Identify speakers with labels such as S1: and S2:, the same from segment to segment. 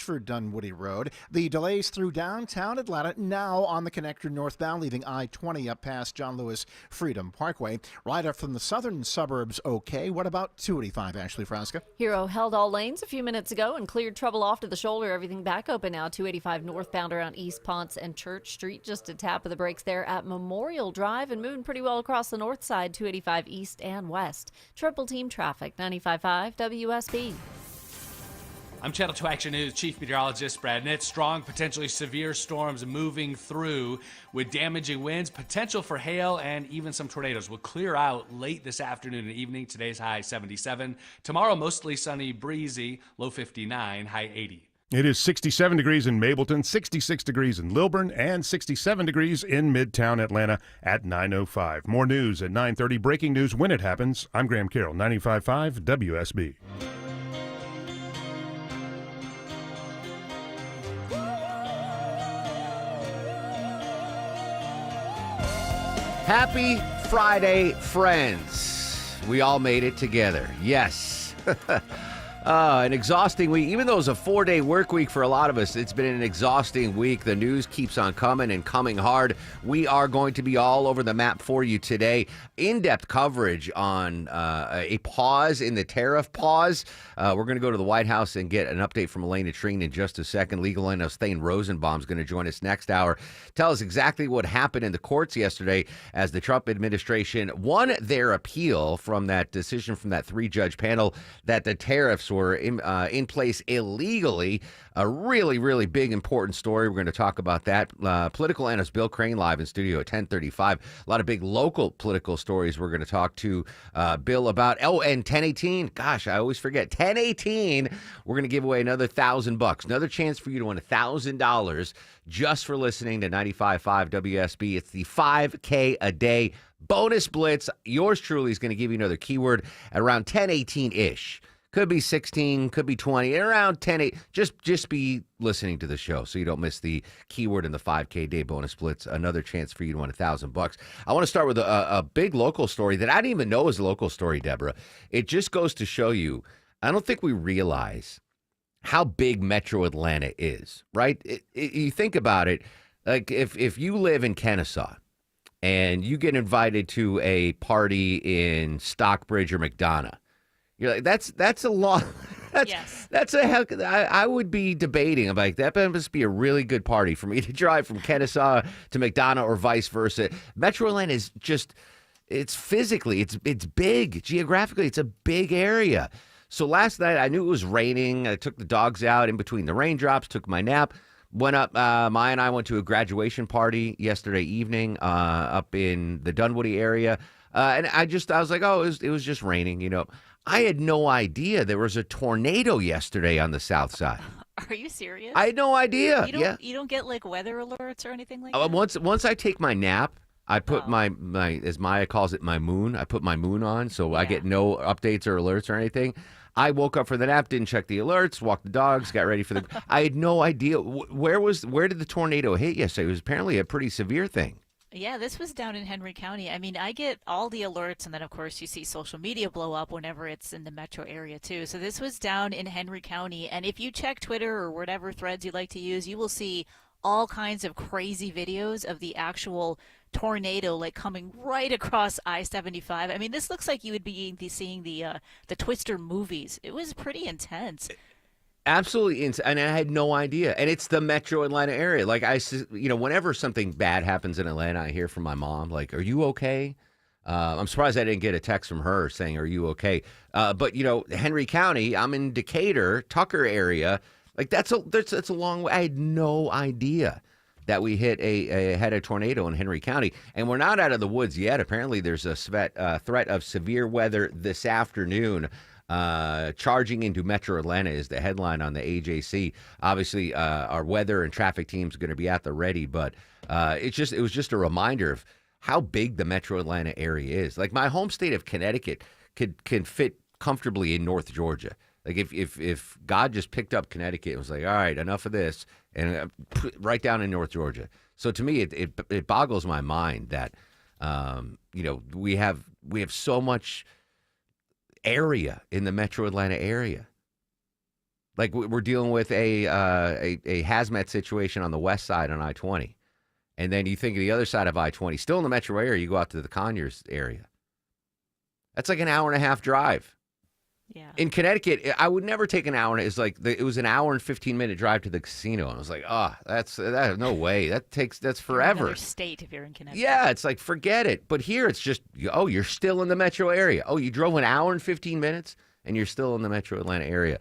S1: for Dunwoody Road. The delays through downtown Atlanta, now on the connector northbound, leaving I-20 up past John Lewis Freedom Parkway. Right up from the southern suburbs, okay. What about 285, Ashley Frasca?
S2: Hero held all lanes a few minutes ago and cleared trouble off to the shoulder. Everything back open now. 285 northbound around East Ponce and Church Street. Just a tap of the brakes there at Memorial Drive, and moving pretty well across the north side, 285 east and west. Triple team traffic, 95.5 WSB.
S3: I'm Channel 2 Action News Chief Meteorologist Brad Nitt. Strong, potentially severe storms moving through with damaging winds, potential for hail, and even some tornadoes will clear out late this afternoon and evening. Today's high 77. Tomorrow, mostly sunny, breezy, low 59, high 80.
S4: It is 67 degrees in Mableton, 66 degrees in Lilburn, and 67 degrees in Midtown Atlanta at 9:05. More news at 9:30. Breaking news when it happens. I'm Graham Carroll, 95.5 WSB.
S5: Happy Friday, friends. We all made it together. Yes. An exhausting week. Even though it was a 4-day work week for a lot of us, it's been an exhausting week. The news keeps on coming and coming hard. We are going to be all over the map for you today. In-depth coverage on a pause in the tariff pause. We're going to go to the White House and get an update from Elena Treen in just a second. Legal analyst Thane Rosenbaum is going to join us next hour. Tell us exactly what happened in the courts yesterday as the Trump administration won their appeal from that decision from that 3-judge panel that the tariffs were in place illegally. A really, really big, important story. We're going to talk about that. Political analyst Bill Crane live in studio at 10:35. A lot of big local political stories we're going to talk to Bill about. Oh, and 1018. Gosh, I always forget. 1018. We're going to give away another $1,000. Another chance for you to win $1,000 just for listening to 95.5 WSB. It's the 5K a day bonus blitz. Yours truly is going to give you another keyword at around 1018-ish. Could be 16, could be 20, around 10, 8. Just be listening to the show so you don't miss the keyword in the 5K day bonus blitz. Another chance for you to win $1,000. I want to start with a big local story that I didn't even know was a local story, Deborah. It just goes to show you, I don't think we realize how big Metro Atlanta is, right? You think about it, like if you live in Kennesaw and you get invited to a party in Stockbridge or McDonough, you're like, that's a lot. That's a heck. I would be debating. I'm like, that must be a really good party for me to drive from Kennesaw to McDonough or vice versa. Metro Atlanta is just, it's physically, it's big. Geographically, it's a big area. So last night, I knew it was raining. I took the dogs out in between the raindrops, took my nap, went up. Maya and I went to a graduation party yesterday evening up in the Dunwoody area. And I was like, oh, it was just raining, you know. I had no idea there was a tornado yesterday on the south side.
S6: Are you serious?
S5: I had no idea.
S6: You don't get like weather alerts or anything like that?
S5: Once I take my nap, I put my as Maya calls it, my moon. I put my moon on, so I get no updates or alerts or anything. I woke up for the nap, didn't check the alerts, walked the dogs, got ready for the. I had no idea where did the tornado hit yesterday? It was apparently a pretty severe thing.
S6: Yeah, this was down in Henry County. I mean, I get all the alerts, and then, of course, you see social media blow up whenever it's in the metro area, too. So this was down in Henry County, and if you check Twitter or whatever threads you like to use, you will see all kinds of crazy videos of the actual tornado, like, coming right across I-75. I mean, this looks like you would be seeing the Twister movies. It was pretty intense.
S5: Absolutely, and I had no idea. And it's the Metro Atlanta area. Like whenever something bad happens in Atlanta, I hear from my mom, like, "Are you okay?" I'm surprised I didn't get a text from her saying, "Are you okay?" But Henry County, I'm in Decatur, Tucker area. Like that's a long way. I had no idea that we had a tornado in Henry County, and we're not out of the woods yet. Apparently, there's a threat of severe weather this afternoon. Charging into Metro Atlanta is the headline on the AJC. Obviously, our weather and traffic teams are going to be at the ready, but it was just a reminder of how big the Metro Atlanta area is. Like my home state of Connecticut can fit comfortably in North Georgia. Like if God just picked up Connecticut and was like, all right, enough of this, and right down in North Georgia. So to me, it boggles my mind that we have so much area in the Metro Atlanta area. Like we're dealing with a hazmat situation on the west side on I-20. And then you think of the other side of I-20, still in the metro area, you go out to the Conyers area. That's like an hour and a half drive.
S6: Yeah.
S5: In Connecticut, I would never take an hour. It was an hour and 15-minute drive to the casino. And I was like, that's no way. That's forever.
S6: Another state if you're in Connecticut.
S5: Yeah, it's like, forget it. But here it's just, you're still in the metro area. Oh, you drove an hour and 15 minutes and you're still in the metro Atlanta area.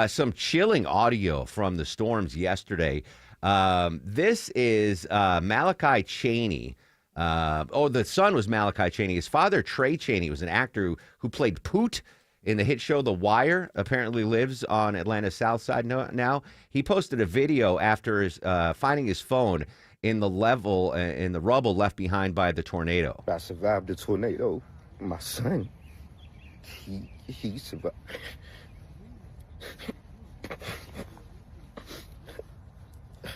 S5: Some chilling audio from the storms yesterday. This is Malachi Chaney. The son was Malachi Chaney. His father, Trey Chaney, was an actor who played Poot in the hit show The Wire. Apparently lives on Atlanta's south side now. He posted a video after finding his phone in the rubble left behind by the tornado.
S7: I survived the tornado. My son, he survived.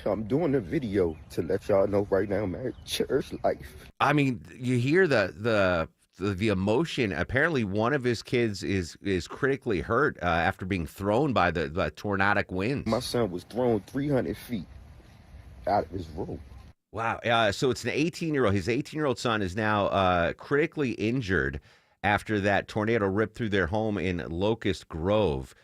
S7: I'm doing a video to let y'all know right now, man. Cherish life.
S5: I mean, you hear the emotion. Apparently, one of his kids is critically hurt after being thrown by the tornadic winds.
S7: My son was thrown 300 feet out of his room.
S5: Wow. So it's an 18-year-old. His 18-year-old son is now critically injured after that tornado ripped through their home in Locust Grove.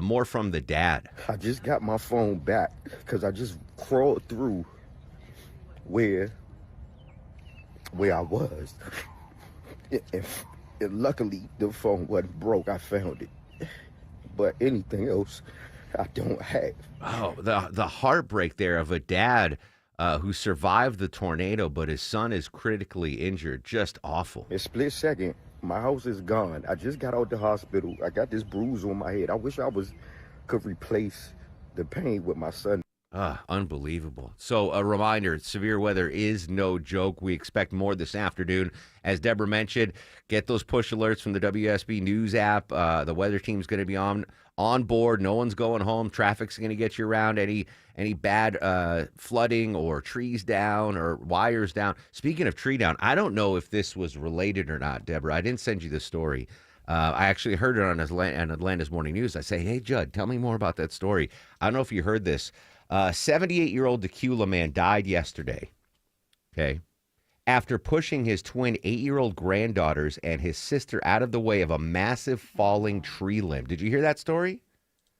S5: More from the dad.
S7: I just got my phone back because I just crawled through where I was. And luckily, the phone wasn't broke. I found it. But anything else, I don't have.
S5: Oh, the heartbreak there of a dad who survived the tornado, but his son is critically injured. Just awful.
S7: In a split second, my house is gone. I just got out the hospital. I got this bruise on my head. I wish I could replace the pain with my son.
S5: Unbelievable. So a reminder, severe weather is no joke. We expect more this afternoon. As Deborah mentioned, get those push alerts from the WSB News app. The weather team's going to be on board. No one's going home. Traffic's going to get you around. Any bad flooding or trees down or wires down. Speaking of tree down, I don't know if this was related or not, Deborah. I didn't send you the story. I actually heard it on Atlanta's Morning News. I say, hey, Judd, tell me more about that story. I don't know if you heard this. 78-year-old Decula man died yesterday, okay, after pushing his twin 8-year-old granddaughters and his sister out of the way of a massive falling tree limb. Did you hear that story?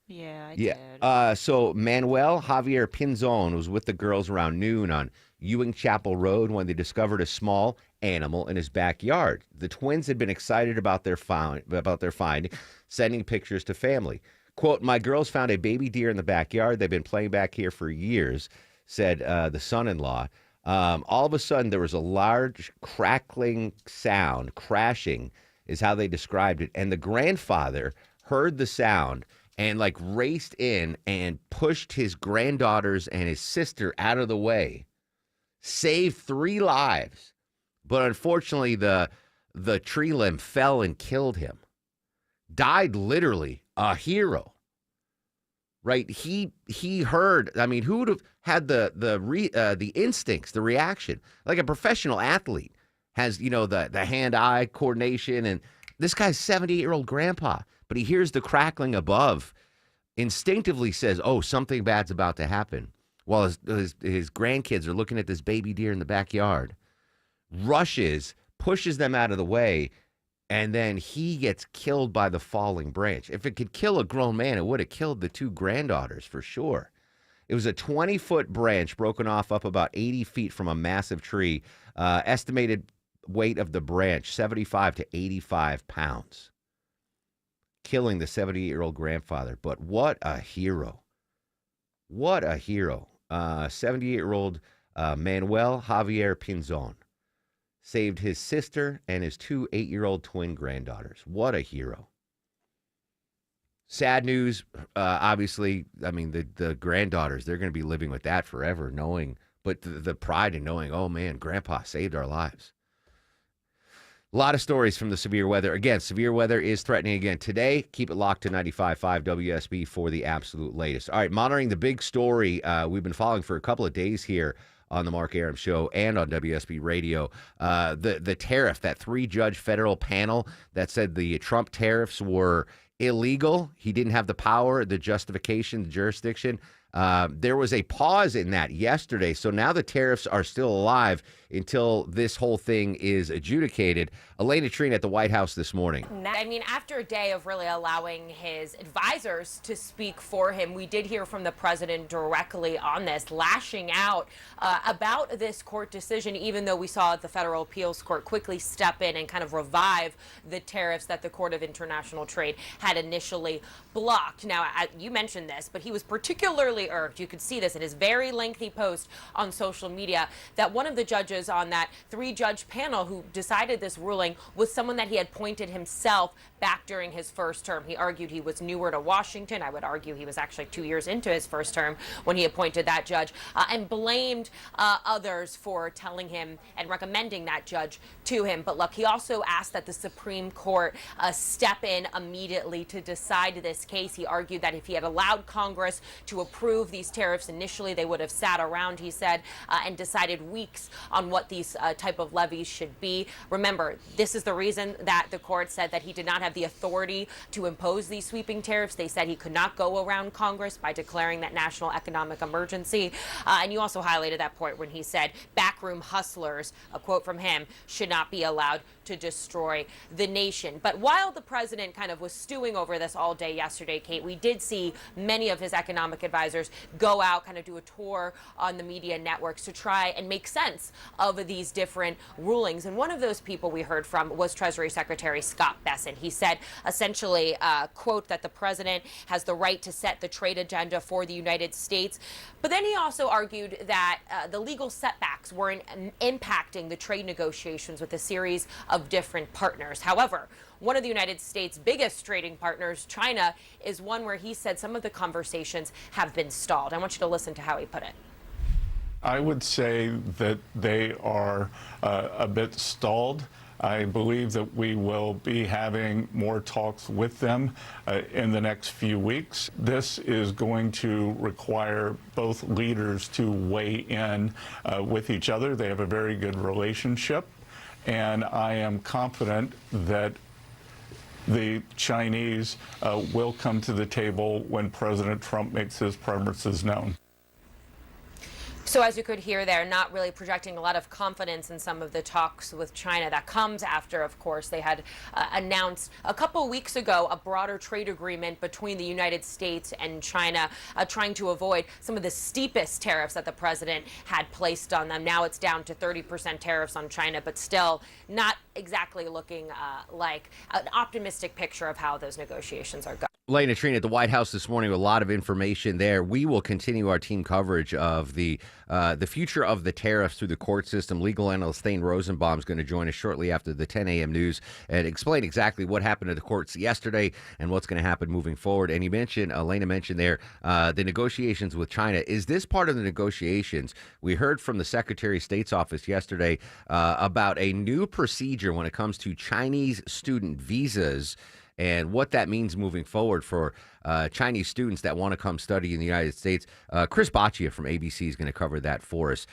S6: Yeah, I did.
S5: So Manuel Javier Pinzon was with the girls around noon on Ewing Chapel Road when they discovered a small animal in his backyard. The twins had been excited about their find, sending pictures to family. Quote, my girls found a baby deer in the backyard. They've been playing back here for years, said the son-in-law. All of a sudden, there was a large crackling sound. Crashing is how they described it. And the grandfather heard the sound and raced in and pushed his granddaughters and his sister out of the way. Saved 3 lives. But unfortunately, the tree limb fell and killed him. Died literally. A hero, right? He heard. I mean, who would have had the instincts, the reaction? Like a professional athlete has, the hand-eye coordination, and this guy's 78-year-old grandpa, but he hears the crackling above, instinctively says, "Oh, something bad's about to happen." While his grandkids are looking at this baby deer in the backyard, rushes, pushes them out of the way. And then he gets killed by the falling branch. If it could kill a grown man, it would have killed the 2 granddaughters for sure. It was a 20-foot branch broken off up about 80 feet from a massive tree. Estimated weight of the branch, 75 to 85 pounds. Killing the 78-year-old grandfather. But what a hero. What a hero. 78-year-old Manuel Javier Pinzon. Saved his sister and his 2 8-year-old twin granddaughters. What a hero. Sad news, obviously. I mean, the granddaughters, they're going to be living with that forever, but the pride in knowing, oh, man, Grandpa saved our lives. A lot of stories from the severe weather. Again, severe weather is threatening again today. Keep it locked to 95.5 WSB for the absolute latest. All right, monitoring the big story we've been following for a couple of days here on the Mark Aram Show and on WSB Radio. The tariff, that 3-judge federal panel that said the Trump tariffs were illegal. He didn't have the power, the justification, the jurisdiction. There was a pause in that yesterday. So now the tariffs are still alive until this whole thing is adjudicated. Elena Trina at the White House this morning.
S8: I mean, after a day of really allowing his advisors to speak for him, we did hear from the president directly on this, lashing out about this court decision, even though we saw the Federal Appeals Court quickly step in and kind of revive the tariffs that the Court of International Trade had initially blocked. Now, you mentioned this, but he was particularly urged, you could see this in his very lengthy post on social media, that one of the judges on that 3-judge panel who decided this ruling was someone that he had appointed himself back during his first term. He argued he was newer to Washington. I would argue he was actually 2 years into his first term when he appointed that judge, and blamed others for telling him and recommending that judge to him. But look, he also asked that the Supreme Court step in immediately to decide this case. He argued that if he had allowed Congress to approve these tariffs initially, they would have sat around, he said, and decided weeks on what these type of levies should be. Remember, this is the reason that the court said that he did not have the authority to impose these sweeping tariffs. They said he could not go around Congress by declaring that national economic emergency. And you also highlighted that point when he said backroom hustlers, a quote from him, should not be allowed to destroy the nation. But while the president kind of was stewing over this all day yesterday, Kate, we did see many of his economic advisors go out, kind of do a tour on the media networks to try and make sense of these different rulings. And one of those people we heard from was Treasury Secretary Scott Bessent. He said essentially, quote, that the president has the right to set the trade agenda for the United States. But then he also argued that the legal setbacks weren't impacting the trade negotiations with a series of different partners. However, one of the United States' biggest trading partners, China, is one where he said some of the conversations have been stalled. I want you to listen to how he put it.
S9: I would say that they are a bit stalled. I believe that we will be having more talks with them in the next few weeks. This is going to require both leaders to weigh in with each other. They have a very good relationship, and I am confident that the Chinese will come to the table when President Trump makes his preferences known.
S8: So as you could hear there, not really projecting a lot of confidence in some of the talks with China. That comes after, of course, they had announced a couple weeks ago a broader trade agreement between the United States and China, trying to avoid some of the steepest tariffs that the president had placed on them. Now it's down to 30% tariffs on China, but still not exactly looking like an optimistic picture of how those negotiations are going.
S5: Elena Trina at the White House this morning with a lot of information there. We will continue our team coverage of the future of the tariffs through the court system. Legal analyst Thane Rosenbaum is going to join us shortly after the 10 a.m. news and explain exactly what happened to the courts yesterday and what's going to happen moving forward. And Elena mentioned there, the negotiations with China. Is this part of the negotiations? We heard from the Secretary of State's office yesterday about a new procedure when it comes to Chinese student visas and what that means moving forward for Chinese students that want to come study in the United States. Chris Baccia from ABC is going to cover that for us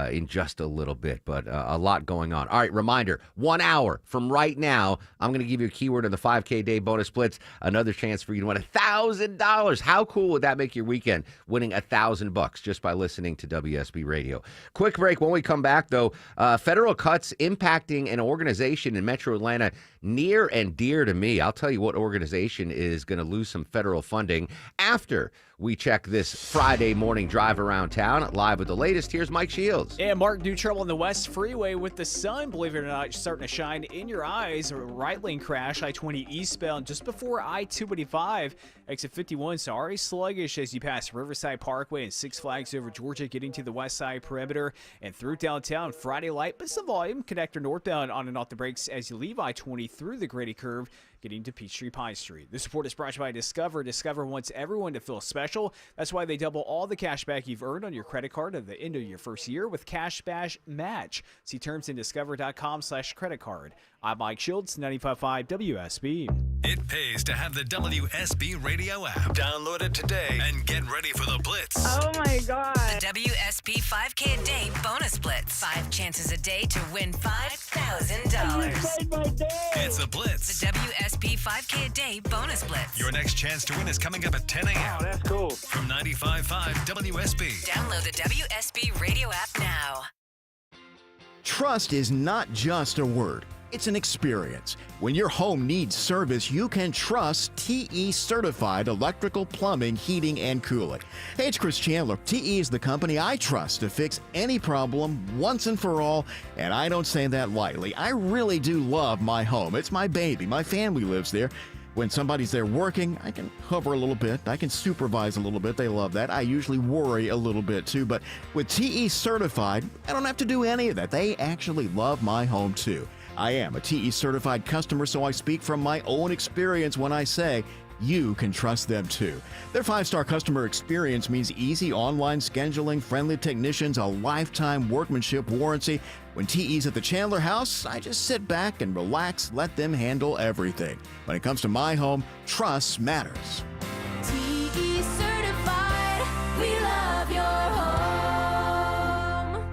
S5: in just a little bit, but a lot going on. All right, reminder, 1 hour from right now, I'm going to give you a keyword in the 5K day bonus splits, another chance for you to win $1,000. How cool would that make your weekend, winning $1,000 just by listening to WSB Radio? Quick break. When we come back, though, federal cuts impacting an organization in Metro Atlanta near and dear to me. I'll tell you what organization is going to lose some federal funding after we check this Friday morning drive around town. Live with the latest, here's Mike Shields.
S10: And Mark, new trouble on the West Freeway with the sun, believe it or not, starting to shine in your eyes. A right lane crash, I-20 eastbound just before I-285. Exit 51, sorry, sluggish as you pass Riverside Parkway and Six Flags over Georgia, getting to the west side perimeter and through downtown. Friday light, but some volume. Connector northbound on and off the brakes as you leave I-20 through the Grady Curve, getting to Peachtree Pine Street. This report is brought to you by Discover. Discover wants everyone to feel special. That's why they double all the cash back you've earned on your credit card at the end of your first year with Cash Bash Match. See terms in discover.com/credit card. I'm Mike Shields, 95.5 WSB.
S11: It pays to have the WSB Radio app. Download it today and get ready for the Blitz.
S12: Oh my God.
S13: The WSB
S11: WSB 5K a day bonus blitz. 5 chances a day to win $5,000.
S12: It's a blitz.
S11: The WSB 5K a day bonus blitz.
S12: Your next chance to win is coming up at 10 a.m.
S13: Oh, that's cool.
S12: From 95.5 WSB.
S11: Download the WSB radio app now.
S14: Trust is not just a word. It's an experience. When your home needs service, you can trust TE Certified Electrical, Plumbing, Heating, and Cooling. Hey, it's Chris Chandler. TE is the company I trust to fix any problem once and for all, and I don't say that lightly. I really do love my home. It's my baby. My family lives there. When somebody's there working, I can hover a little bit. I can supervise a little bit. They love that. I usually worry a little bit too, but with TE Certified, I don't have to do any of that. They actually love my home too. I am a TE Certified customer, so I speak from my own experience when I say you can trust them too. Their 5-star customer experience means easy online scheduling, friendly technicians, a lifetime workmanship warranty. When TE's at the Chandler house, I just sit back and relax, let them handle everything. When it comes to my home, trust matters.
S15: TE Certified, we love your home.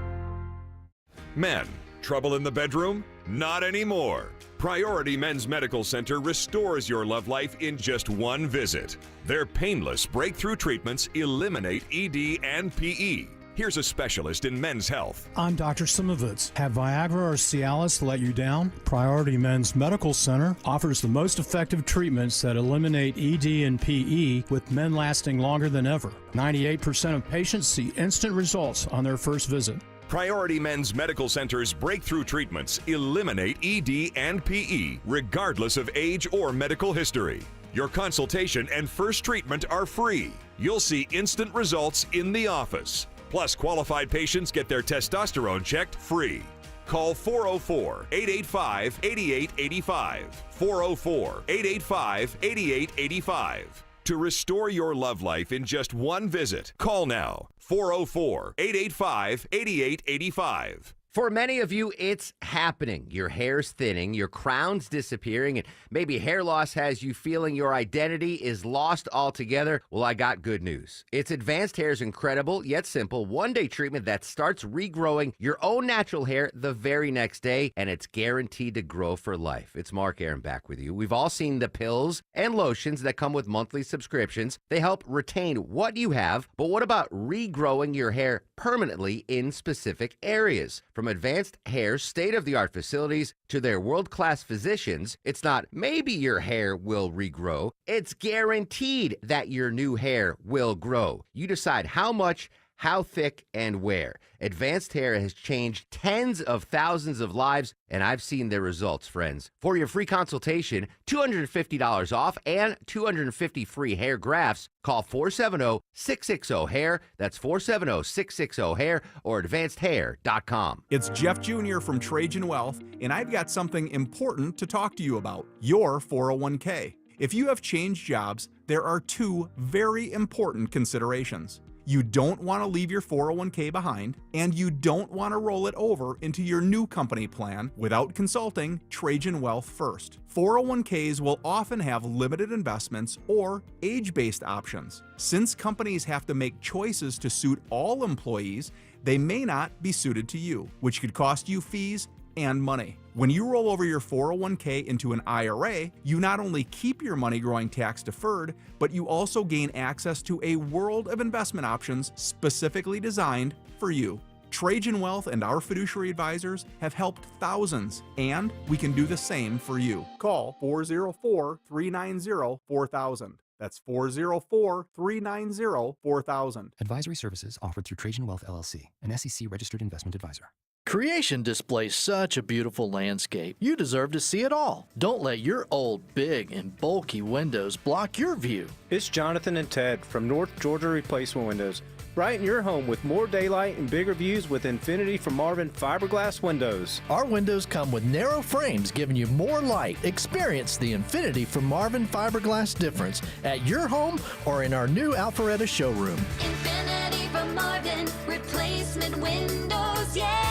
S16: Men, trouble in the bedroom? Not anymore. Priority Men's Medical Center restores your love life in just one visit. Their painless breakthrough treatments eliminate ED and PE. Here's a specialist in men's health.
S17: I'm Dr. Simovitz. Have Viagra or Cialis let you down? Priority Men's Medical Center offers the most effective treatments that eliminate ED and PE, with men lasting longer than ever. 98% of patients see instant results on their first visit.
S16: Priority Men's Medical Center's breakthrough treatments eliminate ED and PE, regardless of age or medical history. Your consultation and first treatment are free. You'll see instant results in the office. Plus, qualified patients get their testosterone checked free. Call 404-885-8885. 404-885-8885. To restore your love life in just one visit, call now. 404-885-8885.
S5: For many of you, it's happening. Your hair's thinning, your crown's disappearing, and maybe hair loss has you feeling your identity is lost altogether. Well, I got good news. It's Advanced Hair's incredible yet simple one-day treatment that starts regrowing your own natural hair the very next day, and it's guaranteed to grow for life. It's Mark Aaron back with you. We've all seen the pills and lotions that come with monthly subscriptions. They help retain what you have, but what about regrowing your hair permanently in specific areas? From Advanced Hair's state-of-the-art facilities to their world-class physicians, it's not maybe your hair will regrow, it's guaranteed that your new hair will grow. You decide how much, how thick, and where. Advanced Hair has changed tens of thousands of lives, and I've seen their results, friends. For your free consultation, $250 off and 250 free hair grafts, call 470-660-HAIR. That's 470-660-HAIR or advancedhair.com.
S18: It's Jeff Jr. from Trajan Wealth, and I've got something important to talk to you about, your 401k. If you have changed jobs, there are 2 very important considerations. You don't want to leave your 401k behind, and you don't want to roll it over into your new company plan without consulting Trajan Wealth first. 401ks will often have limited investments or age-based options. Since companies have to make choices to suit all employees, they may not be suited to you, which could cost you fees and money. When you roll over your 401k into an IRA, you not only keep your money growing tax deferred, but you also gain access to a world of investment options specifically designed for you. Trajan Wealth and our fiduciary advisors have helped thousands, and we can do the same for you. Call 404-390-4000. That's 404-390-4000.
S19: Advisory services offered through Trajan Wealth LLC, an SEC registered investment advisor.
S20: Creation displays such a beautiful landscape. You deserve to see it all. Don't let your old, big, and bulky windows block your view.
S21: It's Jonathan and Ted from North Georgia Replacement Windows. Brighten your home with more daylight and bigger views with Infinity from Marvin fiberglass windows.
S20: Our windows come with narrow frames giving you more light. Experience the Infinity from Marvin fiberglass difference at your home or in our new Alpharetta showroom.
S15: Infinity from Marvin, replacement windows, yeah!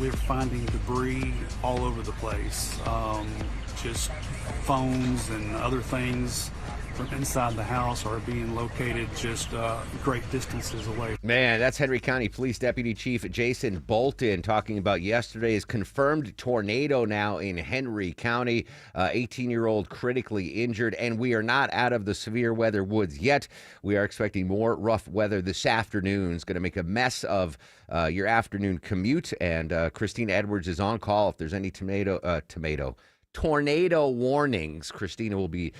S22: We're finding debris all over the place, just phones and other things from inside the house are being located just great distances away.
S5: Man, that's Henry County Police Deputy Chief Jason Bolton talking about yesterday's confirmed tornado now in Henry County. 18-year-old critically injured, and we are not out of the severe weather woods yet. We are expecting more rough weather this afternoon. It's going to make a mess of your afternoon commute, and Christina Edwards is on call if there's any tornado warnings. Christina will be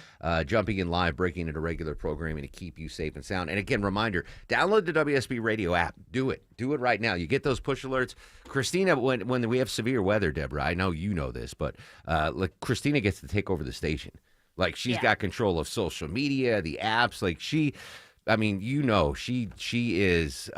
S5: jumping in live, breaking into regular programming to keep you safe and sound. And again, reminder, download the WSB radio app. Do it right now. You get those push alerts. Christina, when we have severe weather, Deborah, I know you know this, but Christina gets to take over the station. Like, she's got control of social media, the apps. Like, she is,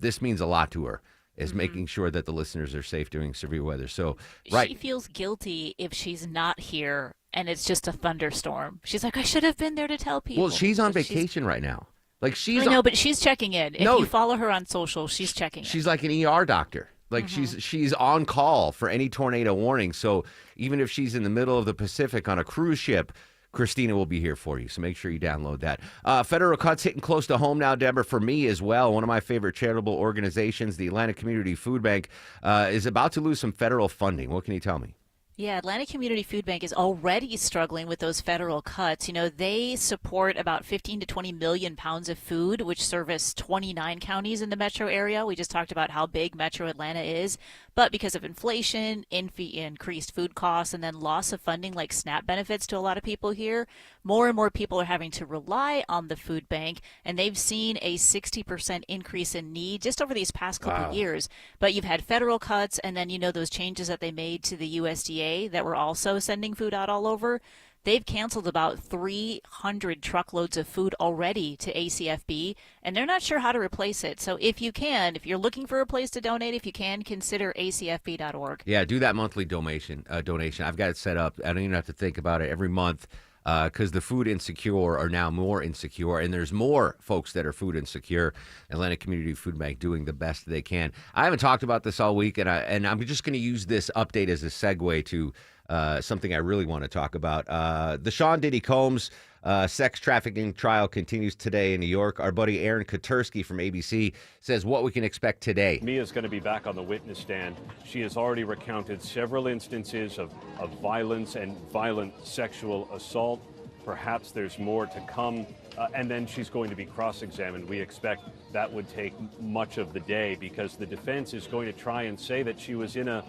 S5: this means a lot to her, is making sure that the listeners are safe during severe weather. So, right.
S6: She feels guilty if she's not here and it's just a thunderstorm. She's like, I should have been there to tell people.
S5: Well, she's on vacation right now. Like,
S6: I know, but she's checking in. If you follow her on social, she's checking in.
S5: She's like an ER doctor. Like, she's on call for any tornado warning. So even if she's in the middle of the Pacific on a cruise ship, Christina will be here for you, so make sure you download that. Federal cuts hitting close to home now, Deborah, for me as well. One of my favorite charitable organizations, the Atlanta Community Food Bank, is about to lose some federal funding. What can you tell me?
S6: Yeah, Atlanta Community Food Bank is already struggling with those federal cuts. You know, they support about 15 to 20 million pounds of food, which service 29 counties in the metro area. We just talked about how big Metro Atlanta is. But because of inflation, increased food costs, and then loss of funding like SNAP benefits to a lot of people here, more and more people are having to rely on the food bank, and they've seen a 60% increase in need just over these past couple of years. But you've had federal cuts, and then, you know, those changes that they made to the USDA that were also sending food out all over. They've canceled about 300 truckloads of food already to ACFB, and they're not sure how to replace it. So if you're looking for a place to donate, if you can, consider acfb.org.
S5: Yeah, do that monthly donation. I've got it set up. I don't even have to think about it every month, because the food insecure are now more insecure, and there's more folks that are food insecure. Atlanta Community Food Bank doing the best they can. I haven't talked about this all week, and I'm just going to use this update as a segue to something I really want to talk about. The Sean Diddy Combs sex trafficking trial continues today in New York. Our buddy Aaron Katersky from ABC says what we can expect today.
S1: Mia's going to be back on the witness stand. She has already recounted several instances of violence and violent sexual assault. Perhaps there's more to come. And then she's going to be cross-examined. We expect that would take much of the day because the defense is going to try and say that she was in a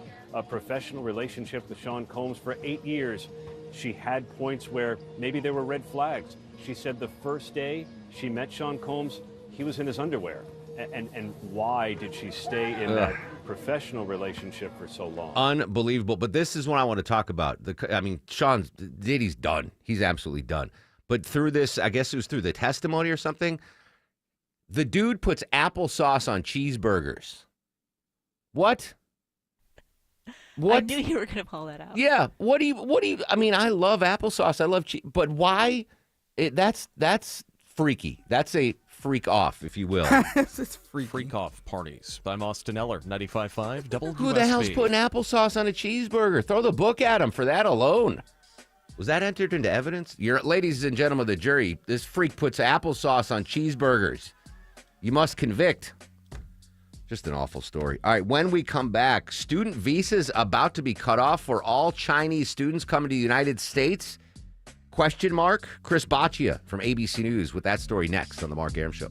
S1: professional relationship with Sean Combs for 8 years. She had points where maybe there were red flags. She said the first day she met Sean Combs, he was in his underwear. And why did she stay in that professional relationship for so long?
S5: Unbelievable. But this is what I want to talk about. Sean Diddy's done. He's absolutely done. But through this, I guess it was through the testimony or something, the dude puts applesauce on cheeseburgers. What?
S6: I knew you were going to call that out.
S5: Yeah. What do you, I mean, I love applesauce. I love cheese. But why? That's freaky. That's a freak off, if you will.
S13: It's freak off parties. I'm Austin Eller, 95.5 WSB.
S5: Who the hell's putting applesauce on a cheeseburger? Throw the book at him for that alone. Was that entered into evidence? Ladies and gentlemen of the jury, this freak puts applesauce on cheeseburgers. You must convict. Just an awful story. All right, when we come back, student visas about to be cut off for all Chinese students coming to the United States? Question mark? Chris Baccia from ABC News with that story next on The Mark Arum Show.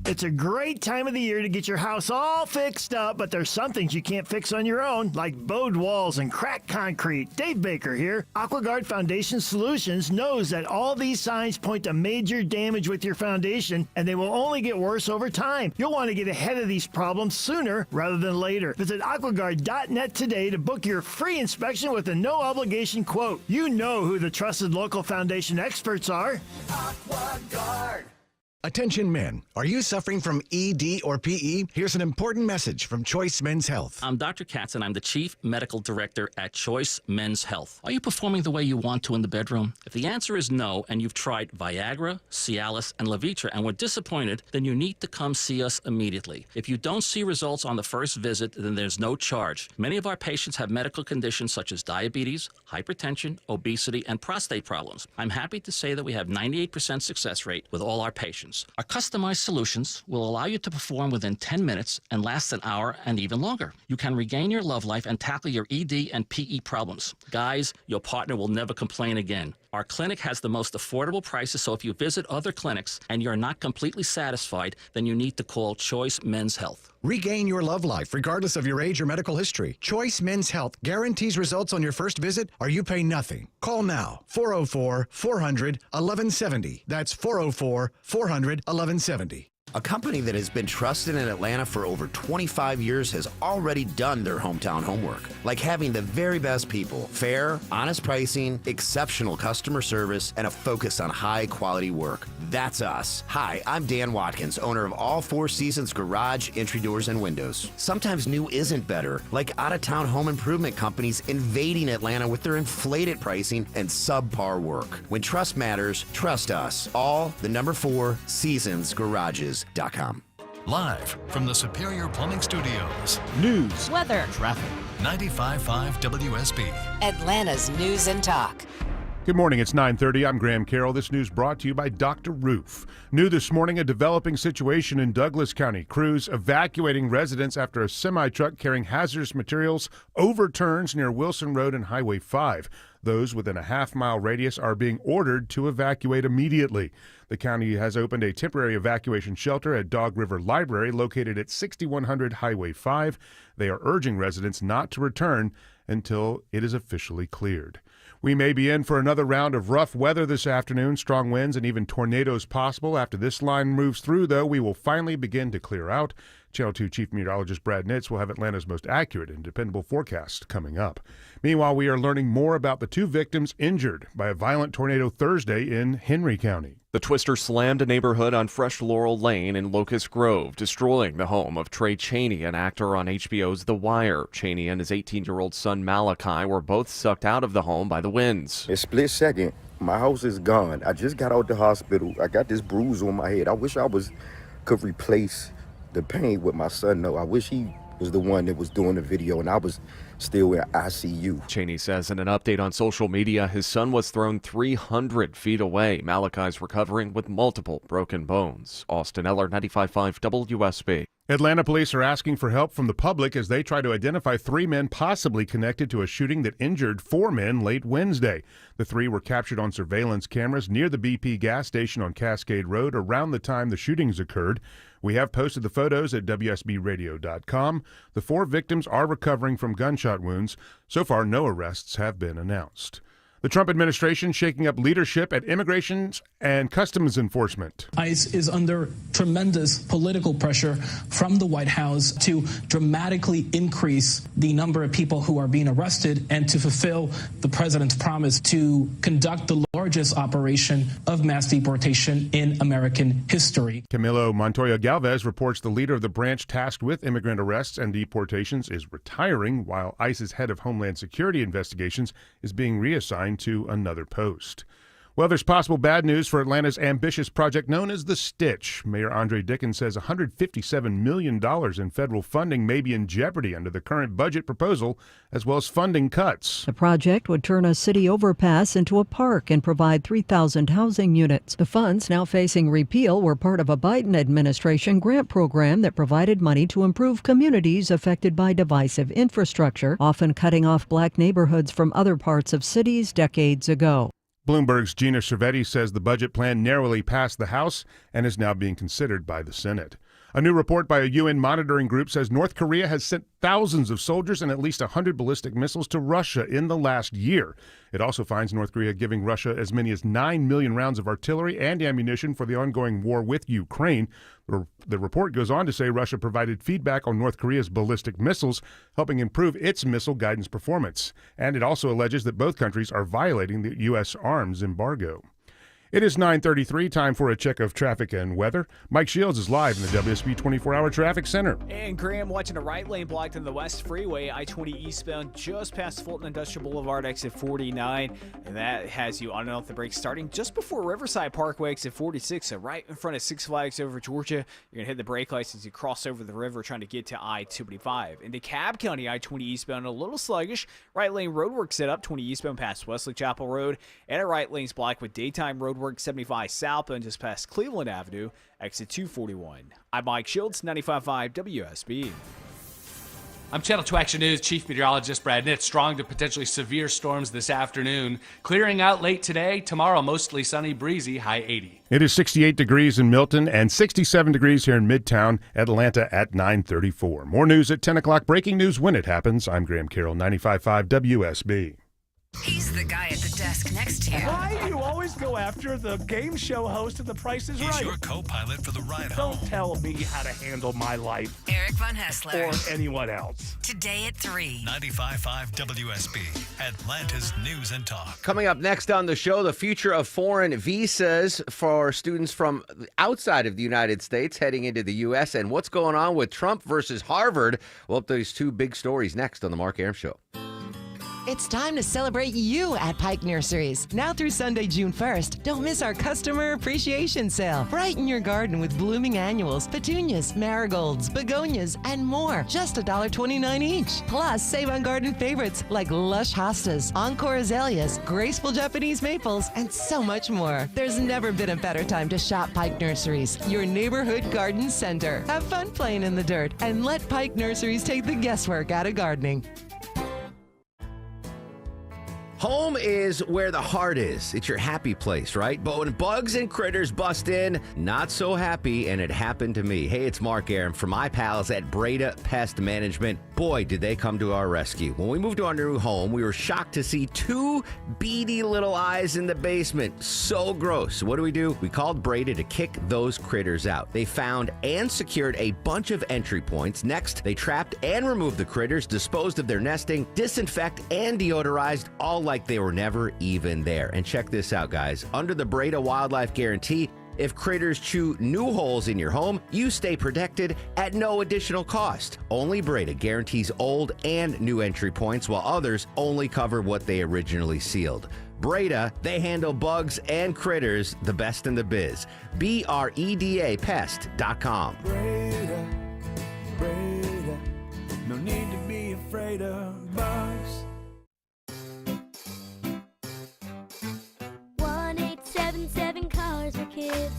S23: It's a great time of the year to get your house all fixed up, but there's some things you can't fix on your own, like bowed walls and cracked concrete. Dave Baker here. AquaGuard Foundation Solutions knows that all these signs point to major damage with your foundation, and they will only get worse over time. You'll want to get ahead of these problems sooner rather than later. Visit aquaguard.net today to book your free inspection with a no-obligation quote. You know who the trusted local foundation experts are.
S15: AquaGuard.
S2: Attention men, are you suffering from ED or PE? Here's an important message from Choice Men's Health.
S3: I'm Dr. Katz, and I'm the Chief Medical Director at Choice Men's Health. Are you performing the way you want to in the bedroom? If the answer is no, and you've tried Viagra, Cialis, and Levitra and were disappointed, then you need to come see us immediately. If you don't see results on the first visit, then there's no charge. Many of our patients have medical conditions such as diabetes, hypertension, obesity, and prostate problems. I'm happy to say that we have 98% success rate with all our patients. Our customized solutions will allow you to perform within 10 minutes and last an hour and even longer. You can regain your love life and tackle your ED and PE problems. Guys, your partner will never complain again. Our clinic has the most affordable prices, so if you visit other clinics and you're not completely satisfied, then you need to call Choice Men's Health.
S2: Regain your love life regardless of your age or medical history. Choice Men's Health guarantees results on your first visit or you pay nothing. Call now, 404-400-1170. That's 404-400-1170.
S4: A company that has been trusted in Atlanta for over 25 years has already done their hometown homework, like having the very best people, fair, honest pricing, exceptional customer service, and a focus on high-quality work. That's us. Hi, I'm Dan Watkins, owner of All Four Seasons Garage, Entry Doors, and Windows. Sometimes new isn't better, like out-of-town home improvement companies invading Atlanta with their inflated pricing and subpar work. When trust matters, trust us. All the number 4 Seasons Garages.
S12: Live from the Superior Plumbing Studios.
S24: News,
S11: weather,
S12: traffic. 95.5 WSB.
S11: Atlanta's News and Talk.
S24: Good morning, it's 9:30. I'm Graham Carroll. This news brought to you by Dr. Roof. New this morning, a developing situation in Douglas County. Crews evacuating residents after a semi-truck carrying hazardous materials overturns near Wilson Road and Highway 5. Those within a half-mile radius are being ordered to evacuate immediately. The county has opened a temporary evacuation shelter at Dog River Library located at 6100 Highway 5. They are urging residents not to return until it is officially cleared. We may be in for another round of rough weather this afternoon, strong winds and even tornadoes possible. After this line moves through, though, we will finally begin to clear out. Channel 2 Chief Meteorologist Brad Nitz will have Atlanta's most accurate and dependable forecast coming up. Meanwhile, we are learning more about the 2 victims injured by a violent tornado Thursday in Henry County.
S13: The twister slammed a neighborhood on Fresh Laurel Lane in Locust Grove, destroying the home of Trey Chaney, an actor on HBO's The Wire. Chaney and his 18-year-old son Malachi were both sucked out of the home by the winds.
S7: A split second, my house is gone. I just got out the hospital. I got this bruise on my head. I wish I could replace the pain with my son, though. I wish he was the one that was doing the video and I was still in ICU.
S13: Cheney says in an update on social media, his son was thrown 300 feet away. Malachi's recovering with multiple broken bones. Austin Eller, 95.5 WSB.
S24: Atlanta police are asking for help from the public as they try to identify 3 men possibly connected to a shooting that injured 4 men late Wednesday. The 3 were captured on surveillance cameras near the BP gas station on Cascade Road around the time the shootings occurred. We have posted the photos at WSBradio.com. The 4 victims are recovering from gunshot wounds. So far, no arrests have been announced. The Trump administration shaking up leadership at Immigration and Customs Enforcement.
S25: ICE is under tremendous political pressure from the White House to dramatically increase the number of people who are being arrested and to fulfill the president's promise to conduct the largest operation of mass deportation in American history.
S24: Camilo Montoya Galvez reports the leader of the branch tasked with immigrant arrests and deportations is retiring, while ICE's head of Homeland Security investigations is being reassigned to another post. Well, there's possible bad news for Atlanta's ambitious project known as The Stitch. Mayor Andre Dickens says $157 million in federal funding may be in jeopardy under the current budget proposal, as well as funding cuts.
S26: The project would turn a city overpass into a park and provide 3,000 housing units. The funds now facing repeal were part of a Biden administration grant program that provided money to improve communities affected by divisive infrastructure, often cutting off black neighborhoods from other parts of cities decades ago.
S24: Bloomberg's Gina Cervetti says the budget plan narrowly passed the House and is now being considered by the Senate. A new report by a UN monitoring group says North Korea has sent thousands of soldiers and at least 100 ballistic missiles to Russia in the last year. It also finds North Korea giving Russia as many as 9 million rounds of artillery and ammunition for the ongoing war with Ukraine. The report goes on to say Russia provided feedback on North Korea's ballistic missiles, helping improve its missile guidance performance. And it also alleges that both countries are violating the U.S. arms embargo. It is 9:33, time for a check of traffic and weather. Mike Shields is live in the WSB 24-hour traffic center.
S8: And Graham watching a right lane blocked on the West Freeway, I-20 eastbound just past Fulton Industrial Boulevard, exit 49. And that has you on and off the brakes starting just before Riverside Parkway, exit 46. So right in front of Six Flags over Georgia. You're going to hit the brake lights as you cross over the river trying to get to I-25. In DeKalb County, I-20 eastbound a little sluggish. Right lane roadwork set up, 20 eastbound past Wesley Chapel Road. And a right lane's blocked with daytime roadwork 75 southbound just past Cleveland Avenue, exit 241. I'm Mike Shields, 95.5 WSB.
S9: I'm Channel 2 Action News Chief Meteorologist Brad Nitt. Strong to potentially severe storms this afternoon. Clearing out late today. Tomorrow, mostly sunny, breezy, high 80.
S24: It is 68 degrees in Milton and 67 degrees here in Midtown, Atlanta at 9:34. More news at 10 o'clock. Breaking news when it happens. I'm Graham Carroll, 95.5 WSB.
S11: He's the guy at the desk next to you.
S22: Why do you always go after the game show host of The Price is Right?
S12: He's your co-pilot for the ride home.
S22: Don't tell me how to handle my life.
S11: Eric Von Hessler.
S22: Or anyone else.
S11: Today at 3.
S12: 95.5 WSB, Atlanta's News and Talk.
S5: Coming up next on the show, the future of foreign visas for students from outside of the United States heading into the U.S. and what's going on with Trump versus Harvard. We'll have those two big stories next on The Mark Arum Show.
S10: It's time to celebrate you at Pike Nurseries. Now through Sunday, June 1st, don't miss our Customer Appreciation Sale. Brighten your garden with blooming annuals, petunias, marigolds, begonias, and more. Just $1.29 each. Plus, save on garden favorites like lush hostas, encore azaleas, graceful Japanese maples, and so much more. There's never been a better time to shop Pike Nurseries, your neighborhood garden center. Have fun playing in the dirt and let Pike Nurseries take the guesswork out of gardening.
S5: Home is where the heart is. It's your happy place, right? But when bugs and critters bust in, not so happy, and it happened to me. Hey, it's Mark Arum from my pals at Breda Pest Management. Boy, did they come to our rescue. When we moved to our new home, we were shocked to see two beady little eyes in the basement. So gross. What do? We called Breda to kick those critters out. They found and secured a bunch of entry points. Next, they trapped and removed the critters, disposed of their nesting, disinfect and deodorized, all like they were never even there. And check this out, guys. Under the Breda Wildlife Guarantee, if critters chew new holes in your home, you stay protected at no additional cost. Only Breda guarantees old and new entry points, while others only cover what they originally sealed. Breda, they handle bugs and critters the best in the biz. BREDA Pest.com.
S14: Breda, Breda, no need to be afraid of bugs.
S15: 1-877 Cars for Kids.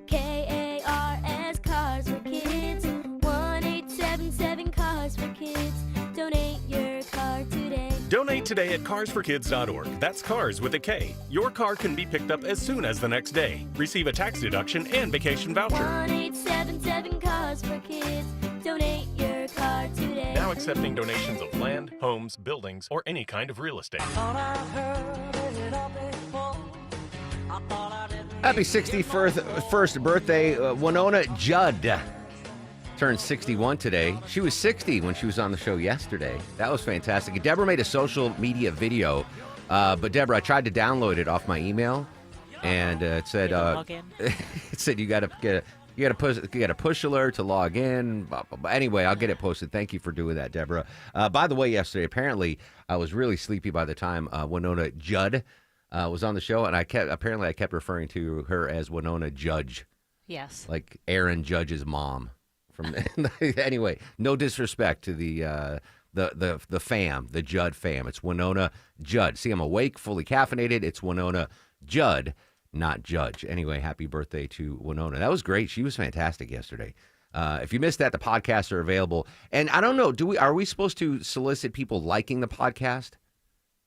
S15: KARS Cars for Kids. 1-877 Cars for Kids. Donate your car today.
S16: Donate today at carsforkids.org. That's cars with a K. Your car can be picked up as soon as the next day. Receive a tax deduction and vacation voucher.
S15: 1-877 Cars for Kids. Donate your car today.
S16: Now accepting donations of land, homes, buildings, or any kind of real estate.
S5: Happy 61st birthday, Winona Judd. Turned 61 today. She was 60 when she was on the show yesterday. That was fantastic. Deborah made a social media video, but Deborah, I tried to download it off my email, and it said you got to push alert to log in. Blah, blah, blah. Anyway, I'll get it posted. Thank you for doing that, Deborah. By the way, yesterday apparently I was really sleepy by the time Winona Judd was on the show, and I kept referring to her as Winona Judge.
S6: Yes.
S5: Like Aaron Judge's mom. Anyway, no disrespect to the fam, the Judd fam. It's Winona Judd. See, I'm awake, fully caffeinated. It's Winona Judd, not Judge. Anyway, happy birthday to Winona. That was great. She was fantastic yesterday. If you missed that, the podcasts are available. And I don't know, are we supposed to solicit people liking the podcast?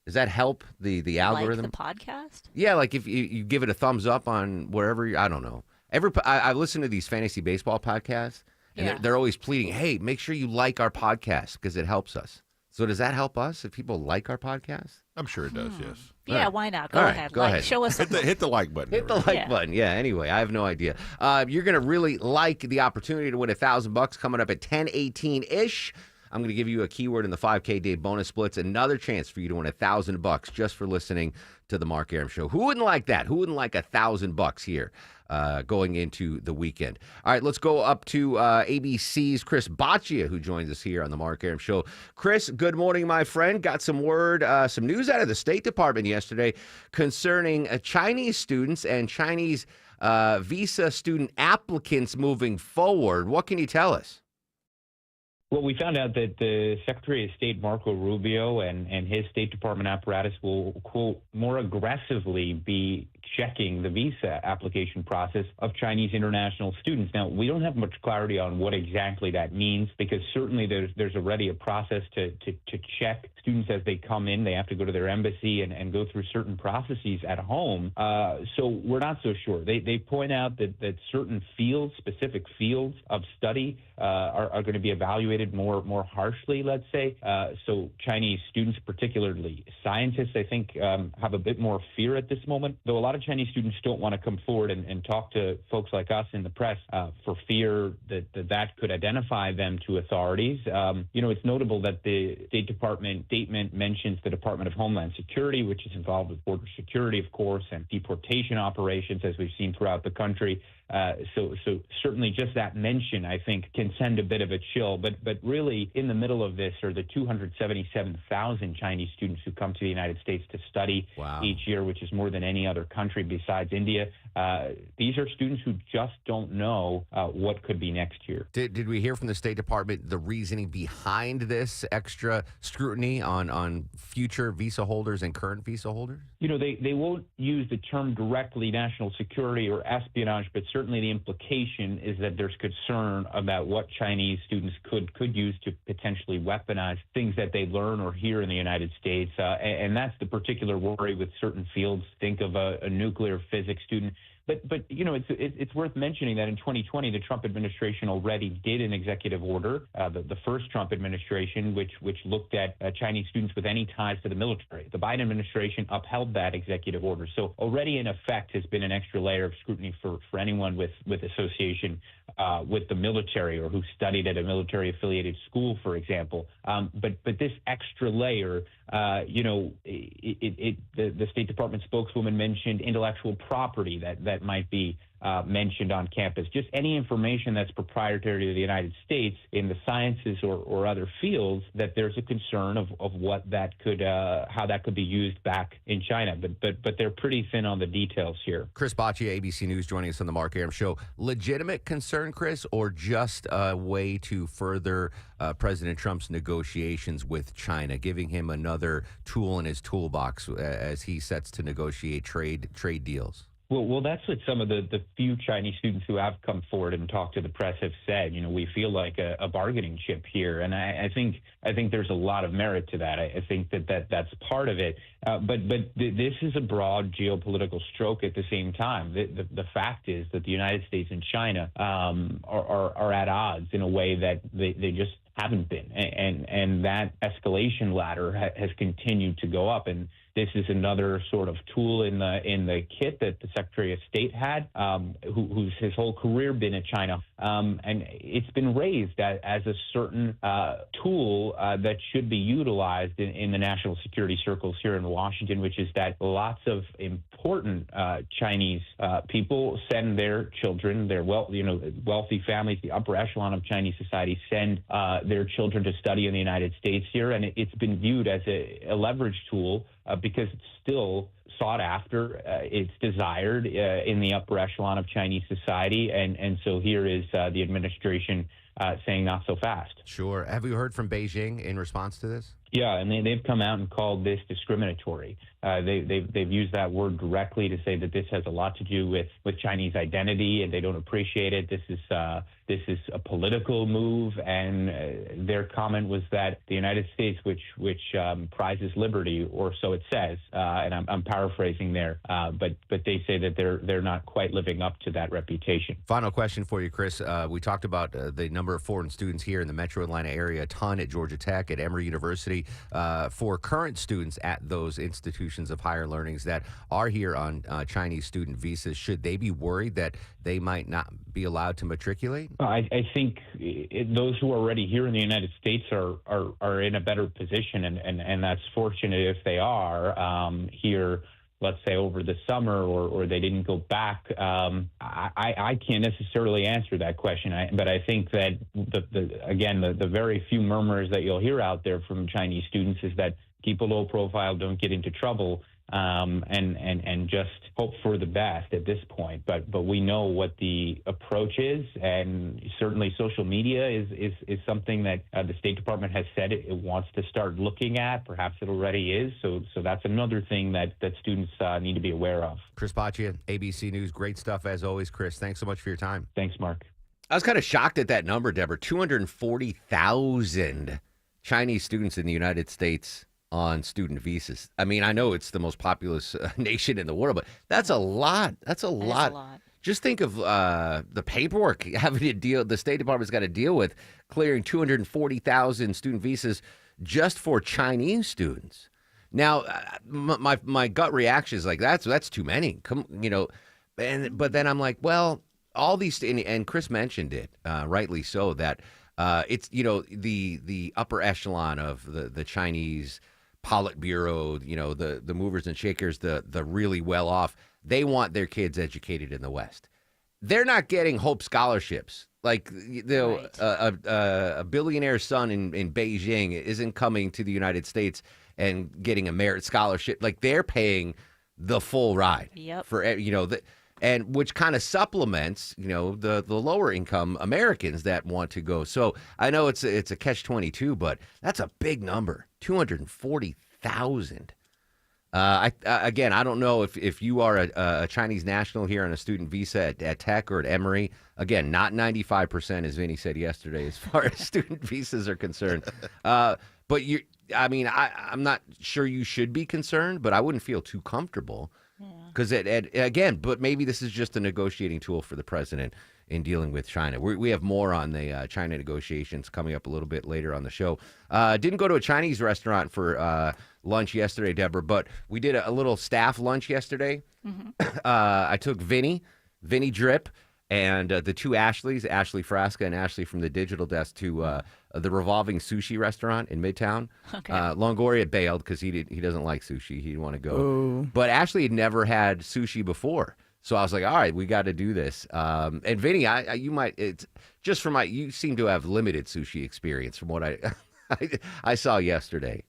S5: Does that help the algorithm?
S6: Like the podcast?
S5: Yeah, like if you give it a thumbs up on wherever, I don't know. I listen to these fantasy baseball podcasts, and they're always pleading, hey, make sure you like our podcast because it helps us. So does that help us if people like our podcast?
S17: I'm sure it does, yes.
S6: Yeah, why not? Go ahead.
S5: Go ahead.
S6: Show us.
S17: Hit the like button.
S5: Hit the like button. Yeah, anyway, I have no idea. You're going to really like the opportunity to win $1,000 coming up at 10:18-ish. I'm going to give you a keyword in the 5K day bonus splits. Another chance for you to win $1,000 just for listening to the Mark Arum Show. Who wouldn't like that? Who wouldn't like $1,000 here going into the weekend? All right, let's go up to ABC's Chris Baccia, who joins us here on the Mark Arum Show. Chris, good morning, my friend. Got some some news out of the State Department yesterday concerning Chinese students and Chinese visa student applicants moving forward. What can you tell us?
S1: Well, we found out that the Secretary of State, Marco Rubio, and his State Department apparatus will, quote, more aggressively be checking the visa application process of Chinese international students. Now, we don't have much clarity on what exactly that means, because certainly there's already a process to check students as they come in. They have to go to their embassy and go through certain processes at home. So we're not so sure. They point out that certain fields, specific fields of study, are going to be evaluated more harshly, let's say. So Chinese students, particularly scientists, I think, have a bit more fear at this moment, though a lot of Chinese students don't want to come forward and talk to folks like us in the press for fear that could identify them to authorities. It's notable that the State Department statement mentions the Department of Homeland Security, which is involved with border security, of course, and deportation operations, as we've seen throughout the country. So certainly just that mention, I think, can send a bit of a chill. But really, in the middle of this are the 277,000 Chinese students who come to the United States to study each year, which is more than any other country besides India. These are students who just don't know what could be next year.
S5: Did we hear from the State Department the reasoning behind this extra scrutiny on future visa holders and current visa holders?
S1: They won't use the term directly, national security or espionage, but certainly the implication is that there's concern about what Chinese students could use to potentially weaponize things that they learn or hear in the United States. And that's the particular worry with certain fields. Think of a nuclear physics student. But it's worth mentioning that in 2020, the Trump administration already did an executive order, the first Trump administration, which looked at Chinese students with any ties to the military. The Biden administration upheld that executive order. So already in effect has been an extra layer of scrutiny for anyone with association with the military or who studied at a military-affiliated school, for example. But this extra layer, the State Department spokeswoman mentioned intellectual property that might be mentioned on campus. Just any information that's proprietary to the United States in the sciences or other fields, that there's a concern of what that could, how that could be used back in China. But they're pretty thin on the details here.
S5: Chris Baccia, ABC News, joining us on the Mark Arum Show. Legitimate concern, Chris, or just a way to further President Trump's negotiations with China, giving him another tool in his toolbox as he sets to negotiate trade deals?
S1: Well, that's what some of the few Chinese students who have come forward and talked to the press have said. We feel like a bargaining chip here, and I think there's a lot of merit to that. I think that's part of it. But this is a broad geopolitical stroke at the same time. The fact is that the United States and China are at odds in a way that they just haven't been, and that escalation ladder has continued to go up. And this is another sort of tool in the kit that the Secretary of State had, who's his whole career been in China. And it's been raised as a certain tool that should be utilized in the national security circles here in Washington, which is that lots of important Chinese people send their children, their wealthy families, the upper echelon of Chinese society, send their children to study in the United States here. And it's been viewed as a leverage tool because it's still sought after, it's desired in the upper echelon of Chinese society. And so here is the administration saying not so fast.
S5: Sure. Have you heard from Beijing in response to this?
S1: Yeah, and they've come out and called this discriminatory. They've used that word directly to say that this has a lot to do with Chinese identity, and they don't appreciate it. This is a political move, and their comment was that the United States, which prizes liberty, or so it says, and I'm paraphrasing there, but they say that they're not quite living up to that reputation.
S5: Final question for you, Chris. We talked about the number of foreign students here in the Metro Atlanta area, a ton at Georgia Tech, at Emory University. For current students at those institutions of higher learnings that are here on Chinese student visas, should they be worried that they might not be allowed to matriculate?
S1: I think those who are already here in the United States are in a better position, and that's fortunate if they are here let's say over the summer, or they didn't go back. I can't necessarily answer that question, but I think that the very few murmurs that you'll hear out there from Chinese students is that keep a low profile, don't get into trouble, and just hope for the best at this point. But we know what the approach is, and certainly social media is something that the State Department has said it wants to start looking at. Perhaps it already is. So that's another thing that students need to be aware of.
S5: Chris Baccia, ABC News. Great stuff as always, Chris. Thanks so much for your time.
S1: Thanks, Mark.
S5: I was kind of shocked at that number, Deborah. 240,000 Chinese students in the United States on student visas. I mean, I know it's the most populous nation in the world, but that's a lot. That's a lot. Just think of the paperwork having to deal. The State Department's got to deal with clearing 240,000 student visas just for Chinese students. Now, my gut reaction is like that's too many. But then I'm like, well, all these, and Chris mentioned it, rightly so, that it's the upper echelon of the Chinese Politburo, the movers and shakers, the really well off. They want their kids educated in the West. They're not getting Hope scholarships. Like a billionaire's son in Beijing isn't coming to the United States and getting a merit scholarship. Like they're paying the full ride for and which kind of supplements the lower income Americans that want to go. So I know it's a catch-22, but that's a big number, 240,000. I don't know if you are a Chinese national here on a student visa at Tech or at Emory. Again, not 95%, as Vinny said yesterday, as far as student visas are concerned. But I'm not sure you should be concerned, but I wouldn't feel too comfortable. Because but maybe this is just a negotiating tool for the president in dealing with China. We have more on the China negotiations coming up a little bit later on the show. Didn't go to a Chinese restaurant for lunch yesterday, Deborah, but we did a little staff lunch yesterday. Mm-hmm. I took Vinny Drip, and the two Ashleys, Ashley Frasca and Ashley from the digital desk, to the Revolving Sushi restaurant in Midtown. Okay. Longoria bailed because he doesn't like sushi. He didn't want to go. Ooh. But Ashley had never had sushi before. So I was like, all right, we got to do this. And Vinny, you seem to have limited sushi experience from what I saw yesterday.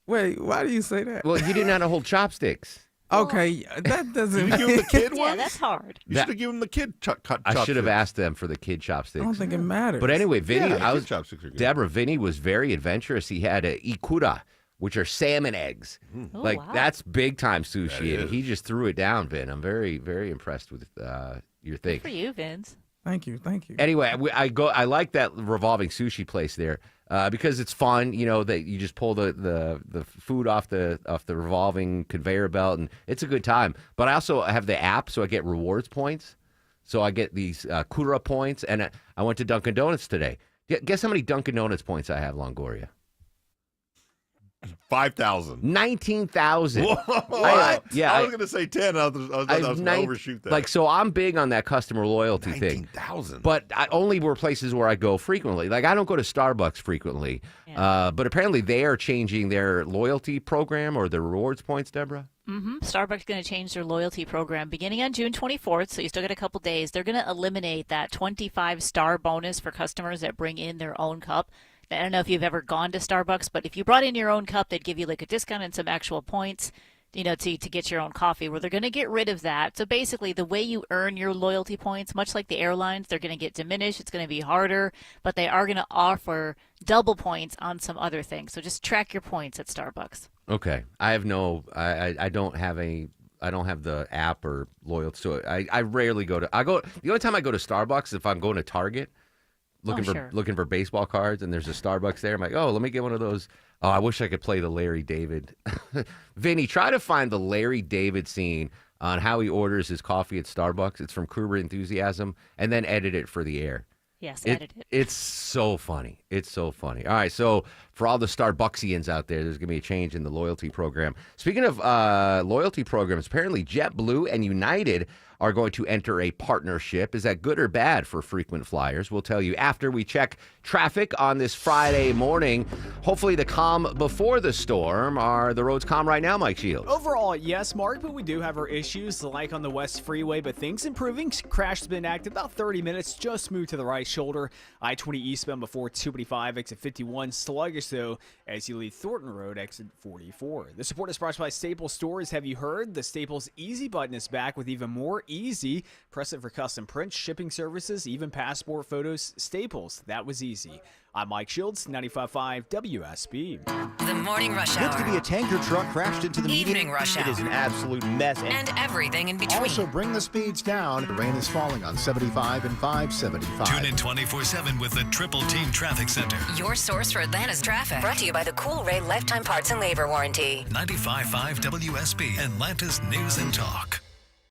S3: Wait, why do you say that?
S5: Well, you didn't know how to hold chopsticks.
S3: Okay, that doesn't.
S17: You give him the kid one?
S6: Yeah, that's hard.
S17: You should have given him the kid chopsticks.
S5: I should have asked them for the kid chopsticks.
S3: I don't think it matters.
S5: But anyway, Vinny,
S17: Deborah,
S5: Vinny was very adventurous. He had a ikura, which are salmon eggs.
S6: Oh,
S5: wow.
S6: That's
S5: big time sushi, and he just threw it down, Vin. I'm very, very impressed with your thing.
S6: Good for you, Vince.
S3: Thank you.
S5: Anyway, I like that Revolving Sushi place there because it's fun. That you just pull the food off the revolving conveyor belt, and it's a good time. But I also have the app, so I get rewards points. So I get these Kura points, and I went to Dunkin' Donuts today. Guess how many Dunkin' Donuts points I have, Longoria?
S17: 5,000.
S5: 19,000.
S17: What? I was going to say 10. I was going to overshoot that.
S5: So I'm big on that customer loyalty
S17: 19,000.
S5: thing. 19,000. But I only were places where I go frequently. Like I don't go to Starbucks frequently. Yeah. But apparently they are changing their loyalty program or their rewards points, Deborah.
S6: Mm-hmm. Starbucks is going to change their loyalty program beginning on June 24th, so you still got a couple days. They're going to eliminate that 25-star bonus for customers that bring in their own cup. I don't know if you've ever gone to Starbucks, but if you brought in your own cup, they'd give you like a discount and some actual points, to get your own coffee. Well, they're going to get rid of that. So basically, the way you earn your loyalty points, much like the airlines, they're going to get diminished. It's going to be harder, but they are going to offer double points on some other things. So just track your points at Starbucks.
S5: Okay. I don't have the app or loyalty. So I rarely go to. The only time I go to Starbucks is if I'm going to Target. Looking for baseball cards, and there's a Starbucks there. I'm like, let me get one of those. Oh, I wish I could play the Larry David. Vinny, try to find the Larry David scene on how he orders his coffee at Starbucks. It's from Curb Enthusiasm, and then edit it for the air.
S6: Yes, edit it.
S5: It's so funny. It's so funny. All right, so for all the Starbucksians out there, there's going to be a change in the loyalty program. Speaking of loyalty programs, apparently JetBlue and United are going to enter a partnership. Is that good or bad for frequent flyers? We'll tell you after we check traffic on this Friday morning. Hopefully the calm before the storm. Are the roads calm right now, Mike Shields?
S8: Overall, yes, Mark, but we do have our issues, like on the West Freeway, but things improving. Crash has been active about 30 minutes, just moved to the right shoulder. I-20 eastbound before 285, exit 51. Sluggish, though, as you leave Thornton Road, exit 44. The support is brought to you by Staples Stores. Have you heard? The Staples Easy button is back with even more easy. Press it for custom prints, shipping services, even passport photos. Staples, that was easy. I'm Mike Shields, 95.5 WSB.
S11: The Morning Rush Hour.
S2: Looks to be a tanker truck crashed into the median.
S11: Evening Rush Hour.
S2: It is an absolute mess.
S11: And everything in between.
S2: Also, bring the speeds down. The rain is falling on 75 and 575.
S12: Tune in 24/7 with the Triple Team Traffic Center.
S11: Your source for Atlanta's traffic. Brought to you by the Cool Ray Lifetime Parts and Labor Warranty.
S12: 95.5 WSB, Atlanta's News and Talk.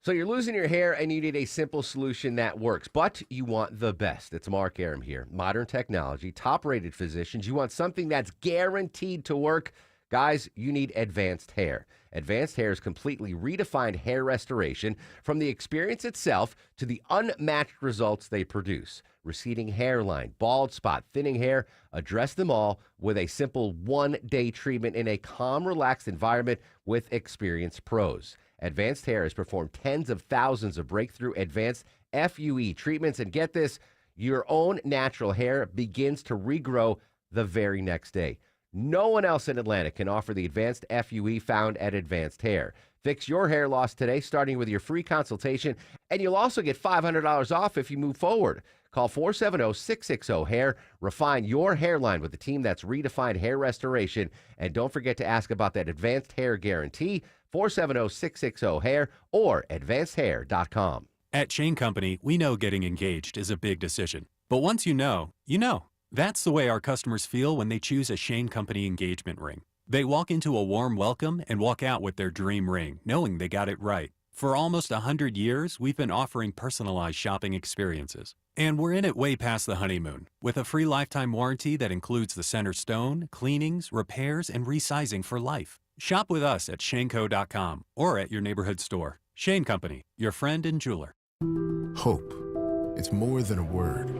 S5: So you're losing your hair and you need a simple solution that works, but you want the best. It's Mark Aram here. Modern technology, top-rated physicians. You want something that's guaranteed to work. Guys, you need Advanced Hair. Advanced Hair's completely redefined hair restoration, from the experience itself to the unmatched results they produce. Receding hairline, bald spot, thinning hair, address them all with a simple one-day treatment in a calm, relaxed environment with experienced pros. Advanced Hair has performed tens of thousands of breakthrough advanced FUE treatments, and get this, your own natural hair begins to regrow the very next day. No one else in Atlanta can offer the advanced FUE found at Advanced Hair. Fix your hair loss today, starting with your free consultation, and you'll also get $500 off if you move forward. Call 470-660-HAIR. Refine your hairline with the team that's redefined hair restoration. And don't forget to ask about that Advanced Hair Guarantee, 470-660-HAIR or advancedhair.com.
S18: At Shane Company, we know getting engaged is a big decision. But once you know, you know. That's the way our customers feel when they choose a Shane Company engagement ring. They walk into a warm welcome and walk out with their dream ring, knowing they got it right. For almost 100 years, we've been offering personalized shopping experiences. And we're in it way past the honeymoon, with a free lifetime warranty that includes the center stone, cleanings, repairs, and resizing for life. Shop with us at shaneco.com or at your neighborhood store. Shane Company, your friend and jeweler.
S19: Hope. It's more than a word.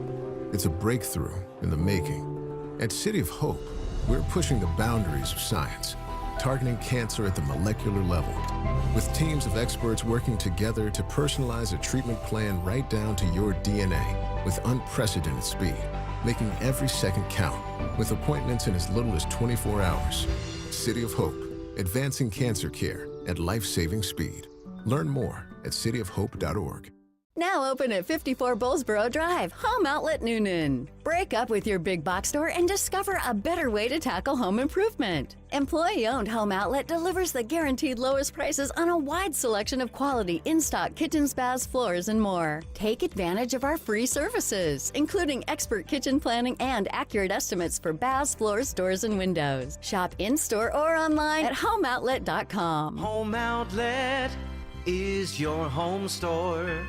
S19: It's a breakthrough in the making. At City of Hope, we're pushing the boundaries of science, targeting cancer at the molecular level, with teams of experts working together to personalize a treatment plan right down to your DNA with unprecedented speed, making every second count, with appointments in as little as 24 hours. City of Hope, advancing cancer care at life-saving speed. Learn more at cityofhope.org.
S20: Now open at 54 Bullsboro Drive, Home Outlet Noonan. Break up with your big box store and discover a better way to tackle home improvement. Employee-owned Home Outlet delivers the guaranteed lowest prices on a wide selection of quality in-stock kitchens, baths, floors, and more. Take advantage of our free services, including expert kitchen planning and accurate estimates for baths, floors, doors, and windows. Shop in-store or online at homeoutlet.com.
S21: Home Outlet is your home store.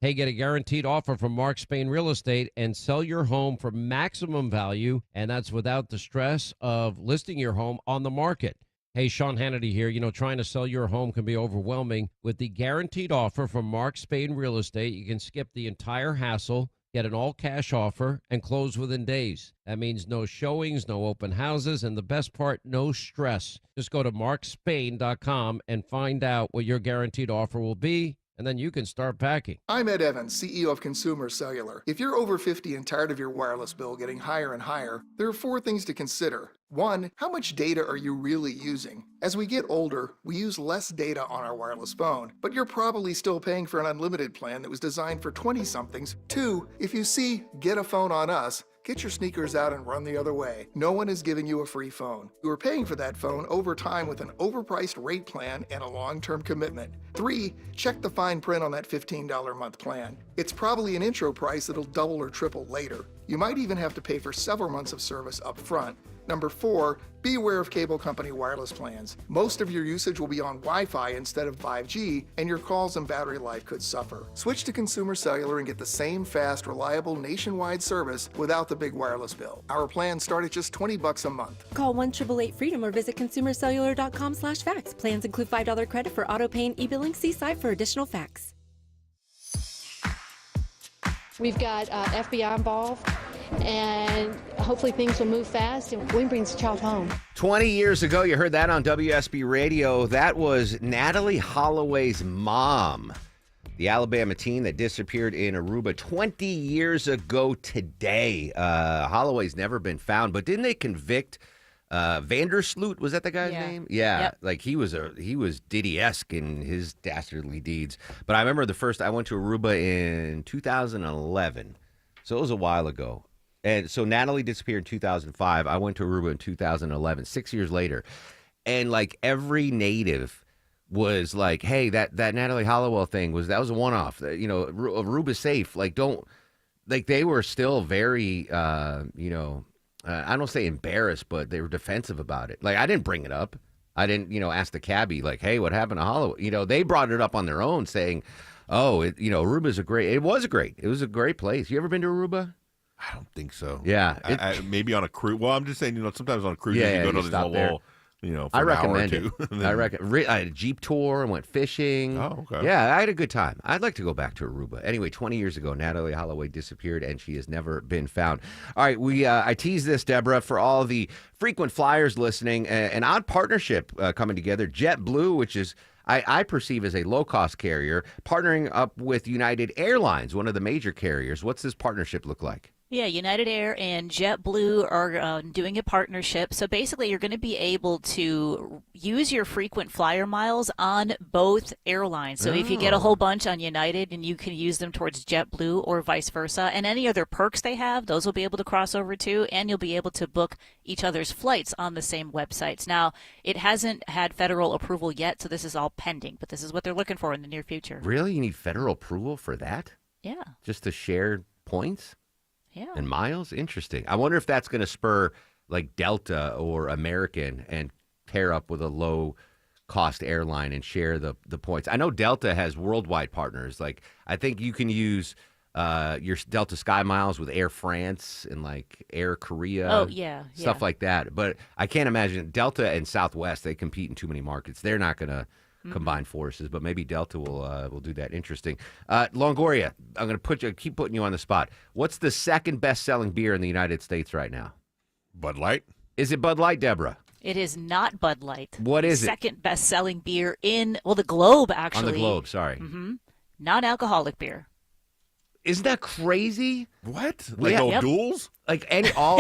S23: Hey, get a guaranteed offer from Mark Spain Real Estate and sell your home for maximum value, and that's without the stress of listing your home on the market. Hey, Sean Hannity here. You know, trying to sell your home can be overwhelming. With the guaranteed offer from Mark Spain Real Estate, you can skip the entire hassle, get an all-cash offer, and close within days. That means no showings, no open houses, and the best part, no stress. Just go to markspain.com and find out what your guaranteed offer will be, and then you can start packing.
S27: I'm Ed Evans, CEO of Consumer Cellular. If you're over 50 and tired of your wireless bill getting higher and higher, there are 4 things to consider. 1, how much data are you really using? As we get older, we use less data on our wireless phone, but you're probably still paying for an unlimited plan that was designed for 20-somethings. 2, if you see Get a Phone on Us, get your sneakers out and run the other way. No one is giving you a free phone. You are paying for that phone over time with an overpriced rate plan and a long-term commitment. 3, check the fine print on that $15 a month plan. It's probably an intro price that'll double or triple later. You might even have to pay for several months of service up front. Number 4, be aware of cable company wireless plans. Most of your usage will be on Wi-Fi instead of 5G, and your calls and battery life could suffer. Switch to Consumer Cellular and get the same fast, reliable, nationwide service without the big wireless bill. Our plans start at just $20 a month.
S28: Call 1-888-FREEDOM or visit consumercellular.com/facts. Plans include $5 credit for auto pay and e-billing. See site for additional facts.
S4: We've got FBI involved, and hopefully things will move fast and we can bring this child home.
S5: 20 years ago, you heard that on WSB Radio. That was Natalie Holloway's mom, the Alabama teen that disappeared in Aruba 20 years ago today. Holloway's never been found, but didn't they convict Vandersloot? Was that the guy's name? Yeah.
S6: Yep.
S5: Like he was Diddy-esque in his dastardly deeds. But I remember I went to Aruba in 2011. So it was a while ago. And so Natalie disappeared in 2005. I went to Aruba in 2011, 6 years later. And like every native was like, hey, that Natalie Hollowell thing was a one-off. You know, Aruba's safe. Like they were still very, I don't say embarrassed, but they were defensive about it. Like, I didn't bring it up. I didn't, ask the cabbie, like, hey, what happened to Holloway? They brought it up on their own saying, oh, Aruba's it was a great place. You ever been to Aruba?
S17: I don't think so.
S5: Yeah.
S17: I maybe on a cruise. Well, I'm just saying, sometimes on a cruise, you go to this little, for
S5: I
S17: an
S5: recommend
S17: hour or two.
S5: it. I had a Jeep tour and went fishing.
S17: Oh, okay.
S5: Yeah, I had a good time. I'd like to go back to Aruba. Anyway, 20 years ago, Natalie Holloway disappeared, and she has never been found. All right, I teased this, Deborah, for all the frequent flyers listening. An odd partnership coming together. JetBlue, which is I perceive as a low-cost carrier, partnering up with United Airlines, one of the major carriers. What's this partnership look like?
S6: Yeah, United Air and JetBlue are doing a partnership. So basically, you're going to be able to use your frequent flyer miles on both airlines. So if you get a whole bunch on United, and you can use them towards JetBlue or vice versa, and any other perks they have, those will be able to cross over too, and you'll be able to book each other's flights on the same websites. Now, it hasn't had federal approval yet, so this is all pending, but this is what they're looking for in the near future.
S5: Really? You need federal approval for that?
S6: Yeah.
S5: Just to share points?
S6: Yeah.
S5: And miles? Interesting. I wonder if that's going to spur like Delta or American and pair up with a low-cost airline and share the points. I know Delta has worldwide partners. Like, I think you can use your Delta Sky Miles with Air France and like Air Korea.
S6: Oh, yeah.
S5: Stuff like that. But I can't imagine Delta and Southwest, they compete in too many markets. They're not going to combine forces, but maybe Delta will do that. Interesting. Longoria, I'm going to keep putting you on the spot. What's the second best-selling beer in the United States right now?
S17: Bud Light.
S5: Is it Bud Light, Deborah?
S6: It is not Bud Light.
S5: What is it?
S6: Second best-selling beer the Globe, actually.
S5: On the Globe, sorry.
S6: Mm-hmm. Non-alcoholic beer.
S5: Isn't that crazy?
S17: What? Like O'Doul's?
S5: Like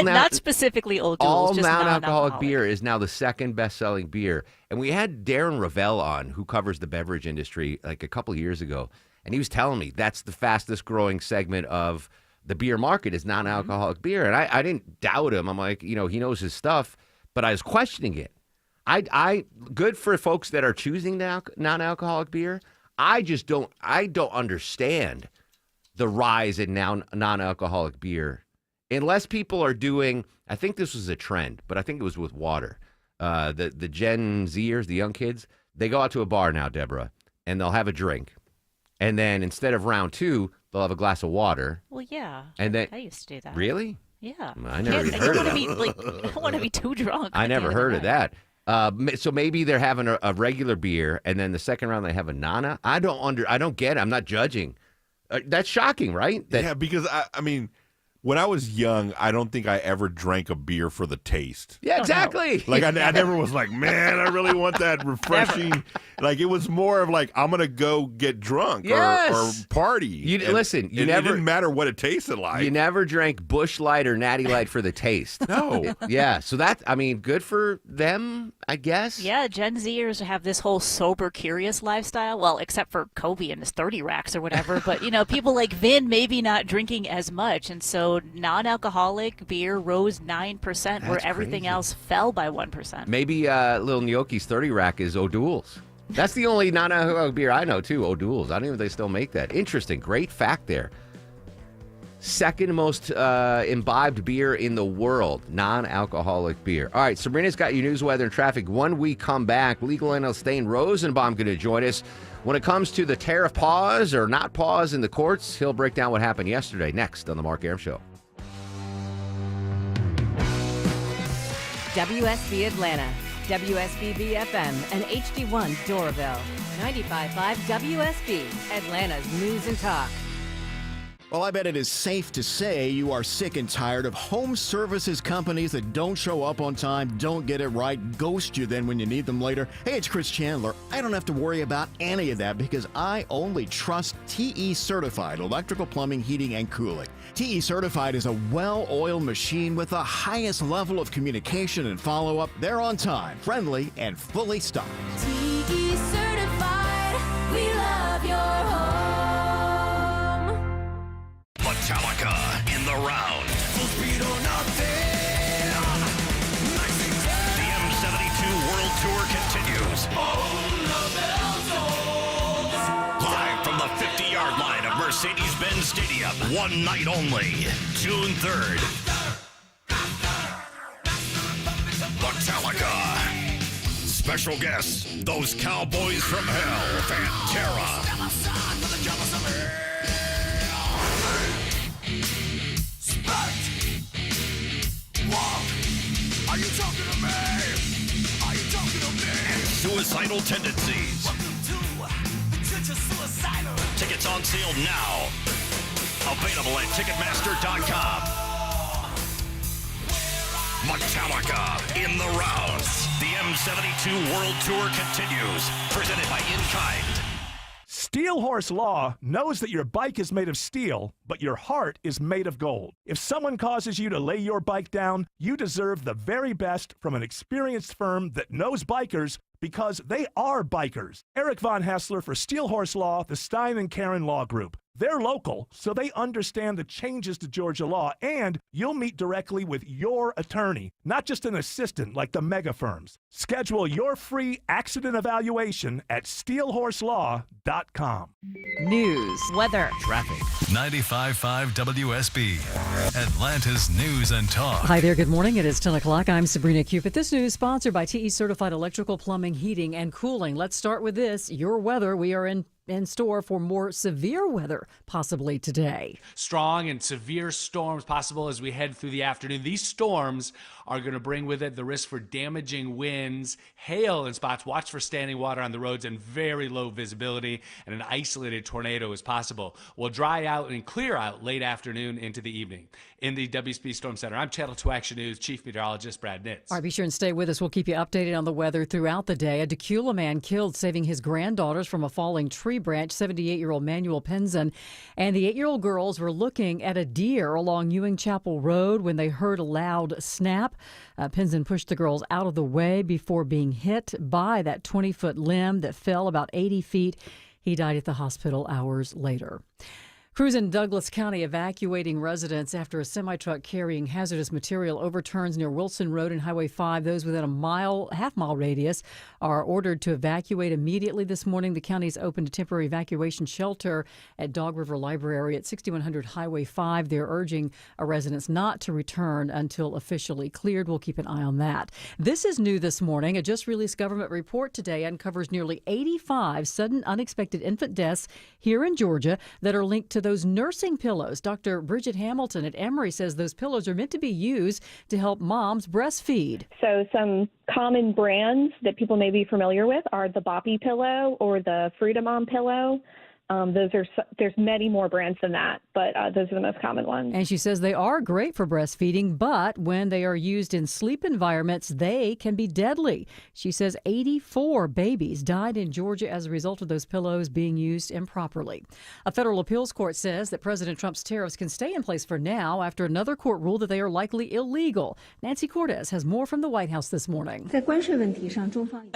S6: not specifically O'Doul's.
S5: All
S6: just
S5: non-alcoholic beer is now the second best-selling beer. And we had Darren Ravel on, who covers the beverage industry, like a couple of years ago, and he was telling me that's the fastest-growing segment of the beer market is non-alcoholic beer. And I didn't doubt him. I'm like, he knows his stuff, but I was questioning it. I good for folks that are choosing non-alcoholic beer. I don't understand the rise in now non-alcoholic beer. Unless people are doing, I think this was a trend, but I think it was with water. The Gen Zers, the young kids, they go out to a bar now, Deborah, and they'll have a drink. And then instead of round two, they'll have a glass of water.
S6: Well, yeah.
S5: And then
S6: I used to do that.
S5: Really?
S6: Yeah.
S5: I never even heard of that.
S6: I don't want to be too drunk.
S5: I never heard of that. So maybe they're having a regular beer, and then the second round they have a nana. I don't get it. I'm not judging. That's shocking, right?
S17: Yeah, because I mean, when I was young, I don't think I ever drank a beer for the taste.
S5: Yeah, exactly.
S17: Like I never was like, man, I really want that refreshing. Like it was more of like, I'm gonna go get drunk or party.
S5: It
S17: didn't matter what it tasted like.
S5: You never drank Busch Light or Natty Light for the taste.
S17: No.
S5: Yeah, so good for them, I guess.
S6: Yeah, Gen Zers have this whole sober, curious lifestyle. Well, except for Kobe and his 30 racks or whatever. But people like Vin maybe not drinking as much, and so non-alcoholic beer rose 9%, where everything
S5: crazy.
S6: else fell by 1%.
S5: Maybe Lil Gnocchi's 30 rack is O'Doul's. That's the only non-alcoholic beer I know, too, O'Doul's. I don't even know if they still make that. Interesting. Great fact there. Second most imbibed beer in the world, non-alcoholic beer. All right, Sabrina's got your news, weather, and traffic. When we come back, legal analyst Thane Rosenbaum going to join us. When it comes to the tariff pause or not pause in the courts, he'll break down what happened yesterday next on The Mark Arum Show.
S7: WSB Atlanta, WSB FM, and HD1 Doraville. 95.5 WSB, Atlanta's News and Talk.
S2: Well, I bet it is safe to say you are sick and tired of home services companies that don't show up on time, don't get it right, ghost you then when you need them later. Hey, it's Chris Chandler. I don't have to worry about any of that because I only trust TE Certified Electrical Plumbing, Heating, and Cooling. TE Certified is a well-oiled machine with the highest level of communication and follow-up. They're on time, friendly, and fully stocked.
S15: TE Certified, we love your home.
S9: Metallica in the round. Full speed or nothing. The M72 World Tour continues. Live from the 50-yard line of Mercedes-Benz Stadium. One night only. June 3rd. Metallica. Special guests, those cowboys from hell, Pantera. Are you talking to me? Are you talking to me? And Suicidal Tendencies. Tickets on sale now. Available at Ticketmaster.com. Metallica in the rounds. The M72 World Tour continues. Presented by In Kind.
S10: Steel Horse Law knows that your bike is made of steel, but your heart is made of gold. If someone causes you to lay your bike down, you deserve the very best from an experienced firm that knows bikers because they are bikers. Eric Von Hessler for Steel Horse Law, the Stein and Karen Law Group. They're local, so they understand the changes to Georgia law, and you'll meet directly with your attorney, not just an assistant like the mega firms. Schedule your free accident evaluation at steelhorselaw.com.
S7: News, weather,
S12: traffic. 95.5 WSB, Atlanta's News and Talk.
S13: Hi there, good morning. It is 10 o'clock. I'm Sabrina Cupid. This news sponsored by TE Certified Electrical Plumbing, Heating, and Cooling. Let's start with this. Your weather. We are in store for more severe weather possibly today.
S14: Strong and severe storms possible as we head through the afternoon. These storms are going to bring with it the risk for damaging winds, hail in spots. Watch for standing water on the roads and very low visibility, and an isolated tornado is possible. Will dry out and clear out late afternoon into the evening. In the WSB Storm Center, I'm Channel 2 Action News Chief Meteorologist Brad Nitz.
S13: All right, be sure and stay with us. We'll keep you updated on the weather throughout the day. A Decula man killed saving his granddaughters from a falling tree branch. 78-year-old Manuel Penzan and the 8-year-old girls were looking at a deer along Ewing Chapel Road when they heard a loud snap. Penzan pushed the girls out of the way before being hit by that 20-foot limb that fell about 80 feet. He died at the hospital hours later. Crews in Douglas County evacuating residents after a semi-truck carrying hazardous material overturns near Wilson Road and Highway 5. Those within a half-mile radius are ordered to evacuate immediately this morning. The county's opened a temporary evacuation shelter at Dog River Library at 6100 Highway 5. They're urging residents not to return until officially cleared. We'll keep an eye on that. This is new this morning. A just-released government report today uncovers nearly 85 sudden unexpected infant deaths here in Georgia that are linked to those nursing pillows. Dr. Bridget Hamilton at Emory says those pillows are meant to be used to help moms breastfeed.
S22: So some common brands that people may be familiar with are the Boppy pillow or the Frida-Mom pillow. There's many more brands than that, but those are the most common ones.
S13: And she says they are great for breastfeeding, but when they are used in sleep environments, they can be deadly. She says 84 babies died in Georgia as a result of those pillows being used improperly. A federal appeals court says that President Trump's tariffs can stay in place for now after another court ruled that they are likely illegal. Nancy Cortez has more from the White House this morning.
S24: A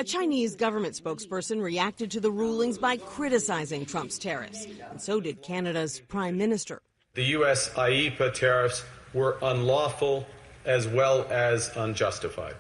S24: Chinese government spokesperson reacted to the rulings by criticizing Trump's tariffs, and so did Canada's prime minister.
S25: The U.S. IEEPA tariffs were unlawful as well as unjustified.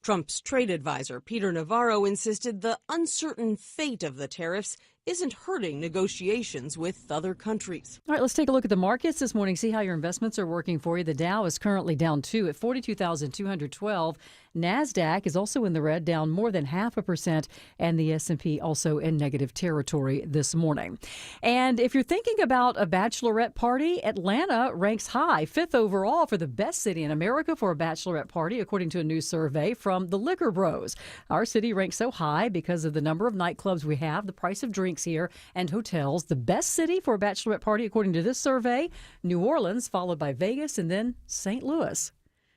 S24: Trump's trade advisor, Peter Navarro, insisted the uncertain fate of the tariffs isn't hurting negotiations with other countries.
S13: All right, let's take a look at the markets this morning, see how your investments are working for you. The Dow is currently down 2 at 42,212. NASDAQ is also in the red, down more than 0.5%, and the S&P also in negative territory this morning. And if you're thinking about a bachelorette party, Atlanta ranks high, 5th overall for the best city in America for a bachelorette party, according to a new survey from the Liquor Bros. Our city ranks so high because of the number of nightclubs we have, the price of drinks drinks here and hotels. The best city for a bachelorette party, according to this survey, New Orleans, followed by Vegas, and then St. Louis.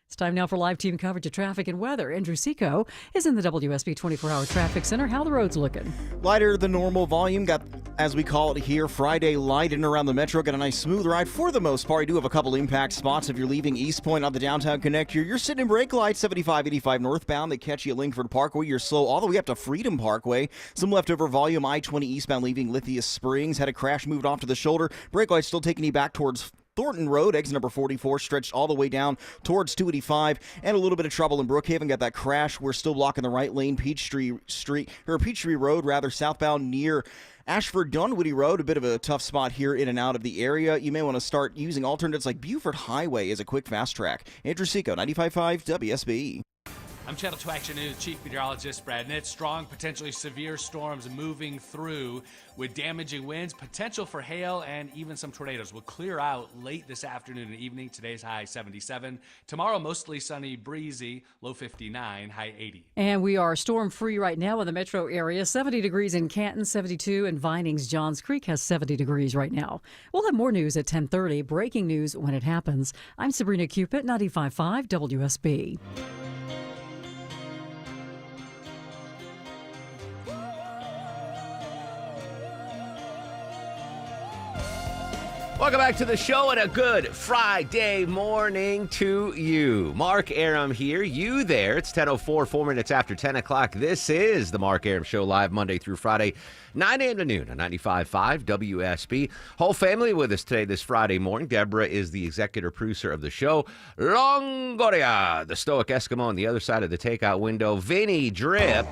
S13: It's time now for live team coverage of traffic and weather. Andrew Seco is in the WSB 24-hour traffic center. How are the roads looking?
S1: Lighter than normal volume. Got, as we call it here, Friday light in and around the metro. Got a nice smooth ride for the most part. You do have a couple impact spots if you're leaving East Point on the downtown connector. You're sitting in brake lights, 75-85 northbound. They catch you at Lingford Parkway. You're slow all the way up to Freedom Parkway. Some leftover volume I-20 eastbound leaving Lithia Springs. Had a crash moved off to the shoulder. Brake lights still taking you back towards Thornton Road, exit number 44, stretched all the way down towards 285, and a little bit of trouble in Brookhaven. Got that crash. We're still blocking the right lane, Peachtree Road, southbound near Ashford Dunwoody Road. A bit of a tough spot here in and out of the area. You may want to start using alternates like Buford Highway as a quick fast track. Andrew Seco, 95.5 WSB.
S14: I'm Channel 2 Action News Chief Meteorologist Brad Nitt. Strong, potentially severe storms moving through with damaging winds, potential for hail, and even some tornadoes will clear out late this afternoon and evening. Today's high 77. Tomorrow, mostly sunny, breezy, low 59, high 80.
S13: And we are storm-free right now in the metro area. 70 degrees in Canton, 72 in Vinings. Johns Creek has 70 degrees right now. We'll have more news at 10:30. Breaking news when it happens. I'm Sabrina Cupid, 95.5 WSB.
S5: Welcome back to the show and a good Friday morning to you. Mark Aram here, you there. It's 10:04, 4 minutes after 10 o'clock. This is the Mark Aram Show, live Monday through Friday, 9 a.m. to noon on 95.5 WSB. Whole family with us today this Friday morning. Deborah is the executive producer of the show. Longoria, the stoic Eskimo on the other side of the takeout window. Vinny Drip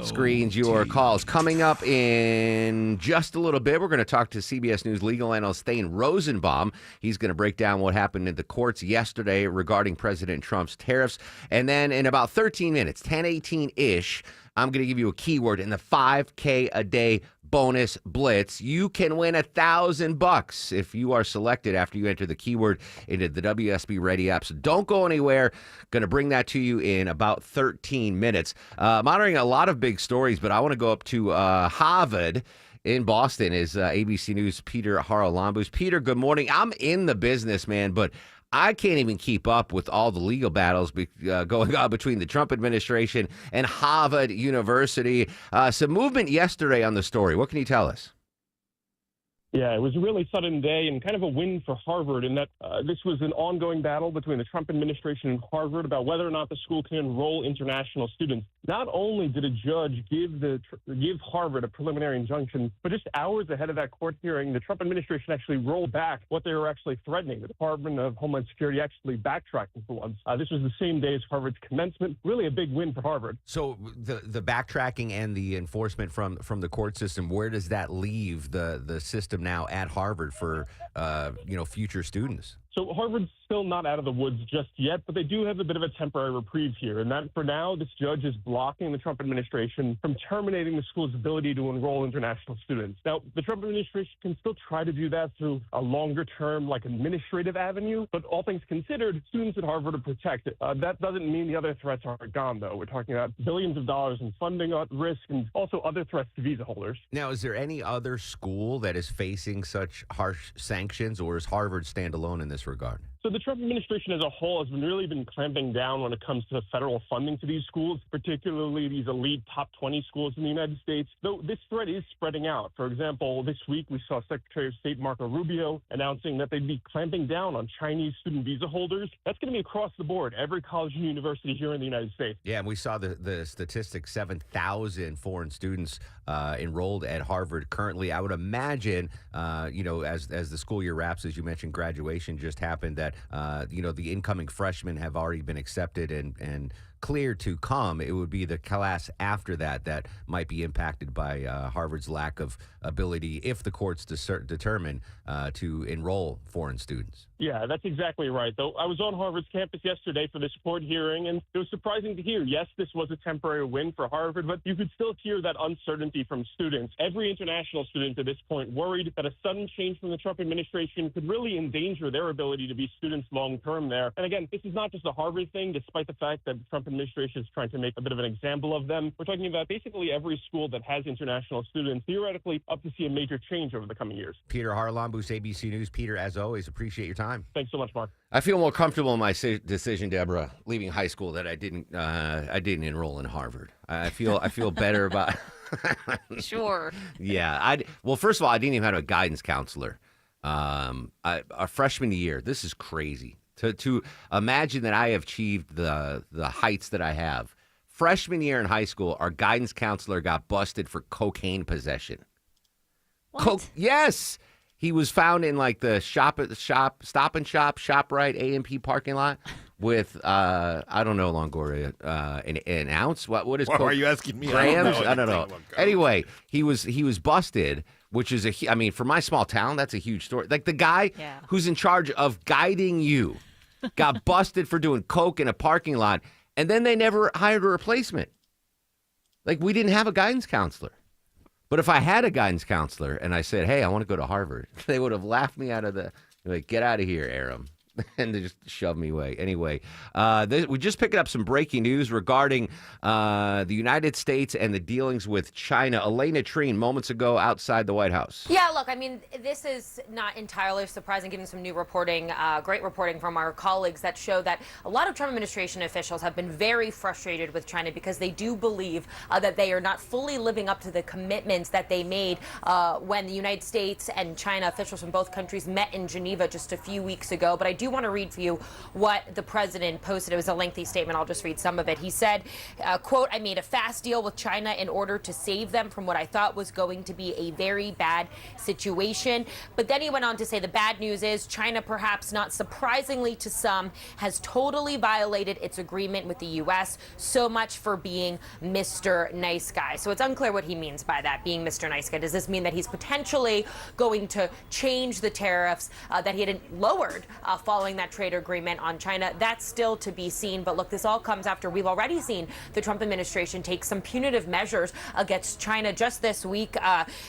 S5: screens your calls. Coming up in just a little bit, we're going to talk to CBS News legal analyst Thane Rosenbaum. He's going to break down what happened in the courts yesterday regarding President Trump's tariffs. And then in about 13 minutes, 10:18-ish, I'm going to give you a keyword in the 5K a day bonus blitz. You can win $1,000 if you are selected after you enter the keyword into the WSB Ready app. So don't go anywhere. Going to bring that to you in about 13 minutes. Monitoring a lot of big stories, but I want to go up to Harvard in Boston is ABC News' Peter Haralambous. Peter, good morning. I'm in the business, man, but I can't even keep up with all the legal battles going on between the Trump administration and Harvard University. Some movement yesterday on the story. What can you tell us?
S3: Yeah, it was a really sudden day and kind of a win for Harvard in that this was an ongoing battle between the Trump administration and Harvard about whether or not the school can enroll international students. Not only did a judge give Harvard a preliminary injunction, but just hours ahead of that court hearing, the Trump administration actually rolled back what they were actually threatening. The Department of Homeland Security actually backtracking for once. This was the same day as Harvard's commencement. Really a big win for Harvard.
S5: So the backtracking and the enforcement from the court system, where does that leave the system now at Harvard for future students?
S3: So Harvard's still not out of the woods just yet, but they do have a bit of a temporary reprieve here. And that for now, this judge is blocking the Trump administration from terminating the school's ability to enroll international students. Now, the Trump administration can still try to do that through a longer term, like administrative avenue, but all things considered, students at Harvard are protected. That doesn't mean the other threats aren't gone, though. We're talking about billions of dollars in funding at risk and also other threats to visa holders.
S5: Now, is there any other school that is facing such harsh sanctions, or is Harvard standalone in this regard?
S3: So the Trump administration as a whole has really been clamping down when it comes to federal funding to these schools, particularly these elite top 20 schools in the United States, though this threat is spreading out. For example, this week we saw Secretary of State Marco Rubio announcing that they'd be clamping down on Chinese student visa holders. That's going to be across the board, every college and university here in the United States.
S5: Yeah, and we saw the statistics, 7,000 foreign students enrolled at Harvard currently. I would imagine, as the school year wraps, as you mentioned, graduation just happened, that the incoming freshmen have already been accepted and cleared to come. It would be the class after that might be impacted by Harvard's lack of ability, if the courts determine to enroll foreign students.
S3: Yeah, that's exactly right. Though I was on Harvard's campus yesterday for this court hearing, and it was surprising to hear, yes, this was a temporary win for Harvard, but you could still hear that uncertainty from students. Every international student to this point worried that a sudden change from the Trump administration could really endanger their ability to be students long-term there. And again, this is not just a Harvard thing, despite the fact that the Trump administration is trying to make a bit of an example of them. We're talking about basically every school that has international students, theoretically up to see a major change over the coming years.
S5: Peter Harlan, Boost ABC News. Peter, as always, appreciate your time.
S3: Thanks so much, Mark.
S5: I feel more comfortable in my decision, Deborah, leaving high school that I didn't enroll in Harvard. I feel better about.
S6: Sure.
S5: Yeah. Well, first of all, I didn't even have a guidance counselor. Our freshman year, this is crazy. To imagine that I have achieved the heights that I have. Freshman year in high school, our guidance counselor got busted for cocaine possession.
S6: What?
S5: Yes. He was found in like the Stop and Shop, ShopRite, A&P parking lot with, I don't know, Longoria, an ounce? What is
S17: Why are you asking me?
S5: Grams? I don't know. Anyway, he was busted, which is for my small town, that's a huge story. Like the guy who's in charge of guiding you got busted for doing coke in a parking lot, and then they never hired a replacement. Like we didn't have a guidance counselor. But if I had a guidance counselor and I said, hey, I want to go to Harvard, they would have laughed me out of get out of here, Aram. And they just shoved me away. Anyway, we're just picking up some breaking news regarding the United States and the dealings with China. Elena Treen, moments ago outside the White House.
S8: Yeah, look, this is not entirely surprising given some new reporting, great reporting from our colleagues that show that a lot of Trump administration officials have been very frustrated with China because they do believe that they are not fully living up to the commitments that they made when the United States and China officials from both countries met in Geneva just a few weeks ago. But I do want to read for you what the president posted. It was a lengthy statement. I'll just read some of it. He said, quote, I made a fast deal with China in order to save them from what I thought was going to be a very bad situation. But then he went on to say the bad news is China, perhaps not surprisingly to some, has totally violated its agreement with the U.S. So much for being Mr. Nice Guy. So it's unclear what he means by that, being Mr. Nice Guy. Does this mean that he's potentially going to change the tariffs that he had lowered following that trade agreement on China? That's still to be seen. But look, this all comes after we've already seen the Trump administration take some punitive measures against China. Just this week,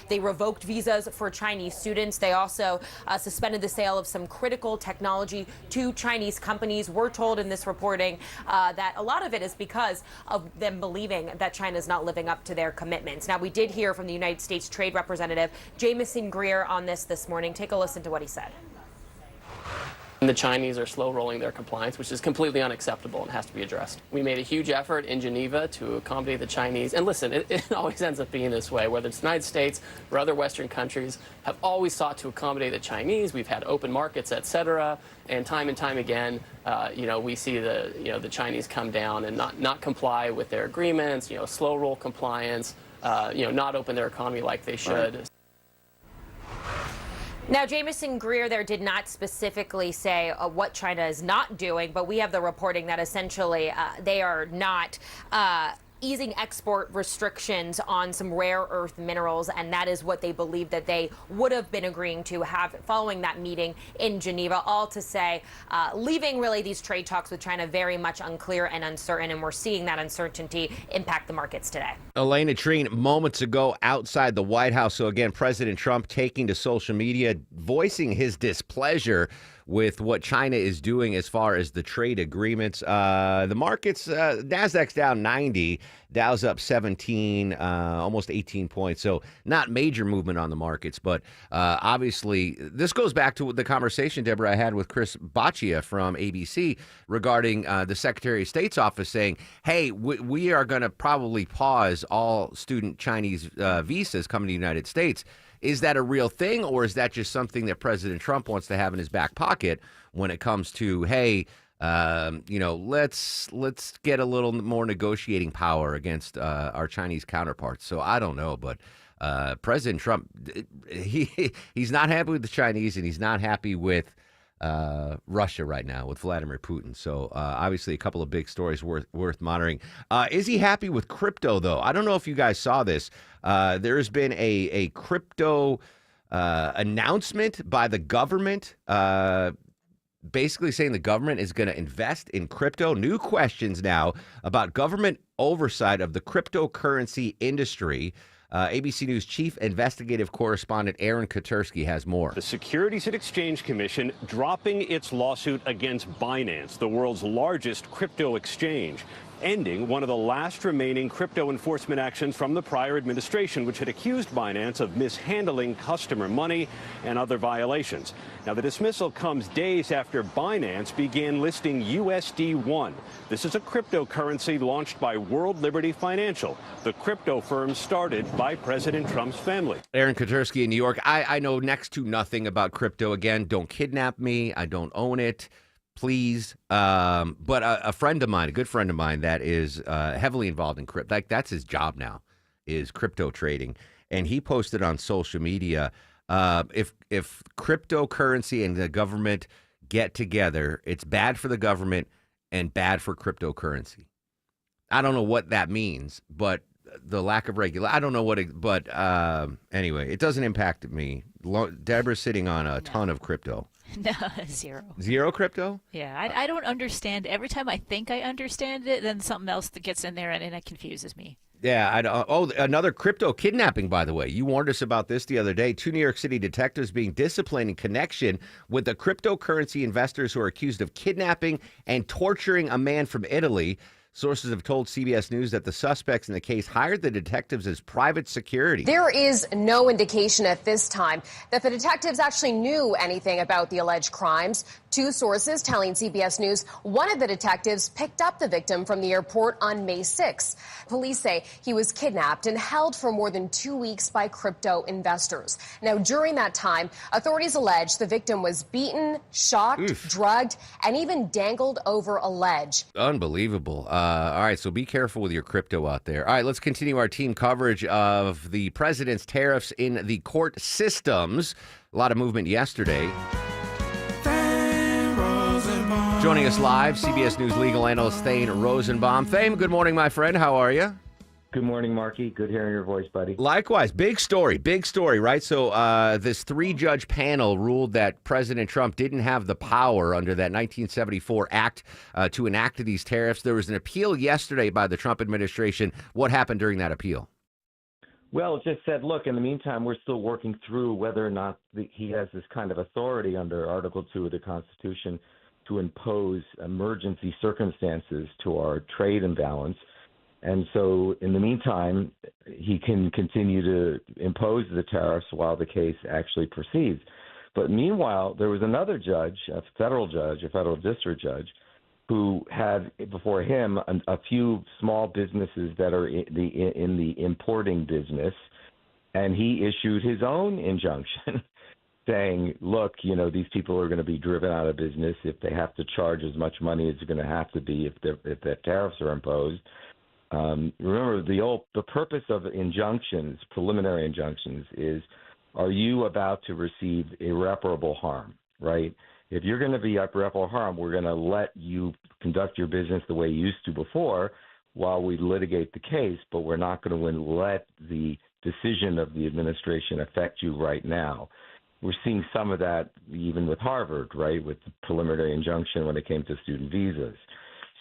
S8: they revoked visas for Chinese students. They also suspended the sale of some critical technology to Chinese companies. We're told in this reporting that a lot of it is because of them believing that China is not living up to their commitments. Now, we did hear from the United States Trade Representative Jamieson Greer on this morning. Take a listen to what he said.
S11: The Chinese are slow rolling their compliance, which is completely unacceptable and has to be addressed. We made a huge effort in Geneva to accommodate the Chinese. And listen, it always ends up being this way, whether it's the United States or other Western countries have always sought to accommodate the Chinese. We've had open markets, et cetera. And time again, we see the Chinese come down and not comply with their agreements, slow roll compliance, not open their economy like they should. Right.
S8: Now, Jamieson Greer there did not specifically say what China is not doing, but we have the reporting that essentially they are not easing export restrictions on some rare earth minerals, and that is what they believe that they would have been agreeing to have following that meeting in Geneva. All to say, leaving really these trade talks with China very much unclear and uncertain, and we're seeing that uncertainty impact the markets today.
S5: Elena Treen, moments ago outside the White House. So again, President Trump taking to social media, voicing his displeasure with what China is doing as far as the trade agreements. The markets, NASDAQ's down 90, Dow's up 17, almost 18 points. So not major movement on the markets, but obviously this goes back to the conversation, Deborah, I had with Chris Baccia from ABC regarding the Secretary of State's office saying, hey, we are going to probably pause all student Chinese visas coming to the United States. Is that a real thing, or is that just something that President Trump wants to have in his back pocket when it comes to, hey, let's get a little more negotiating power against our Chinese counterparts? So I don't know, but President Trump, he's not happy with the Chinese, and he's not happy with Russia right now with Vladimir Putin. So obviously a couple of big stories worth monitoring. Is he happy with crypto, though? I don't know if you guys saw this. There has been a crypto announcement by the government, basically saying the government is going to invest in crypto. New questions now about government oversight of the cryptocurrency industry. ABC News chief investigative correspondent Aaron Katersky has more.
S16: The Securities and Exchange Commission dropping its lawsuit against Binance, the world's largest crypto exchange. ending one of the last remaining crypto enforcement actions from the prior administration, which had accused Binance of mishandling customer money and other violations. Now, the dismissal comes days after Binance began listing USD1. This is a cryptocurrency launched by World Liberty Financial, the crypto firm started by President Trump's family.
S5: Aaron Katursky in New York. I know next to nothing about crypto. Again, don't kidnap me. I don't own it. Please. But a friend of mine, a good friend of mine that is heavily involved in crypto, like that's his job now, is crypto trading. And he posted on social media, if cryptocurrency and the government get together, it's bad for the government and bad for cryptocurrency. I don't know what that means, but the lack of regulation, I don't know what it, but anyway, it doesn't impact me. Deborah's sitting on a ton of crypto.
S6: No, zero.
S5: Zero crypto?
S6: Yeah, I don't understand. Every time I think I understand it, then something else that gets in there and it confuses me.
S5: Yeah. Another crypto kidnapping, by the way. You warned us about this the other day. 2 New York City detectives being disciplined in connection with the cryptocurrency investors who are accused of kidnapping and torturing a man from Italy. Sources have told CBS News that the suspects in the case hired the detectives as private security.
S18: There is no indication at this time that the detectives actually knew anything about the alleged crimes. 2 sources telling CBS News one of the detectives picked up the victim from the airport on May 6. Police say he was kidnapped and held for more than 2 weeks by crypto investors. Now, during that time, authorities allege the victim was beaten, shocked, drugged, and even dangled over a ledge.
S5: Unbelievable. All right, so be careful with your crypto out there. All right, let's continue our team coverage of the president's tariffs in the court systems. A lot of movement yesterday. Joining us live, CBS News legal analyst Thane Rosenbaum. Thane, good morning, my friend. How are you?
S19: Good morning, Marky. Good hearing your voice, buddy.
S5: Likewise. Big story, right? So this 3-judge panel ruled that President Trump didn't have the power under that 1974 act to enact these tariffs. There was an appeal yesterday by the Trump administration. What happened during that appeal?
S19: Well, it just said, look, in the meantime, we're still working through whether or not he has this kind of authority under Article 2 of the Constitution to impose emergency circumstances to our trade imbalance. And so in the meantime, he can continue to impose the tariffs while the case actually proceeds. But meanwhile, there was another judge, a federal district judge, who had before him a few small businesses that are in the importing business, and he issued his own injunction saying, look, these people are going to be driven out of business if they have to charge as much money as it's going to have to be if the tariffs are imposed. Remember, the purpose of injunctions, preliminary injunctions, is are you about to receive irreparable harm, right? If you're going to be irreparable harm, we're going to let you conduct your business the way you used to before while we litigate the case, but we're not going to let the decision of the administration affect you right now. We're seeing some of that even with Harvard, right, with the preliminary injunction when it came to student visas.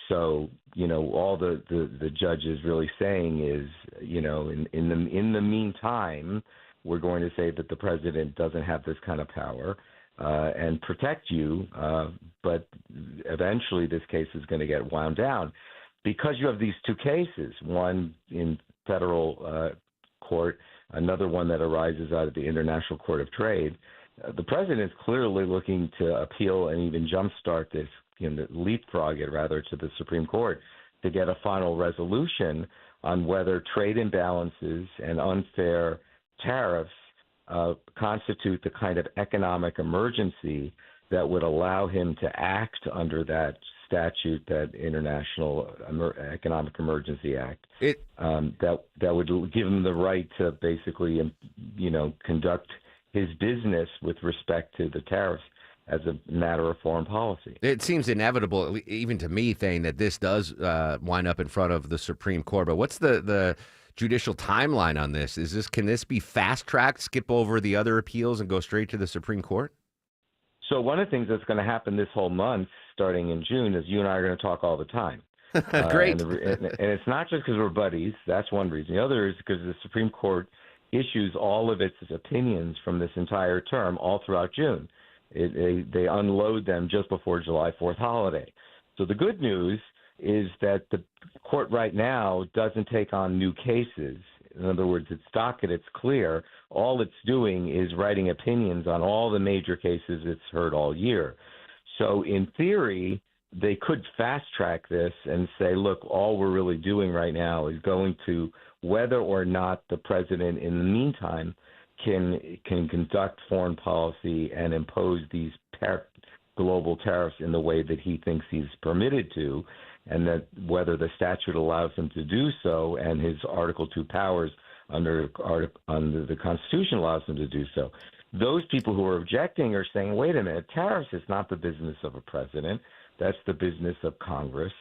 S19: So, all the judge is really saying is, in the meantime, we're going to say that the president doesn't have this kind of power and protect you, but eventually this case is going to get wound down because you have these 2 cases, one in federal court, another one that arises out of the International Court of Trade. The president's clearly looking to appeal and even jumpstart this, leapfrog it rather to the Supreme Court to get a final resolution on whether trade imbalances and unfair tariffs constitute the kind of economic emergency that would allow him to act under that statute, that International Economic Emergency Act, that would give him the right to basically, conduct his business with respect to the tariffs as a matter of foreign policy.
S5: It seems inevitable, even to me, Thane, that this does wind up in front of the Supreme Court. But what's the judicial timeline on this? Can this be fast-tracked, skip over the other appeals and go straight to the Supreme Court?
S19: So one of the things that's going to happen this whole month, starting in June, is you and I are going to talk all the time.
S5: Great.
S19: And it's not just because we're buddies. That's one reason. The other is because the Supreme Court issues all of its opinions from this entire term all throughout June. They unload them just before July 4th holiday. So the good news is that the court right now doesn't take on new cases. In other words, its docket, it's clear. All it's doing is writing opinions on all the major cases it's heard all year. So in theory, they could fast track this and say, look, all we're really doing right now is going to whether or not the president in the meantime can conduct foreign policy and impose these global tariffs in the way that he thinks he's permitted to, and that whether the statute allows him to do so and his Article 2 powers under the Constitution allows him to do so. Those people who are objecting are saying, wait a minute, tariffs is not the business of a president. That's the business of Congress.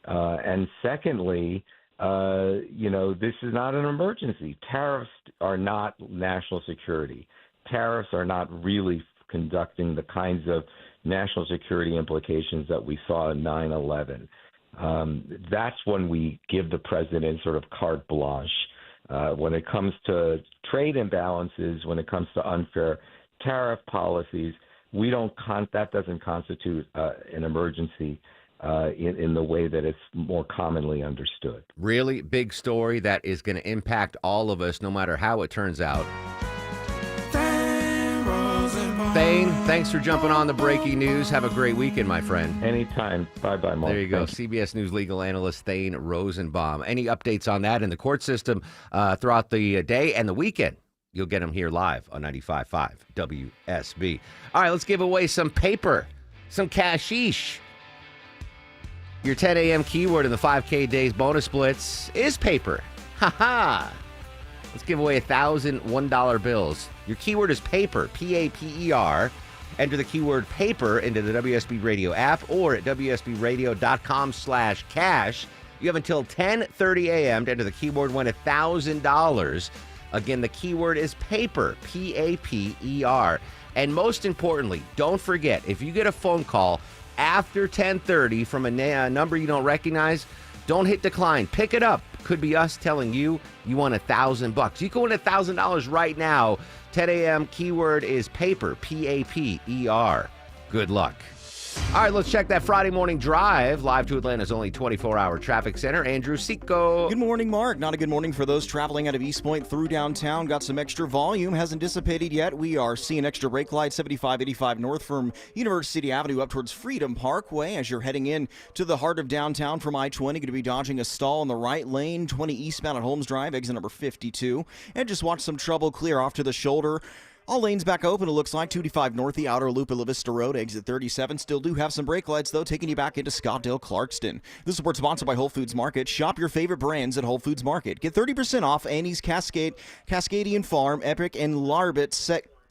S19: And secondly, this is not an emergency. Tariffs are not national security. Tariffs are not really conducting the kinds of national security implications that we saw in 9/11. That's when we give the president sort of carte blanche. When it comes to trade imbalances, when it comes to unfair tariff policies, that doesn't constitute an emergency in the way that it's more commonly understood.
S5: Really big story that is going to impact all of us no matter how it turns out. Thane, thanks for jumping on the breaking news. Have a great weekend, my friend.
S19: Anytime. Bye-bye, Mark.
S5: There you go.
S19: Thanks.
S5: CBS News legal analyst Thane Rosenbaum. Any updates on that in the court system throughout the day and the weekend? You'll get them here live on 95.5 WSB. All right, let's give away some paper, some cashish. Your 10 a.m. keyword in the 5K Days bonus blitz is paper. Ha-ha! Let's give away 1,000 $1 bills. Your keyword is paper, P-A-P-E-R. Enter the keyword paper into the WSB Radio app or at WSBRadio.com/cash. You have until 10:30 a.m. to enter the keyword, win $1,000. Again, the keyword is paper, P-A-P-E-R. And most importantly, don't forget, if you get a phone call after 10:30 from a number you don't recognize, don't hit decline. Pick it up. Could be us telling you won $1,000. You can win $1,000 right now. 10 a.m. keyword is paper, P-A-P-E-R. Good luck. All right, let's check that Friday morning drive. Live to Atlanta's only 24-hour traffic center, Andrew Seco.
S1: Good morning, Mark. Not a good morning for those traveling out of East Point through downtown. Got some extra volume. Hasn't dissipated yet. We are seeing extra brake lights 75-85 north from University Avenue up towards Freedom Parkway as you're heading in to the heart of downtown from I-20. Going to be dodging a stall in the right lane, 20 eastbound at Holmes Drive, exit number 52. And just watch some trouble clear off to the shoulder. All lanes back open, it looks like. 285 north, the outer loop of La Vista Road, exit 37. Still do have some brake lights, though, taking you back into Scottsdale, Clarkston. This report sponsored by Whole Foods Market. Shop your favorite brands at Whole Foods Market. Get 30% off Annie's Cascadian Farm, Epic, and Larbit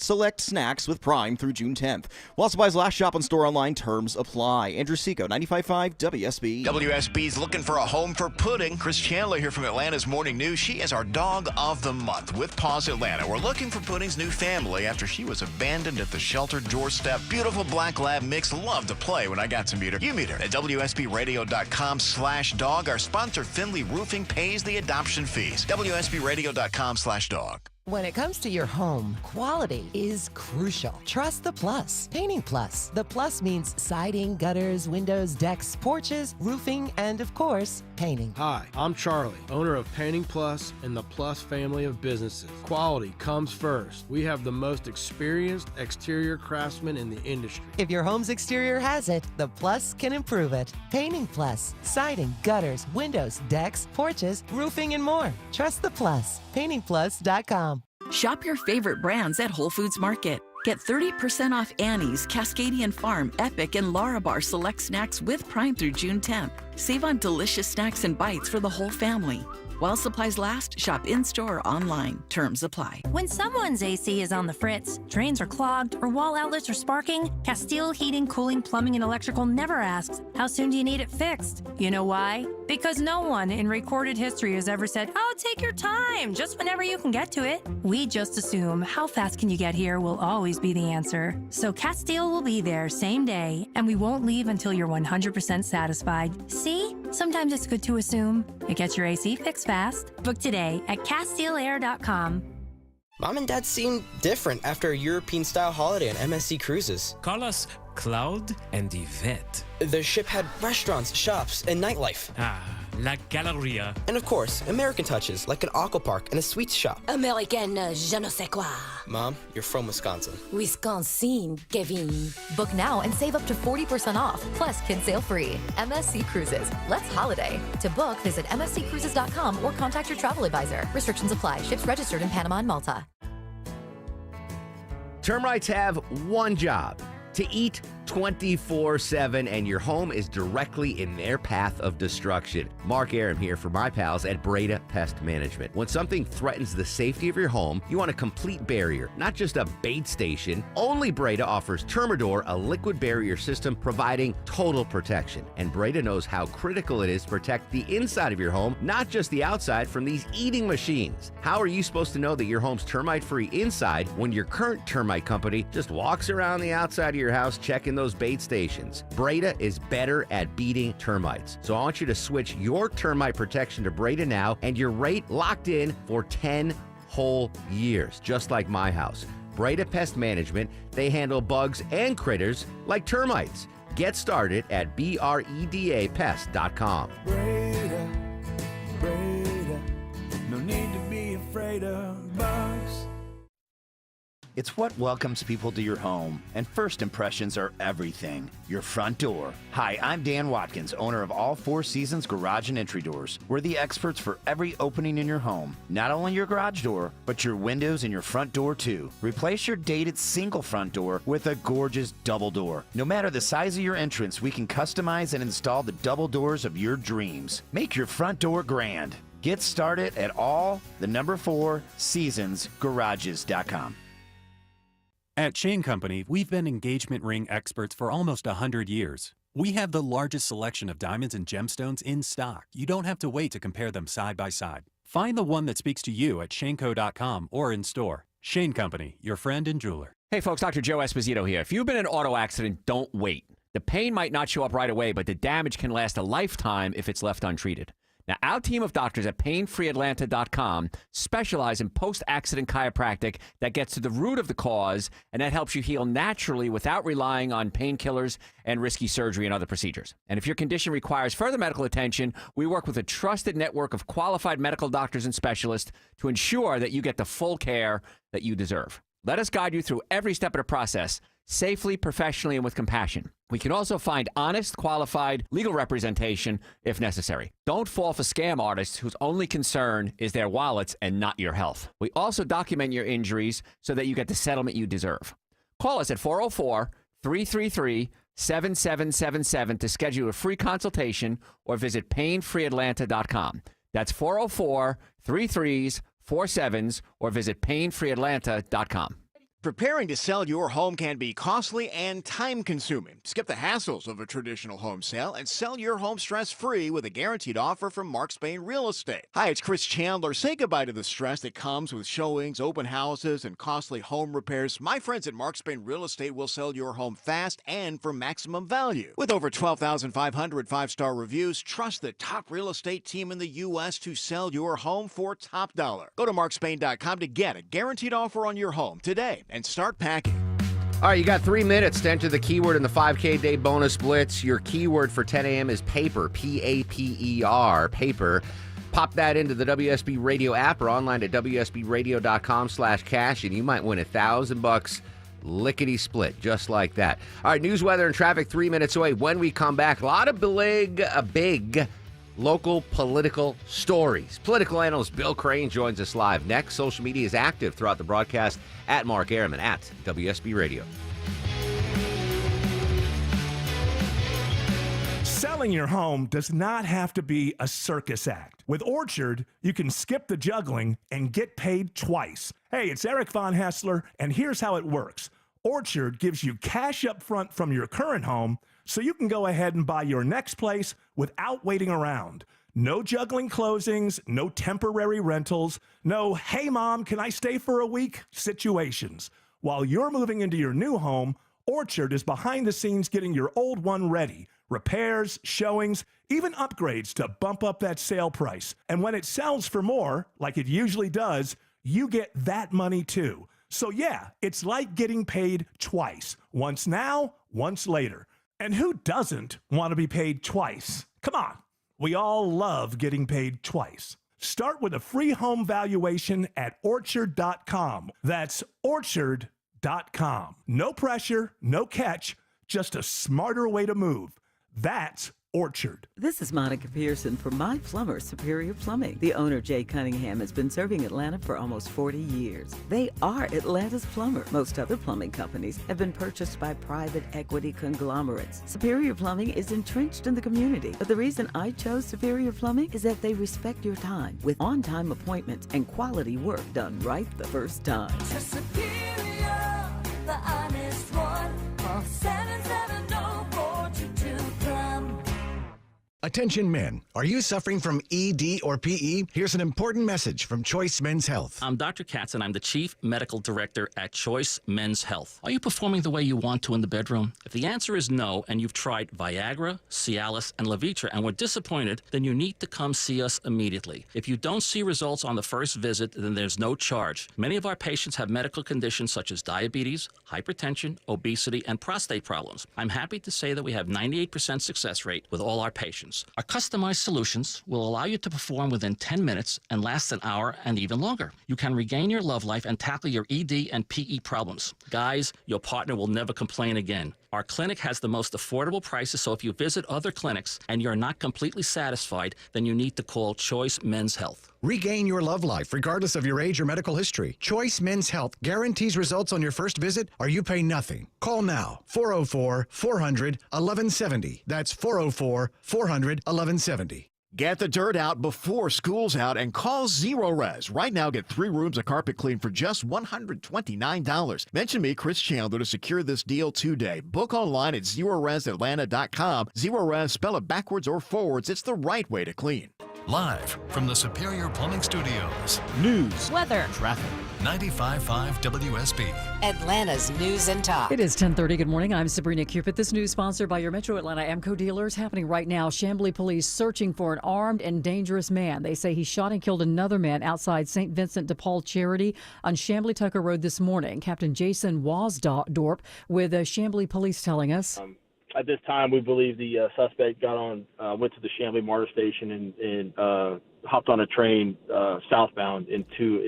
S1: select snacks with Prime through June 10th. While supplies last, shop on store online. Terms apply. Andrew Seco, 95.5 WSB.
S9: WSB's looking for a home for pudding. Chris Chandler here from Atlanta's Morning News. She is our dog of the month with Paws Atlanta. We're looking for Pudding's new family after she was abandoned at the shelter doorstep. Beautiful black lab mix. Loved to play when I got to meet her. You meet her at WSBRadio.com/dog. Our sponsor, Finley Roofing, pays the adoption fees. WSBRadio.com/dog.
S2: When it comes to your home, quality is crucial. Trust the Plus. Painting Plus. The Plus means siding, gutters, windows, decks, porches, roofing, and of course, painting.
S4: Hi, I'm Charlie, owner of Painting Plus and the Plus family of businesses. Quality comes first. We have the most experienced exterior craftsmen in the industry.
S2: If your home's exterior has it, the Plus can improve it. Painting Plus. Siding, gutters, windows, decks, porches, roofing, and more. Trust the Plus. PaintingPlus.com.
S20: Shop your favorite brands at Whole Foods Market. Get 30% off Annie's, Cascadian Farm, Epic, and Larabar select snacks with Prime through June 10th. Save on delicious snacks and bites for the whole family. While supplies last, shop in-store or online. Terms apply.
S21: When someone's AC is on the fritz, drains are clogged, or wall outlets are sparking, Castile Heating, Cooling, Plumbing, and Electrical never asks, how soon do you need it fixed? You know why? Because no one in recorded history has ever said, oh, take your time, just whenever you can get to it. We just assume how fast can you get here will always be the answer. So Castile will be there same day, and we won't leave until you're 100% satisfied. See? Sometimes it's good to assume. It gets your AC fixed fast. Book today at CastileAir.com.
S23: Mom and Dad seem different after a European-style holiday on MSC Cruises.
S26: Carlos,
S7: cloud and Yvette.
S10: The ship had restaurants, shops, and nightlife.
S7: La Galleria.
S10: And of course, American touches, like an aqua park and a sweets shop.
S12: American je ne sais quoi.
S10: Mom, you're from Wisconsin.
S12: Wisconsin, Kevin.
S15: Book now and save up to 40% off, plus kids sail free. MSC Cruises. Let's holiday. To book, visit msccruises.com or contact your travel advisor. Restrictions apply. Ships registered in Panama and Malta.
S5: Termites have one job: to eat 24/7, and your home is directly in their path of destruction. Mark Aram here for my pals at Breda Pest Management. When something threatens the safety of your home, you want a complete barrier, not just a bait station. Only Breda offers Termidor, a liquid barrier system providing total protection. And Breda knows how critical it is to protect the inside of your home, not just the outside, from these eating machines. How are you supposed to know that your home's termite-free inside when your current termite company just walks around the outside of your house checking those bait stations? Breda is better at beating termites. So I want you to switch your termite protection to Breda now, and your rate locked in for 10 whole years, just like my house. Breda Pest Management, they handle bugs and critters like termites. Get started at BREDApest.com.
S23: Breda, Breda, no need to be afraid of bugs.
S26: It's what welcomes people to your home, and first impressions are everything. Your front door. Hi, I'm Dan Watkins, owner of All Four Seasons Garage and Entry Doors. We're the experts for every opening in your home. Not only your garage door, but your windows and your front door too. Replace your dated single front door with a gorgeous double door. No matter the size of your entrance, we can customize and install the double doors of your dreams. Make your front door grand. Get started at all4seasonsgarages.com.
S27: At Shane Company, we've been engagement ring experts for almost 100 years. We have the largest selection of diamonds and gemstones in stock. You don't have to wait to compare them side by side. Find the one that speaks to you at shaneco.com or in store. Shane Company, your friend and jeweler.
S28: Hey folks, Dr. Joe Esposito here. If you've been in an auto accident, don't wait. The pain might not show up right away, but the damage can last a lifetime if it's left untreated. Now, our team of doctors at PainFreeAtlanta.com specialize in post-accident chiropractic that gets to the root of the cause, and that helps you heal naturally without relying on painkillers and risky surgery and other procedures. And if your condition requires further medical attention, we work with a trusted network of qualified medical doctors and specialists to ensure that you get the full care that you deserve. Let us guide you through every step of the process, safely, professionally, and with compassion. We can also find honest, qualified legal representation if necessary. Don't fall for scam artists whose only concern is their wallets and not your health. We also document your injuries so that you get the settlement you deserve. Call us at 404-333-7777 to schedule a free consultation or visit painfreeatlanta.com. That's 404-33-47s or visit painfreeatlanta.com.
S9: Preparing to sell your home can be costly and time-consuming. Skip the hassles of a traditional home sale and sell your home stress-free with a guaranteed offer from Mark Spain Real Estate. Hi, it's Chris Chandler. Say goodbye to the stress that comes with showings, open houses, and costly home repairs. My friends at Mark Spain Real Estate will sell your home fast and for maximum value. With over 12,500 five-star reviews, trust the top real estate team in the U.S. to sell your home for top dollar. Go to markspain.com to get a guaranteed offer on your home today and start packing.
S5: All right, you got 3 minutes to enter the keyword in the 5K Day Bonus Blitz. Your keyword for 10 a.m. is paper, P-A-P-E-R, paper. Pop that into the WSB Radio app or online at WSBradio.com/cash, and you might win $1,000 lickety-split, just like that. All right, news, weather, and traffic 3 minutes away. When we come back, a lot of big local political stories. Political analyst Bill Crane joins us live next. Social media is active throughout the broadcast at Mark Aram and at WSB Radio.
S29: Selling your home does not have to be a circus act. With Orchard, you can skip the juggling and get paid twice. Hey, it's Eric Von Hessler, and here's how it works. Orchard gives you cash up front from your current home so you can go ahead and buy your next place without waiting around. No juggling closings, no temporary rentals, no, hey mom, can I stay for a week situations. While you're moving into your new home, Orchard is behind the scenes getting your old one ready. Repairs, showings, even upgrades to bump up that sale price. And when it sells for more, like it usually does, you get that money too. So yeah, it's like getting paid twice. Once now, once later. And who doesn't want to be paid twice? Come on. We all love getting paid twice. Start with a free home valuation at Orchard.com. That's Orchard.com. No pressure, no catch, just a smarter way to move. That's Orchard.
S3: This is Monica Pearson from My Plumber Superior Plumbing. The owner, Jay Cunningham, has been serving Atlanta for almost 40 years. They are Atlanta's plumber. Most other plumbing companies have been purchased by private equity conglomerates. Superior Plumbing is entrenched in the community. But the reason I chose Superior Plumbing is that they respect your time with on-time appointments and quality work done right the first time.
S8: Superior, the honest one. Call 770-4222-PLUM.
S11: Attention men, are you suffering from ED or PE? Here's an important message from Choice Men's Health.
S13: I'm Dr. Katz, and I'm the Chief Medical Director at Choice Men's Health. Are you performing the way you want to in the bedroom? If the answer is no, and you've tried Viagra, Cialis, and Levitra and were disappointed, then you need to come see us immediately. If you don't see results on the first visit, then there's no charge. Many of our patients have medical conditions such as diabetes, hypertension, obesity, and prostate problems. I'm happy to say that we have 98% success rate with all our patients. Our customized solutions will allow you to perform within 10 minutes and last an hour and even longer. You can regain your love life and tackle your ED and PE problems. Guys, your partner will never complain again. Our clinic has the most affordable prices, so if you visit other clinics and you're not completely satisfied, then you need to call Choice Men's Health.
S11: Regain your love life regardless of your age or medical history. Choice Men's Health guarantees results on your first visit or you pay nothing. Call now, 404-400-1170. That's 404-400-1170.
S9: Get the dirt out before school's out and call Zero Res. Right now, get 3 rooms of carpet clean for just $129. Mention me, Chris Chandler, to secure this deal today. Book online at ZeroResAtlanta.com. Zero Res, spell it backwards or forwards. It's the right way to clean.
S14: Live from the Superior Plumbing Studios.
S17: News,
S21: weather,
S17: traffic.
S14: 95.5 WSB.
S12: Atlanta's news and talk.
S21: It is 10:30. Good morning. I'm Sabrina Cupid. This news sponsored by your Metro Atlanta AMCO dealers. Happening right now. Chamblee police searching for an armed and dangerous man. They say he shot and killed another man outside St. Vincent de Paul Charity on Chamblee Tucker Road this morning. Captain Jason Wasdorp with Chamblee police telling us.
S22: At this time, we believe the suspect went to the Chamblee MARTA station and hopped on a train southbound into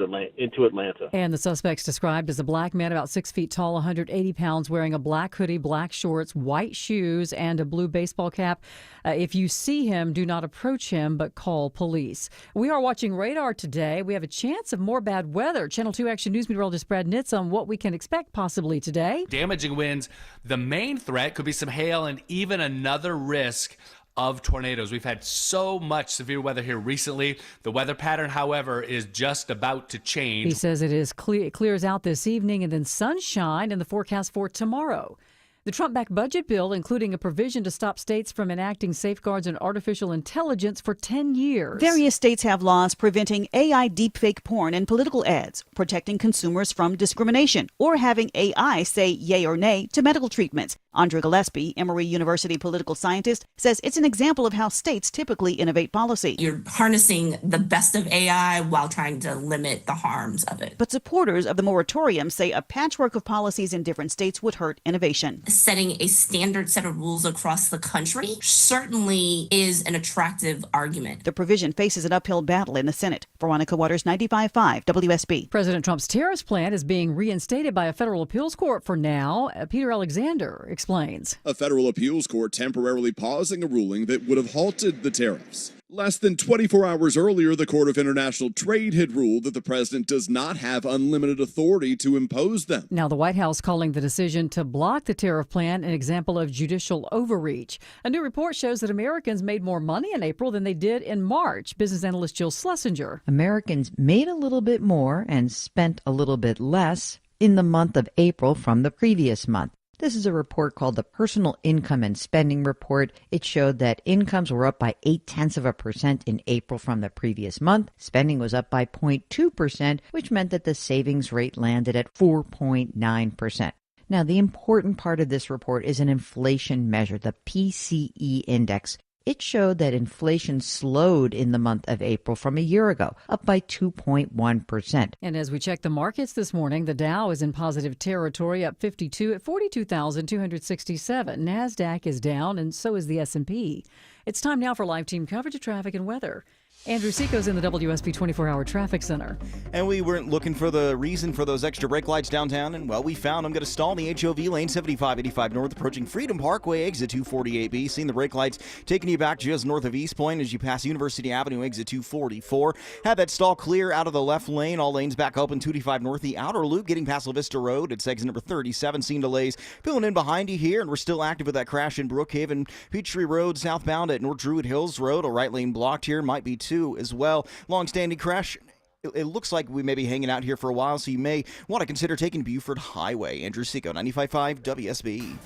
S22: Atlanta.
S21: And the suspect's described as a black man about 6 feet tall, 180 pounds, wearing a black hoodie, black shorts, white shoes, and a blue baseball cap. If you see him, do not approach him, but call police. We are watching radar today. We have a chance of more bad weather. Channel 2 Action News meteorologist Brad Nitz on what we can expect possibly today.
S24: Damaging winds. The main threat could be some hail and even another risk of tornadoes. We've had so much severe weather here recently. The weather pattern, however, is just about to change.
S21: He says it clears out this evening and then sunshine in the forecast for tomorrow. The Trump-backed budget bill, including a provision to stop states from enacting safeguards on artificial intelligence for 10 years.
S25: Various states have laws preventing AI deepfake porn and political ads, protecting consumers from discrimination, or having AI say yay or nay to medical treatments. Andra Gillespie, Emory University political scientist, says it's an example of how states typically innovate policy.
S30: You're harnessing the best of AI while trying to limit the harms of it.
S25: But supporters of the moratorium say a patchwork of policies in different states would hurt innovation.
S30: Setting a standard set of rules across the country certainly is an attractive argument.
S25: The provision faces an uphill battle in the Senate. Veronica Waters, 95.5 WSB.
S21: President Trump's tariffs plan is being reinstated by a federal appeals court for now. Peter Alexander explains.
S31: A federal appeals court temporarily pausing a ruling that would have halted the tariffs. Less than 24 hours earlier, the Court of International Trade had ruled that the president does not have unlimited authority to impose them.
S21: Now, the White House calling the decision to block the tariff plan an example of judicial overreach. A new report shows that Americans made more money in April than they did in March. Business analyst Jill Schlesinger.
S32: Americans made a little bit more and spent a little bit less in the month of April from the previous month. This is a report called the Personal Income and Spending Report. It showed that incomes were up by 0.8% in April from the previous month. Spending was up by 0.2%, which meant that the savings rate landed at 4.9%. Now, the important part of this report is an inflation measure, the PCE index. It showed that inflation slowed in the month of April from a year ago, up by 2.1%.
S1: And as we check the markets this morning, the Dow is in positive territory, up 52 at 42,267. NASDAQ is down, and so is the S&P. It's time now for live team coverage of traffic and weather. Andrew Seco's in the WSB 24-hour traffic center.
S2: And we weren't looking for the reason for those extra brake lights downtown, and, well, we found them. Going to stall in the HOV lane 7585 north, approaching Freedom Parkway, exit 248B. Seeing the brake lights taking you back just north of East Point as you pass University Avenue, exit 244. Had that stall clear out of the left lane. All lanes back open 285 north. The outer loop getting past La Vista Road. It's exit number 37. Seeing delays pulling in behind you here, and we're still active with that crash in Brookhaven. Peachtree Road southbound at North Druid Hills Road. A right lane blocked here. Might be two as well. Long-standing crash. It looks like we may be hanging out here for a while, so you may want to consider taking Buford Highway. Andrew Seco, 95.5 WSB.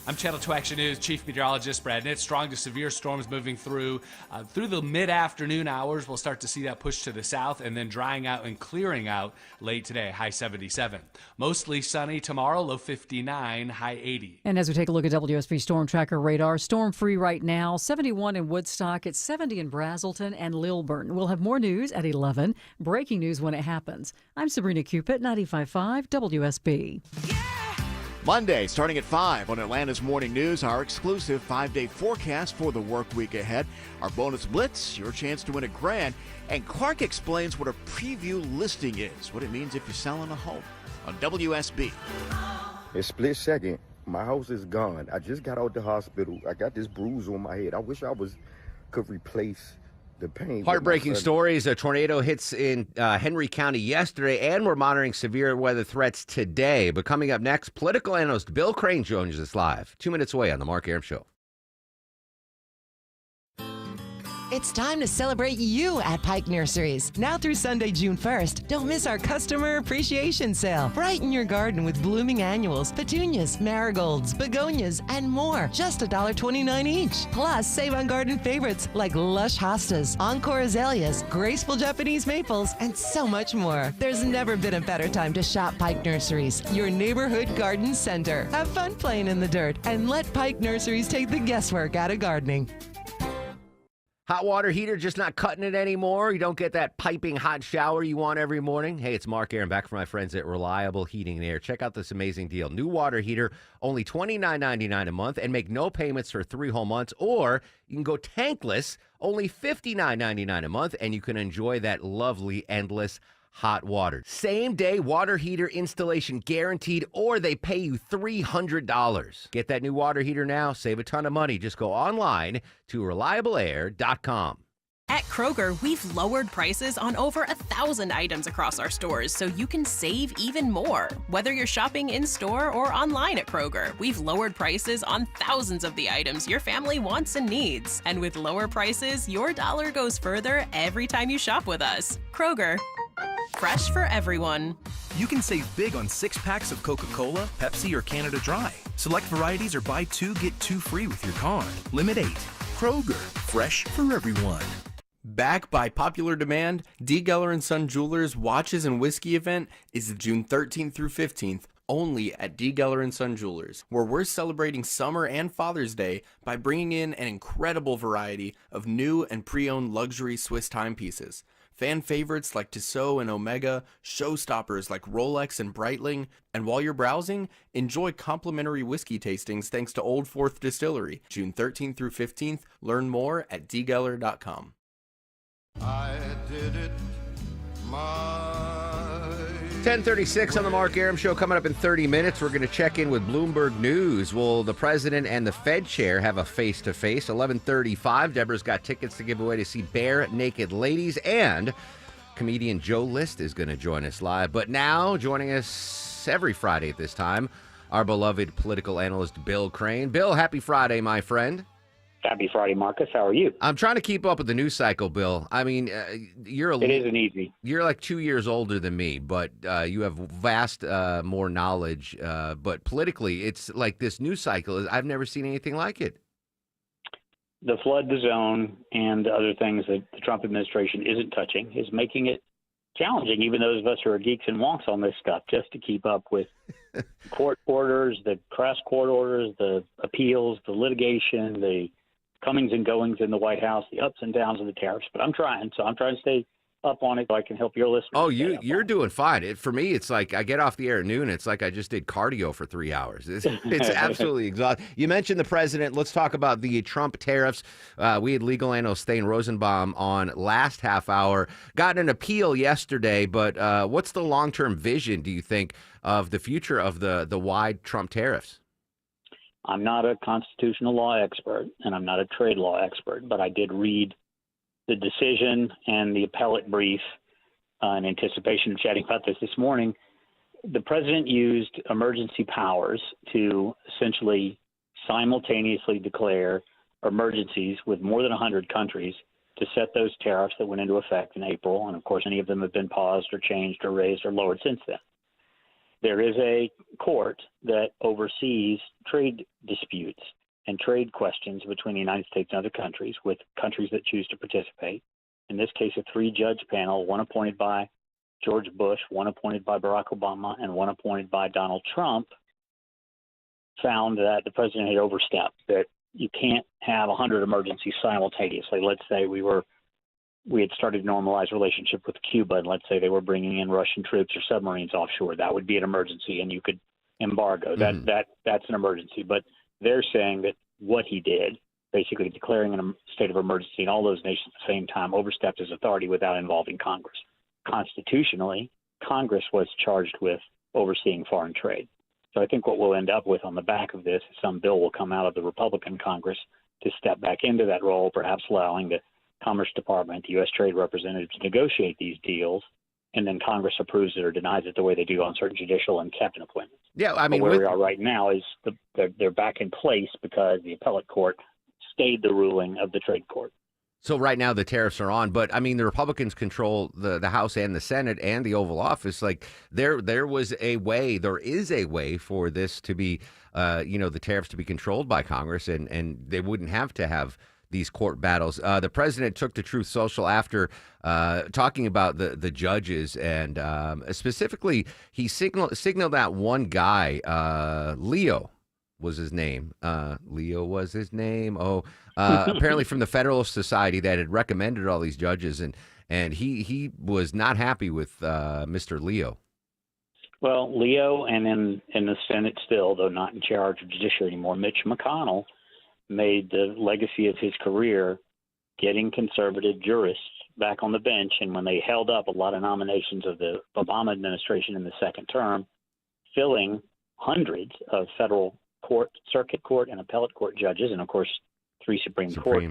S24: I'm Channel 2 Action News Chief Meteorologist Brad Nitt. Strong to severe storms moving through the mid-afternoon hours. We'll start to see that push to the south and then drying out and clearing out late today, high 77. Mostly sunny tomorrow, low 59, high 80.
S1: And as we take a look at WSB Storm Tracker radar, storm-free right now, 71 in Woodstock, it's 70 in Brazelton and Lilburn. We'll have more news at 11, breaking news when it happens. I'm Sabrina Cupid, 95.5 WSB.
S9: Monday, starting at 5 on Atlanta's Morning News, our exclusive 5-day forecast for the work week ahead. Our bonus blitz, your chance to win $1,000. And Clark explains what a preview listing is, what it means if you're selling a home on WSB.
S4: In a split second, my house is gone. I just got out the hospital. I got this bruise on my head. I wish I could replace the pain.
S5: Heartbreaking stories. A tornado hits in Henry County yesterday, and we're monitoring severe weather threats today. But coming up next, political analyst Bill Crane joins us live 2 minutes away on The Mark Arum Show.
S12: It's time to celebrate you at Pike Nurseries. Now through Sunday, June 1st, don't miss our Customer Appreciation Sale. Brighten your garden with blooming annuals, petunias, marigolds, begonias, and more. Just $1.29 each. Plus, save on garden favorites like lush hostas, encore azaleas, graceful Japanese maples, and so much more. There's never been a better time to shop Pike Nurseries, your neighborhood garden center. Have fun playing in the dirt and let Pike Nurseries take the guesswork out of gardening.
S5: Hot water heater just not cutting it anymore? You don't get that piping hot shower you want every morning? Hey, it's Mark Arum back from my friends at Reliable Heating and Air. Check out this amazing deal. New water heater, only $29.99 a month, and make no payments for 3 whole months. Or you can go tankless, only $59.99 a month, and you can enjoy that lovely, endless hot water. Same day water heater installation guaranteed, or they pay you $300. Get that new water heater now. Save a ton of money. Just go online to reliableair.com.
S6: At Kroger, we've lowered prices on over 1,000 items across our stores so you can save even more. Whether you're shopping in-store or online at Kroger, we've lowered prices on thousands of the items your family wants and needs. And with lower prices, your dollar goes further every time you shop with us. Kroger, fresh for everyone.
S7: You can save big on 6-packs of Coca-Cola, Pepsi, or Canada Dry. Select varieties or buy 2, get 2 free with your card. Limit 8. Kroger, fresh for everyone.
S10: Back by popular demand, D. Geller & Son Jewelers Watches and Whiskey event is June 13th through 15th, only at D. Geller & Son Jewelers, where we're celebrating summer and Father's Day by bringing in an incredible variety of new and pre-owned luxury Swiss timepieces. Fan favorites like Tissot and Omega, showstoppers like Rolex and Breitling, and while you're browsing, enjoy complimentary whiskey tastings thanks to Old Fourth Distillery. June 13th through 15th, learn more at dgeller.com.
S15: I did it my
S5: 10:36 on the Mark Arum Show. Coming up in 30 minutes, we're going to check in with Bloomberg News. Will the president and the Fed chair have a face-to-face? 11:35. Deborah's got tickets to give away to see Bare Naked Ladies, and comedian Joe List is going to join us live. But now, joining us every Friday at this time, our beloved political analyst Bill Crane. Bill, happy Friday, my friend.
S16: Happy Friday, Marcus. How are you?
S5: I'm trying to keep up with the news cycle, Bill. I mean, it isn't
S16: easy.
S5: You're like 2 years older than me, but you have vast more knowledge. But politically, it's like this news cycle. I've never seen anything like it.
S16: The flood the zone and other things that the Trump administration isn't touching is making it challenging, even those of us who are geeks and wonks on this stuff, just to keep up with court orders, the crass court orders, the appeals, the litigation, the comings and goings in the White House, the ups and downs of the tariffs. But I'm trying. So I'm trying to stay up on it so I can help your listeners.
S5: Oh, you're doing fine. For me, it's like I get off the air at noon. It's like I just did cardio for 3 hours. It's absolutely exhausting. You mentioned the president. Let's talk about the Trump tariffs. We had legal analyst Thane Rosenbaum on last half hour. Got an appeal yesterday, but what's the long-term vision, do you think, of the future of the wide Trump tariffs?
S16: I'm not a constitutional law expert, and I'm not a trade law expert, but I did read the decision and the appellate brief in anticipation of chatting about this morning. The president used emergency powers to essentially simultaneously declare emergencies with more than 100 countries to set those tariffs that went into effect in April. And of course, any of them have been paused or changed or raised or lowered since then. There is a court that oversees trade disputes and trade questions between the United States and other countries, with countries that choose to participate. In this case, a 3-judge panel, one appointed by George Bush, one appointed by Barack Obama, and one appointed by Donald Trump, found that the president had overstepped, that you can't have 100 emergencies simultaneously. Let's say we had started a normalized relationship with Cuba, and let's say they were bringing in Russian troops or submarines offshore. That would be an emergency, and you could embargo. That's an emergency. But they're saying that what he did, basically declaring a state of emergency in all those nations at the same time, overstepped his authority without involving Congress. Constitutionally, Congress was charged with overseeing foreign trade. So I think what we'll end up with on the back of this is some bill will come out of the Republican Congress to step back into that role, perhaps allowing the Commerce Department, the U.S. Trade Representative, to negotiate these deals, and then Congress approves it or denies it the way they do on certain judicial and cabinet appointments.
S5: Yeah, I mean,
S16: but where we are right now is they're back in place because the appellate court stayed the ruling of the trade court.
S5: So right now the tariffs are on, but I mean the Republicans control the House and the Senate and the Oval Office. Like there is a way for this to be, the tariffs to be controlled by Congress, and they wouldn't have to have these court battles. The president took to Truth Social after talking about the judges, and specifically he signaled out one guy, Leo was his name. Apparently from the Federalist Society that had recommended all these judges, and he was not happy with Mr. Leo.
S16: Well, Leo, and in the Senate still, though not in charge of judiciary anymore, Mitch McConnell made the legacy of his career getting conservative jurists back on the bench. And when they held up a lot of nominations of the Obama administration in the second term, filling hundreds of federal court, circuit court, and appellate court judges, and of course 3 Supreme Court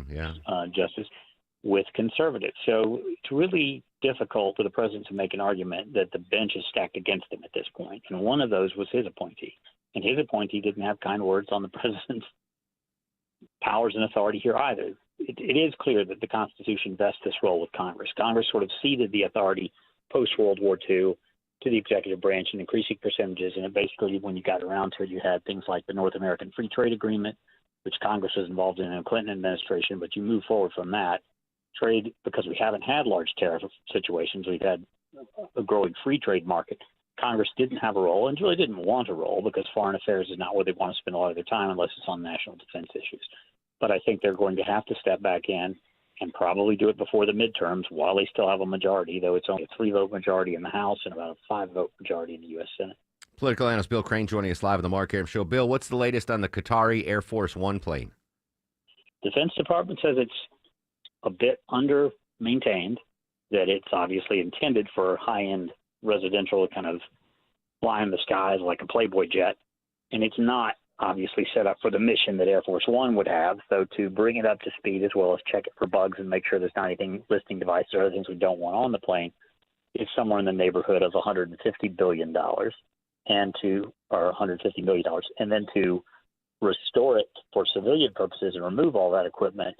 S16: justices, with conservatives. So it's really difficult for the president to make an argument that the bench is stacked against him at this point. And one of those was his appointee. And his appointee didn't have kind words on the president's powers and authority here either. It is clear that the Constitution vests this role with Congress. Congress sort of ceded the authority post-World War II to the executive branch in increasing percentages. And it basically, when you got around to it, you had things like the North American Free Trade Agreement, which Congress was involved in the Clinton administration. But you move forward from that, trade, because we haven't had large tariff situations, we've had a growing free trade market. Congress didn't have a role and really didn't want a role because foreign affairs is not where they want to spend a lot of their time unless it's on national defense issues. But I think they're going to have to step back in and probably do it before the midterms while they still have a majority, though it's only a 3-vote majority in the House and about a 5-vote majority in the U.S. Senate.
S5: Political analyst Bill Crane joining us live on the Mark Arum Show. Bill, what's the latest on the Qatari Air Force One plane?
S16: Defense Department says it's a bit under-maintained, that it's obviously intended for high-end residential kind of fly in the skies like a Playboy jet, and it's not obviously set up for the mission that Air Force One would have. So to bring it up to speed as well as check it for bugs and make sure there's not anything, listing devices or other things we don't want on the plane, is somewhere in the neighborhood of $150 billion or $150 million. And then to restore it for civilian purposes and remove all that equipment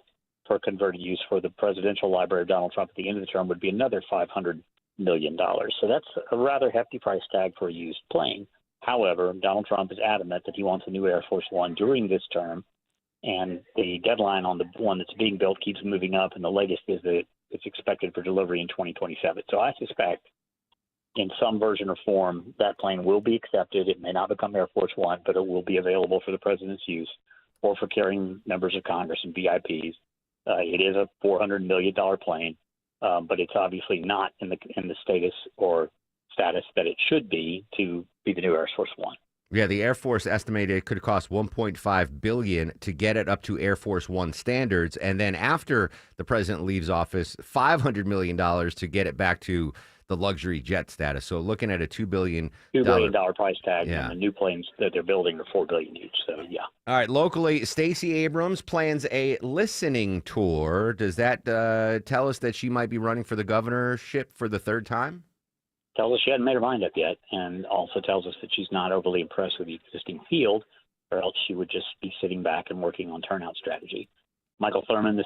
S16: for converted use for the presidential library of Donald Trump at the end of the term would be another $500 million. So that's a rather hefty price tag for a used plane. However, Donald Trump is adamant that he wants a new Air Force One during this term, and the deadline on the one that's being built keeps moving up, and the latest is that it's expected for delivery in 2027. So I suspect in some version or form that plane will be accepted. It may not become Air Force One, but it will be available for the president's use or for carrying members of Congress and VIPs. It is a $400 million plane, but it's obviously not in the status that it should be to be the new Air Force One.
S5: Yeah, the Air Force estimated it could cost $1.5 billion to get it up to Air Force One standards, and then after the president leaves office, $500 million to get it back to the luxury jet status. So looking at a $2 billion
S16: price tag,
S5: Yeah.
S16: and the new planes that they're building are $4 billion each. So yeah.
S5: All right, locally, Stacey Abrams plans a listening tour. Does that tell us that she might be running for the governorship for the third time?
S16: Tells us she hadn't made her mind up yet, and also tells us that she's not overly impressed with the existing field, or else she would just be sitting back and working on turnout strategy. Michael Thurman, the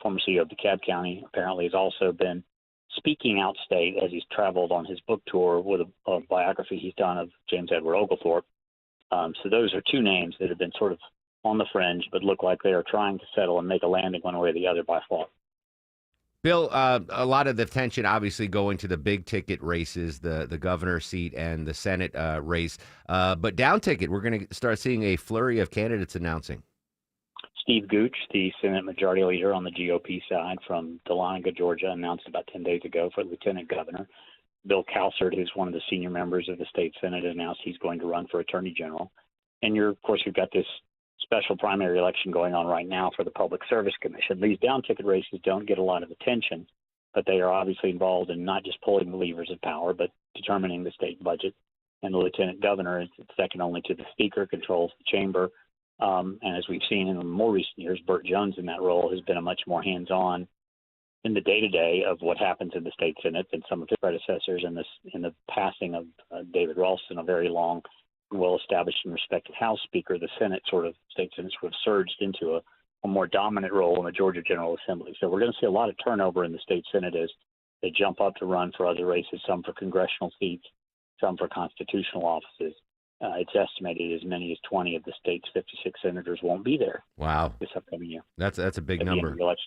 S16: former CEO of DeKalb County, apparently has also been speaking out state as he's traveled on his book tour with a biography he's done of James Edward Oglethorpe. So those are two names that have been sort of on the fringe, but look like they are trying to settle and make a landing one way or the other by fall.
S5: Bill, a lot of the attention obviously going to the big ticket races, the governor seat and the Senate race. But down ticket, we're going to start seeing a flurry of candidates announcing.
S16: Steve Gooch, the Senate Majority Leader on the GOP side from Dahlonega, Georgia, announced about 10 days ago for Lieutenant Governor. Bill Calsert, who's one of the senior members of the state Senate, announced he's going to run for Attorney General. And you've got this special primary election going on right now for the Public Service Commission. These down ticket races don't get a lot of attention, but they are obviously involved in not just pulling the levers of power, but determining the state budget. And the lieutenant governor is second only to the speaker, controls the chamber. And as we've seen in the more recent years, Burt Jones in that role has been a much more hands-on in the day-to-day of what happens in the state Senate than some of his predecessors. In the passing of David Ralston, a very long, well-established and respected House Speaker, the state Senate sort of surged into a more dominant role in the Georgia General Assembly. So we're going to see a lot of turnover in the state Senate as they jump up to run for other races, some for congressional seats, some for constitutional offices. It's estimated as many as 20 of the state's 56 senators won't be there.
S5: Wow,
S16: this upcoming year.
S5: That's a big number.
S16: It's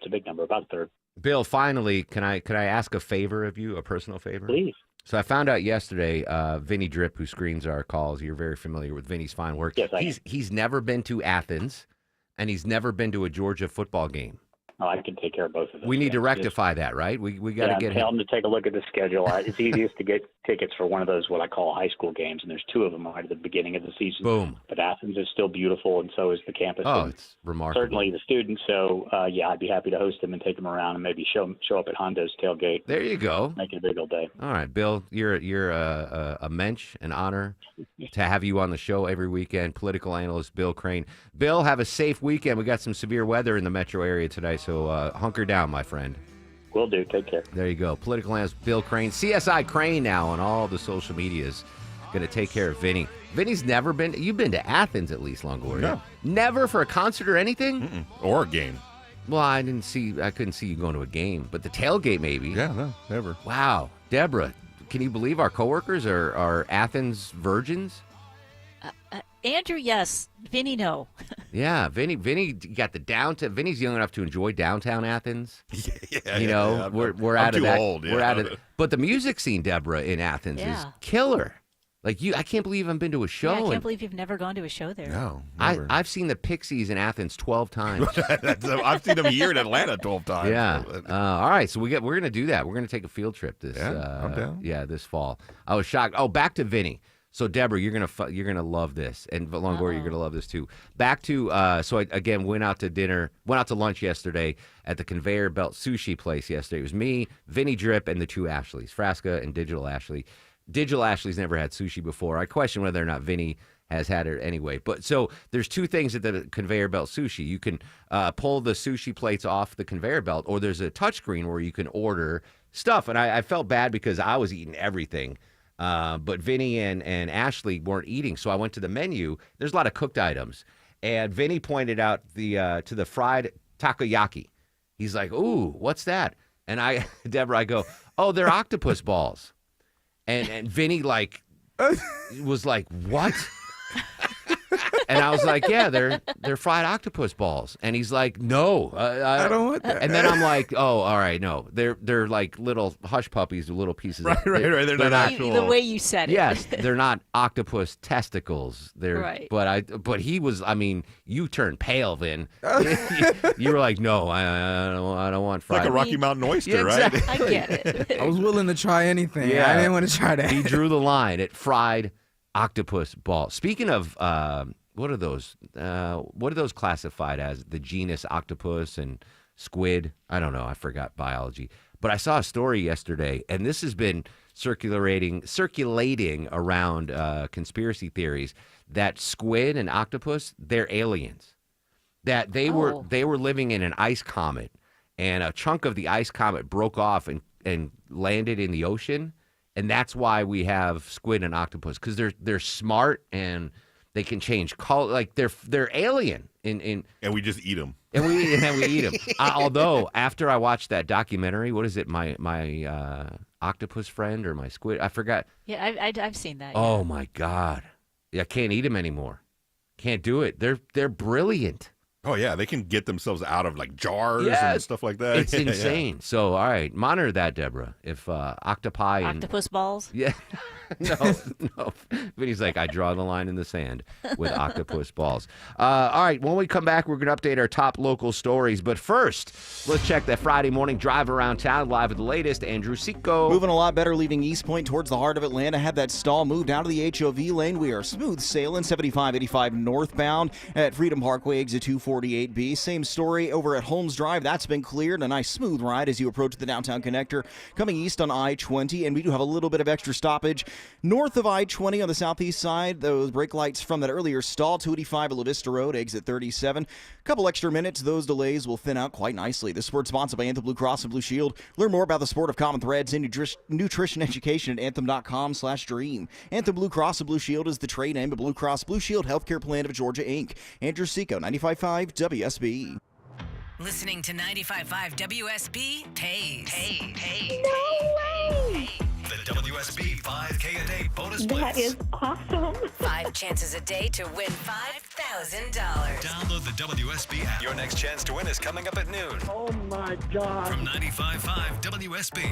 S16: a big number, about a third.
S5: Bill, finally, can I ask a favor of you, a personal favor?
S16: Please.
S5: So I found out yesterday, Vinny Drip, who screens our calls, you're very familiar with Vinny's fine work.
S16: Yes,
S5: he's never been to Athens, and he's never been to a Georgia football game.
S16: Oh, I can take care of both of them.
S5: We need to rectify that, right? We got to get
S16: tell
S5: him
S16: to take a look at the schedule. It's easiest to get tickets for one of those what I call high school games, and there's two of them right at the beginning of the season.
S5: Boom.
S16: But Athens is still beautiful, and so is the campus.
S5: Oh,
S16: and
S5: it's remarkable.
S16: certainly the students. So I'd be happy to host them and take them around and maybe show up at Hondo's tailgate.
S5: There you go.
S16: Make it a big old day.
S5: All right, Bill, you're a mensch, an honor to have you on the show every weekend. Political analyst Bill Crane. Bill, have a safe weekend. We got some severe weather in the metro area today, so hunker down, my friend.
S16: Will do. Take care.
S5: There you go. Political analyst Bill Crane. CSI Crane now on all the social medias. Going to take care of Vinny. Vinny's never been. You've been to Athens at least, Longoria.
S3: No.
S5: Never for a concert or anything?
S3: Or a game.
S5: Well, I couldn't see you going to a game, but the tailgate maybe.
S3: Yeah, no, never.
S5: Wow. Deborah, can you believe our coworkers are Athens virgins?
S8: Andrew, yes. Vinny, no.
S5: Yeah, Vinny got the downtown. Vinny's young enough to enjoy downtown Athens.
S3: Yeah,
S5: we're
S3: I'm
S5: out of
S3: too
S5: that.
S3: old,
S5: We're out of. But the music scene, Deborah, in Athens is killer. Like I can't believe I've been to a show.
S8: Yeah, I can't believe you've never gone to a show there.
S3: No,
S5: I've seen the Pixies in Athens 12 times.
S3: I've seen them here in Atlanta 12 times.
S5: Yeah. All right, so we're gonna do that. We're gonna take a field trip this.
S3: I'm down.
S5: This fall. I was shocked. Oh, back to Vinny. So Deborah, you're gonna love this, and Longoria, you're gonna love this too. Back to so I again went out to lunch yesterday at the Conveyor Belt Sushi place yesterday. It was me, Vinny Drip, and the two Ashleys, Frasca and Digital Ashley. Digital Ashley's never had sushi before. I question whether or not Vinny has had it anyway. But so there's two things at the Conveyor Belt Sushi. You can pull the sushi plates off the conveyor belt, or there's a touchscreen where you can order stuff. And I felt bad because I was eating everything. But Vinny and Ashley weren't eating, so I went to the menu. There's a lot of cooked items, and Vinny pointed out to the fried takoyaki. He's like, "Ooh, what's that?" And Deborah, I go, "Oh, they're octopus balls." And Vinny was like, "What?" And I was like, yeah, they're fried octopus balls. And he's like, no,
S3: I don't want that.
S5: And then I'm like, oh, all right, no, they're like little hush puppies, little pieces.
S3: Right. They're not actual.
S8: The way you said it.
S5: Yes, they're not octopus testicles. They're
S8: right.
S5: But he was. I mean, you turned pale then. You were like, no, I don't want fried.
S3: Like a Rocky Mountain oyster,
S5: right?
S8: I get it.
S11: I was willing to try anything.
S5: Yeah.
S11: I didn't want to try that.
S5: He drew the line at fried octopus balls. Speaking of, what are those? What are those classified as? The genus octopus and squid? I don't know. I forgot biology. But I saw a story yesterday, and this has been circulating around conspiracy theories that squid and octopus, they're aliens. That they were living in an ice comet, and a chunk of the ice comet broke off and landed in the ocean, and that's why we have squid and octopus, because they're smart and they can change color. Like they're alien and
S3: we just eat them.
S5: And we eat them. Although after I watched that documentary, what is it? My octopus friend or my squid? I forgot.
S8: Yeah, I've seen that.
S5: Oh my God! Yeah, I can't eat them anymore. Can't do it. They're brilliant.
S3: Oh yeah, they can get themselves out of like jars and stuff like that.
S5: It's insane. So all right, monitor that, Deborah. If octopi and
S8: octopus balls.
S5: Yeah. No. But he's like, I draw the line in the sand with octopus balls. All right, when we come back, we're going to update our top local stories. But first, let's check that Friday morning drive around town live with the latest. Andrew Seco.
S2: Moving a lot better, leaving East Point towards the heart of Atlanta. Had that stall moved out of the HOV lane. We are smooth sailing 7585 northbound at Freedom Parkway, exit 248B. Same story over at Holmes Drive. That's been cleared. A nice smooth ride as you approach the downtown connector coming east on I-20. And we do have a little bit of extra stoppage north of I-20 on the southeast side. Those brake lights from that earlier stall, 285 at La Vista Road, exit 37. A couple extra minutes, those delays will thin out quite nicely. This sport sponsored by Anthem Blue Cross and Blue Shield. Learn more about the sport of common threads and nutrition education at anthem.com/dream. Anthem Blue Cross and Blue Shield is the trade name of Blue Cross Blue Shield Healthcare Plan of Georgia, Inc. Andrew Seco, 95.5 WSB.
S13: Listening to 95.5 WSB pays.
S14: No way!
S13: The WSB 5K a day bonus blitz.
S14: That is awesome.
S13: 5 chances a day to win $5,000. Download the WSB app. Your next chance to win is coming up at noon.
S14: Oh my God.
S13: From 95.5 WSB.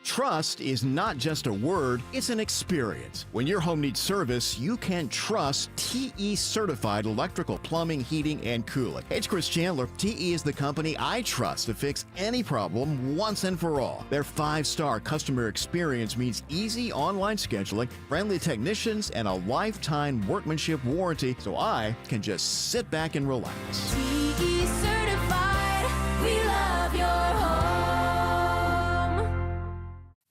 S17: Trust is not just a word, it's an experience. When your home needs service, you can trust TE certified electrical, plumbing, heating, and cooling. Hey, it's Chris Chandler. TE is the company I trust to fix any problem once and for all. Their 5-star customer experience means easy online scheduling, friendly technicians, and a lifetime workmanship warranty, so I can just sit back and relax.
S14: TE certified. We love your home.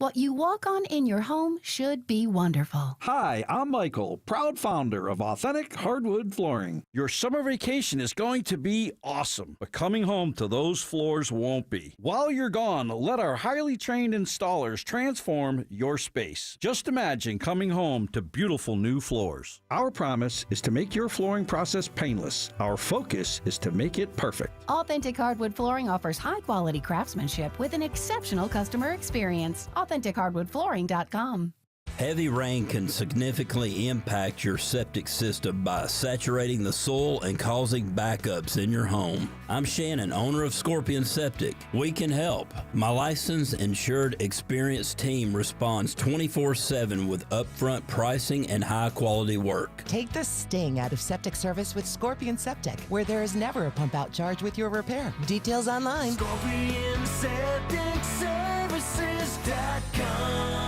S18: What you walk on in your home should be wonderful.
S19: Hi, I'm Michael, proud founder of Authentic Hardwood Flooring. Your summer vacation is going to be awesome, but coming home to those floors won't be. While you're gone, let our highly trained installers transform your space. Just imagine coming home to beautiful new floors. Our promise is to make your flooring process painless. Our focus is to make it perfect.
S18: Authentic Hardwood Flooring offers high-quality craftsmanship with an exceptional customer experience. AuthenticHardwoodFlooring.com.
S20: Heavy rain can significantly impact your septic system by saturating the soil and causing backups in your home. I'm Shannon, owner of Scorpion Septic. We can help. My licensed, insured, experienced team responds 24/7 with upfront pricing and high-quality work.
S12: Take the sting out of septic service with Scorpion Septic, where there is never a pump-out charge with your repair. Details online.
S17: ScorpionSepticServices.com.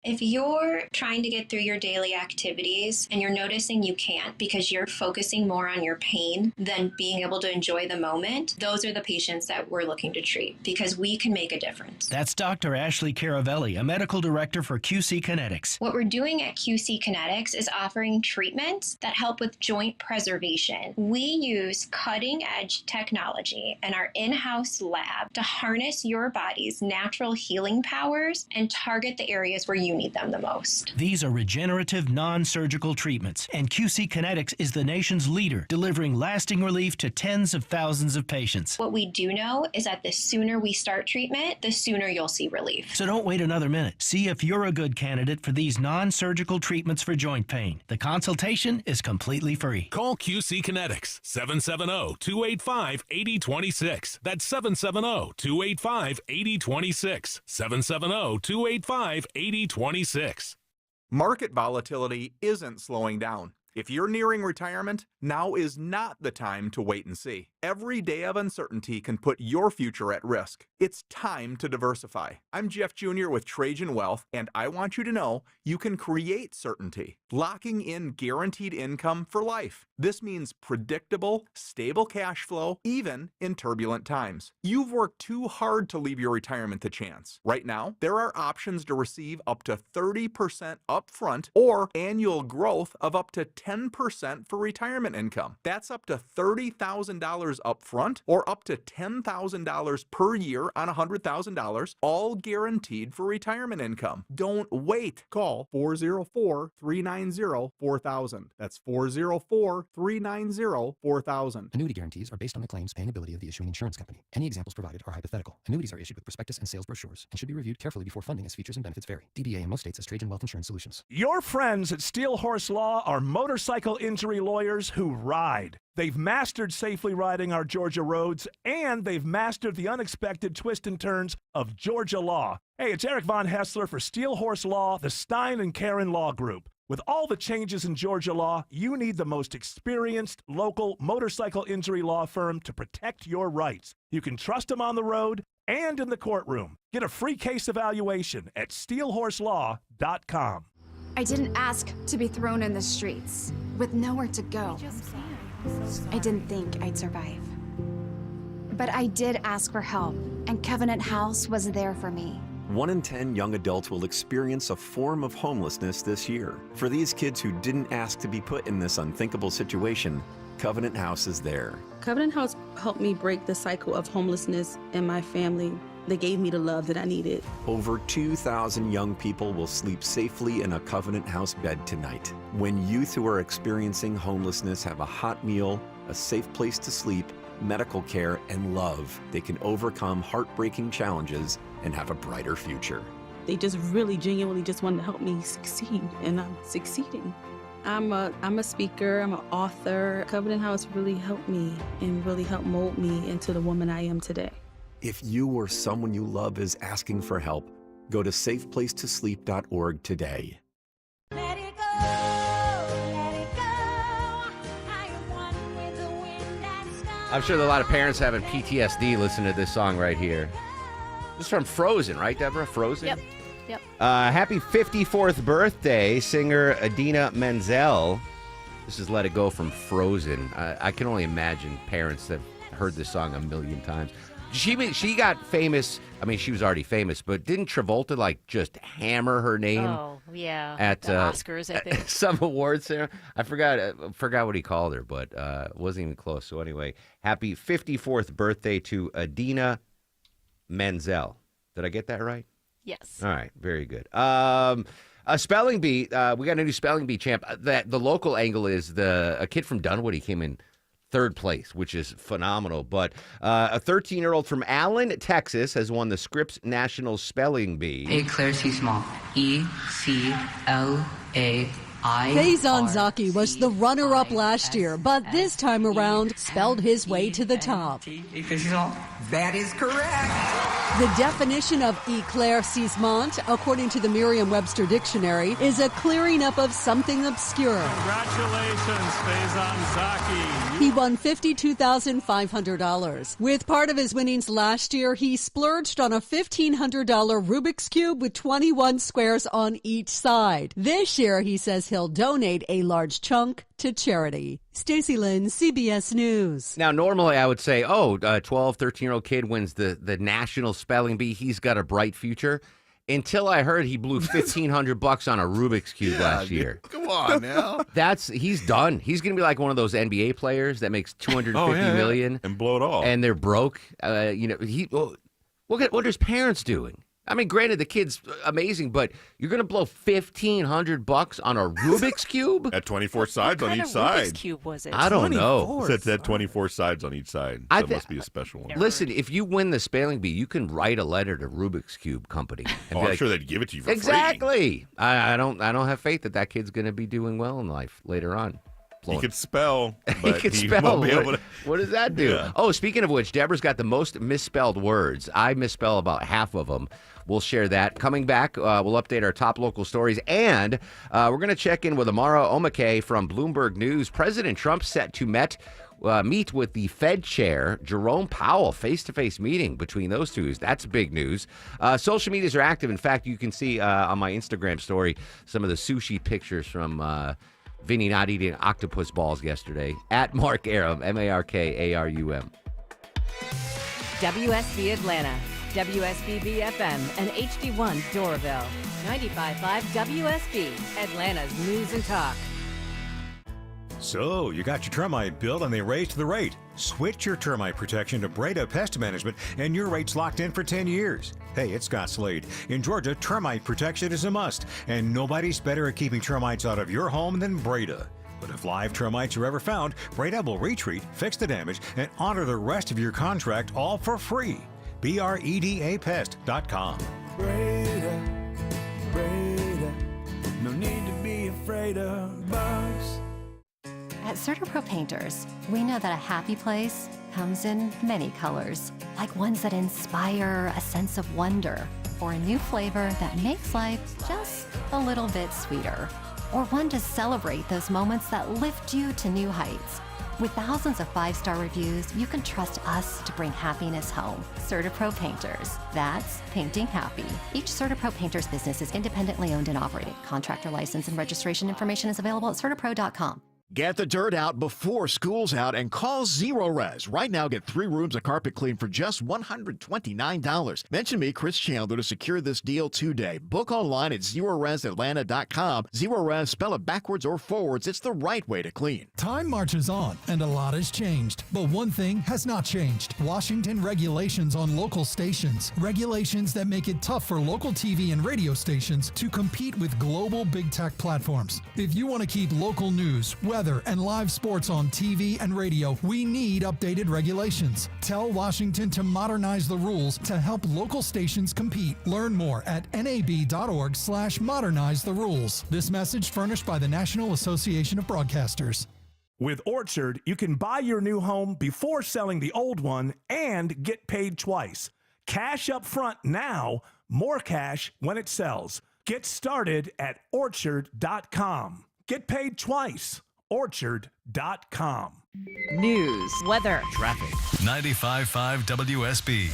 S23: If you're trying to get through your daily activities and you're noticing you can't because you're focusing more on your pain than being able to enjoy the moment, those are the patients that we're looking to treat because we can make a difference.
S26: That's Dr. Ashley Caravelli, a medical director for QC Kinetics.
S23: What we're doing at QC Kinetics is offering treatments that help with joint preservation. We use cutting-edge technology in our in-house lab to harness your body's natural healing powers and target the areas where you you need them the most.
S26: These are regenerative, non-surgical treatments, and QC Kinetics is the nation's leader, delivering lasting relief to tens of thousands of patients.
S23: What we do know is that the sooner we start treatment, the sooner you'll see relief.
S26: So don't wait another minute. See if you're a good candidate for these non-surgical treatments for joint pain. The consultation is completely free.
S1: Call QC Kinetics, 770-285-8026. That's 770-285-8026. 770-285-8026.
S9: Market volatility isn't slowing down. If you're nearing retirement, now is not the time to wait and see. Every day of uncertainty can put your future at risk. It's time to diversify. I'm Jeff Jr. with Trajan Wealth, and I want you to know you can create certainty, locking in guaranteed income for life. This means predictable, stable cash flow, even in turbulent times. You've worked too hard to leave your retirement to chance. Right now, there are options to receive up to 30% upfront or annual growth of up to 10% for retirement income. That's up to $30,000 upfront or up to $10,000 per year on $100,000, all guaranteed for retirement income. Don't wait. Call 404-390-4000. That's 404-390-4000.
S21: Annuity guarantees are based on the claims paying ability of the issuing insurance company. Any examples provided are hypothetical. Annuities are issued with prospectus and sales brochures and should be reviewed carefully before funding as features and benefits vary. DBA in most states as Trajan Wealth Insurance Solutions.
S22: Your friends at Steel Horse Law are motorcycle injury lawyers who ride. They've mastered safely riding our Georgia roads, and they've mastered the unexpected twists and turns of Georgia law. Hey, it's Eric Von Hessler for Steel Horse Law, the Stein and Karen Law Group. With all the changes in Georgia law, you need the most experienced local motorcycle injury law firm to protect your rights. You can trust them on the road and in the courtroom. Get a free case evaluation at steelhorselaw.com.
S24: I didn't ask to be thrown in the streets with nowhere to go. I didn't think I'd survive. But I did ask for help, and Covenant House was there for me.
S25: 1 in 10 young adults will experience a form of homelessness this year. For these kids who didn't ask to be put in this unthinkable situation, Covenant House is there.
S27: Covenant House helped me break the cycle of homelessness in my family. They gave me the love that I needed.
S25: Over 2,000 young people will sleep safely in a Covenant House bed tonight. When youth who are experiencing homelessness have a hot meal, a safe place to sleep, medical care, and love, they can overcome heartbreaking challenges and have a brighter future.
S27: They just really genuinely just wanted to help me succeed, and I'm succeeding. I'm a speaker, I'm an author. Covenant House really helped me and really helped mold me into the woman I am today.
S25: If you or someone you love is asking for help, go to safeplacetosleep.org today.
S14: Let it go, let it go. I am one with the wind and sky.
S5: I'm sure that a lot of parents having PTSD listening to this song right here. This is from Frozen, right, Deborah? Frozen?
S8: Yep. Yep.
S5: Happy 54th birthday, singer Idina Menzel. This is Let It Go from Frozen. I can only imagine parents that have heard this song a million times. She got famous. I mean, she was already famous, but didn't Travolta like just hammer her name?
S8: Oh, yeah.
S5: At
S8: the Oscars, I think.
S5: Some awards there. I forgot what he called her, but wasn't even close. So anyway, happy 54th birthday to Idina Menzel. Did I get that right?
S8: Yes.
S5: All right, very good. A spelling bee. We got a new spelling bee champ. The local angle is a kid from Dunwoody came in third place, which is phenomenal. But a 13-year-old from Allen, Texas, has won the Scripps National Spelling Bee.
S28: Éclaircissement. E-C-L-A-I.
S29: Faison Zaki was the runner-up last year, but this time around spelled his way to the top.
S28: That is correct.
S29: The definition of éclaircissement, according to the Merriam-Webster Dictionary, is a clearing up of something obscure.
S30: Congratulations, Faison Zaki.
S29: He won $52,500. With part of his winnings last year, he splurged on a $1,500 Rubik's Cube with 21 squares on each side. This year, he says he'll donate a large chunk to charity. Stacey Lynn, CBS News.
S5: Now, normally I would say, 12, 13-year-old kid wins the national spelling bee. He's got a bright future. Until I heard he blew $1,500 on a Rubik's Cube last year.
S3: Come on now.
S5: He's done. He's going to be like one of those NBA players that makes $250 million
S3: and blow it all.
S5: And they're broke. Look at what his parents doing. I mean, granted, the kid's amazing, but you're going to blow $1,500 on a Rubik's Cube?
S3: At 24 sides on each side.
S8: Rubik's Cube was it?
S5: I don't know.
S3: It said it had 24 sides on each side. So it must be a special one.
S5: Listen, if you win the spelling bee, you can write a letter to Rubik's Cube Company. And
S3: I'm
S5: be like,
S3: sure they'd give it to you for free.
S5: Exactly. I don't have faith that kid's going to be doing well in life later on.
S3: He could spell,
S5: He
S3: but
S5: could
S3: he
S5: spell.
S3: won't be able to.
S5: What does that do?
S3: Yeah.
S5: Oh, speaking of which, Deborah's got the most misspelled words. I misspell about half of them. We'll share that. Coming back, we'll update our top local stories, and we're going to check in with Amara Omake from Bloomberg News. President Trump set to meet with the Fed chair, Jerome Powell, face-to-face meeting between those two. That's big news. Social medias are active. In fact, you can see on my Instagram story some of the sushi pictures from Vinny not eating octopus balls yesterday. At Mark Arum, MarkArum.
S2: WSB Atlanta, WSBB FM, and HD1 Doraville. 95.5 WSB, Atlanta's news and talk.
S4: So, you got your termite bill and they raised the rate. Switch your termite protection to Breda Pest Management and your rate's locked in for 10 years. Hey, it's Scott Slade. In Georgia, termite protection is a must, and nobody's better at keeping termites out of your home than Breda. But if live termites are ever found, Breda will retreat, fix the damage, and honor the rest of your contract all for free. BREDAPest.com.
S6: Breda, no need to be afraid of bugs.
S7: At CertaPro Painters, we know that a happy place comes in many colors, like ones that inspire a sense of wonder, or a new flavor that makes life just a little bit sweeter, or one to celebrate those moments that lift you to new heights. With thousands of 5-star reviews, you can trust us to bring happiness home. CertaPro Painters. That's painting happy. Each CertaPro Painters business is independently owned and operated. Contractor license and registration information is available at CertaPro.com.
S17: Get the dirt out before school's out and call Zero Res. Right now, get 3 rooms of carpet clean for just $129. Mention me, Chris Chandler, to secure this deal today. Book online at ZeroResAtlanta.com. Zero Res, spell it backwards or forwards. It's the right way to clean.
S10: Time marches on, and a lot has changed. But one thing has not changed. Washington regulations on local stations. Regulations that make it tough for local TV and radio stations to compete with global big tech platforms. If you want to keep local news, weather, and live sports on TV and radio, we need updated regulations. Tell Washington to modernize the rules to help local stations compete. Learn more at nab.org/modernize the rules. This message furnished by the National Association of Broadcasters.
S22: With Orchard, you can buy your new home before selling the old one and get paid twice. Cash up front now, more cash when it sells. Get started at Orchard.com. Get paid twice. Orchard.com.
S2: News, weather,
S1: Traffic. 95.5 WSB,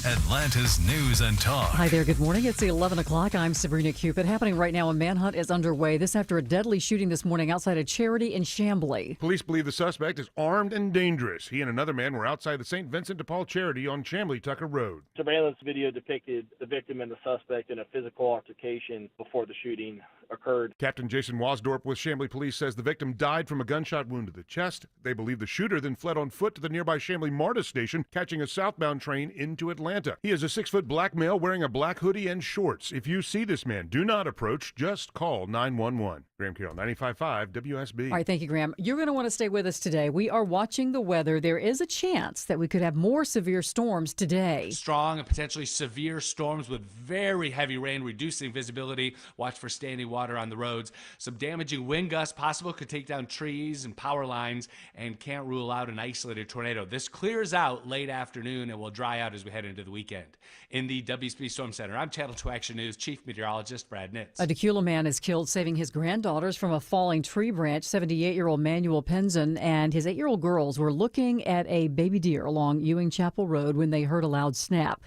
S1: Atlanta's news and talk.
S11: Hi there, good morning. It's 11 o'clock. I'm Sabrina Cupid. Happening right now, a manhunt is underway. This after a deadly shooting this morning outside a Charity in Chamblee.
S13: Police believe the suspect is armed and dangerous. He and another man were outside the St. Vincent de Paul Charity on Chamblee-Tucker Road.
S15: Surveillance video depicted the victim and the suspect in a physical altercation before the shooting occurred.
S13: Captain Jason Wasdorp with Chamblee Police says the victim died from a gunshot wound to the chest. They believe the shooter then fled on foot to the nearby Chamblee MARTA station, catching a southbound train into Atlanta. He is a 6-foot black male wearing a black hoodie and shorts. If you see this man, do not approach. Just call 911. Graham Carroll, 95.5 WSB.
S11: All right, thank you, Graham. You're going to want to stay with us today. We are watching the weather. There is a chance that we could have more severe storms today.
S16: Strong and potentially severe storms with very heavy rain, reducing visibility. Watch for standing water on the roads. Some damaging wind gusts possible, could take down trees and power lines, and can't rule out an isolated tornado. This clears out late afternoon and will dry out as we head into the weekend. In the WSB Storm Center, I'm Channel 2 Action News Chief Meteorologist Brad Nitz.
S11: A Decula man is killed saving his granddaughters from a falling tree branch. 78-year-old Manuel Penzon and his 8-year-old girls were looking at a baby deer along Ewing Chapel Road when they heard a loud snap.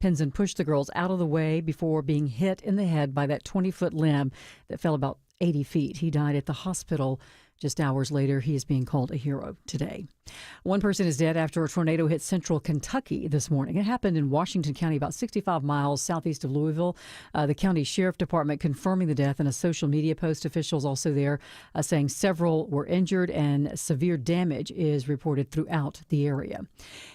S11: Penzon pushed the girls out of the way before being hit in the head by that 20-foot limb that fell about 80 feet. He died at the hospital. Just hours later, he is being called a hero today. One person is dead after a tornado hit central Kentucky this morning. It happened in Washington County, about 65 miles southeast of Louisville. The county sheriff department confirming the death in a social media post. Officials also there saying several were injured and severe damage is reported throughout the area.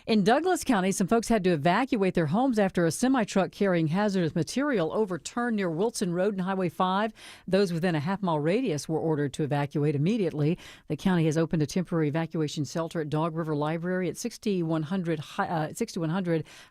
S11: In Douglas County, some folks had to evacuate their homes after a semi-truck carrying hazardous material overturned near Wilson Road and Highway 5. Those within a half-mile radius were ordered to evacuate immediately. The county has opened a temporary evacuation shelter at Dog River Library at 6100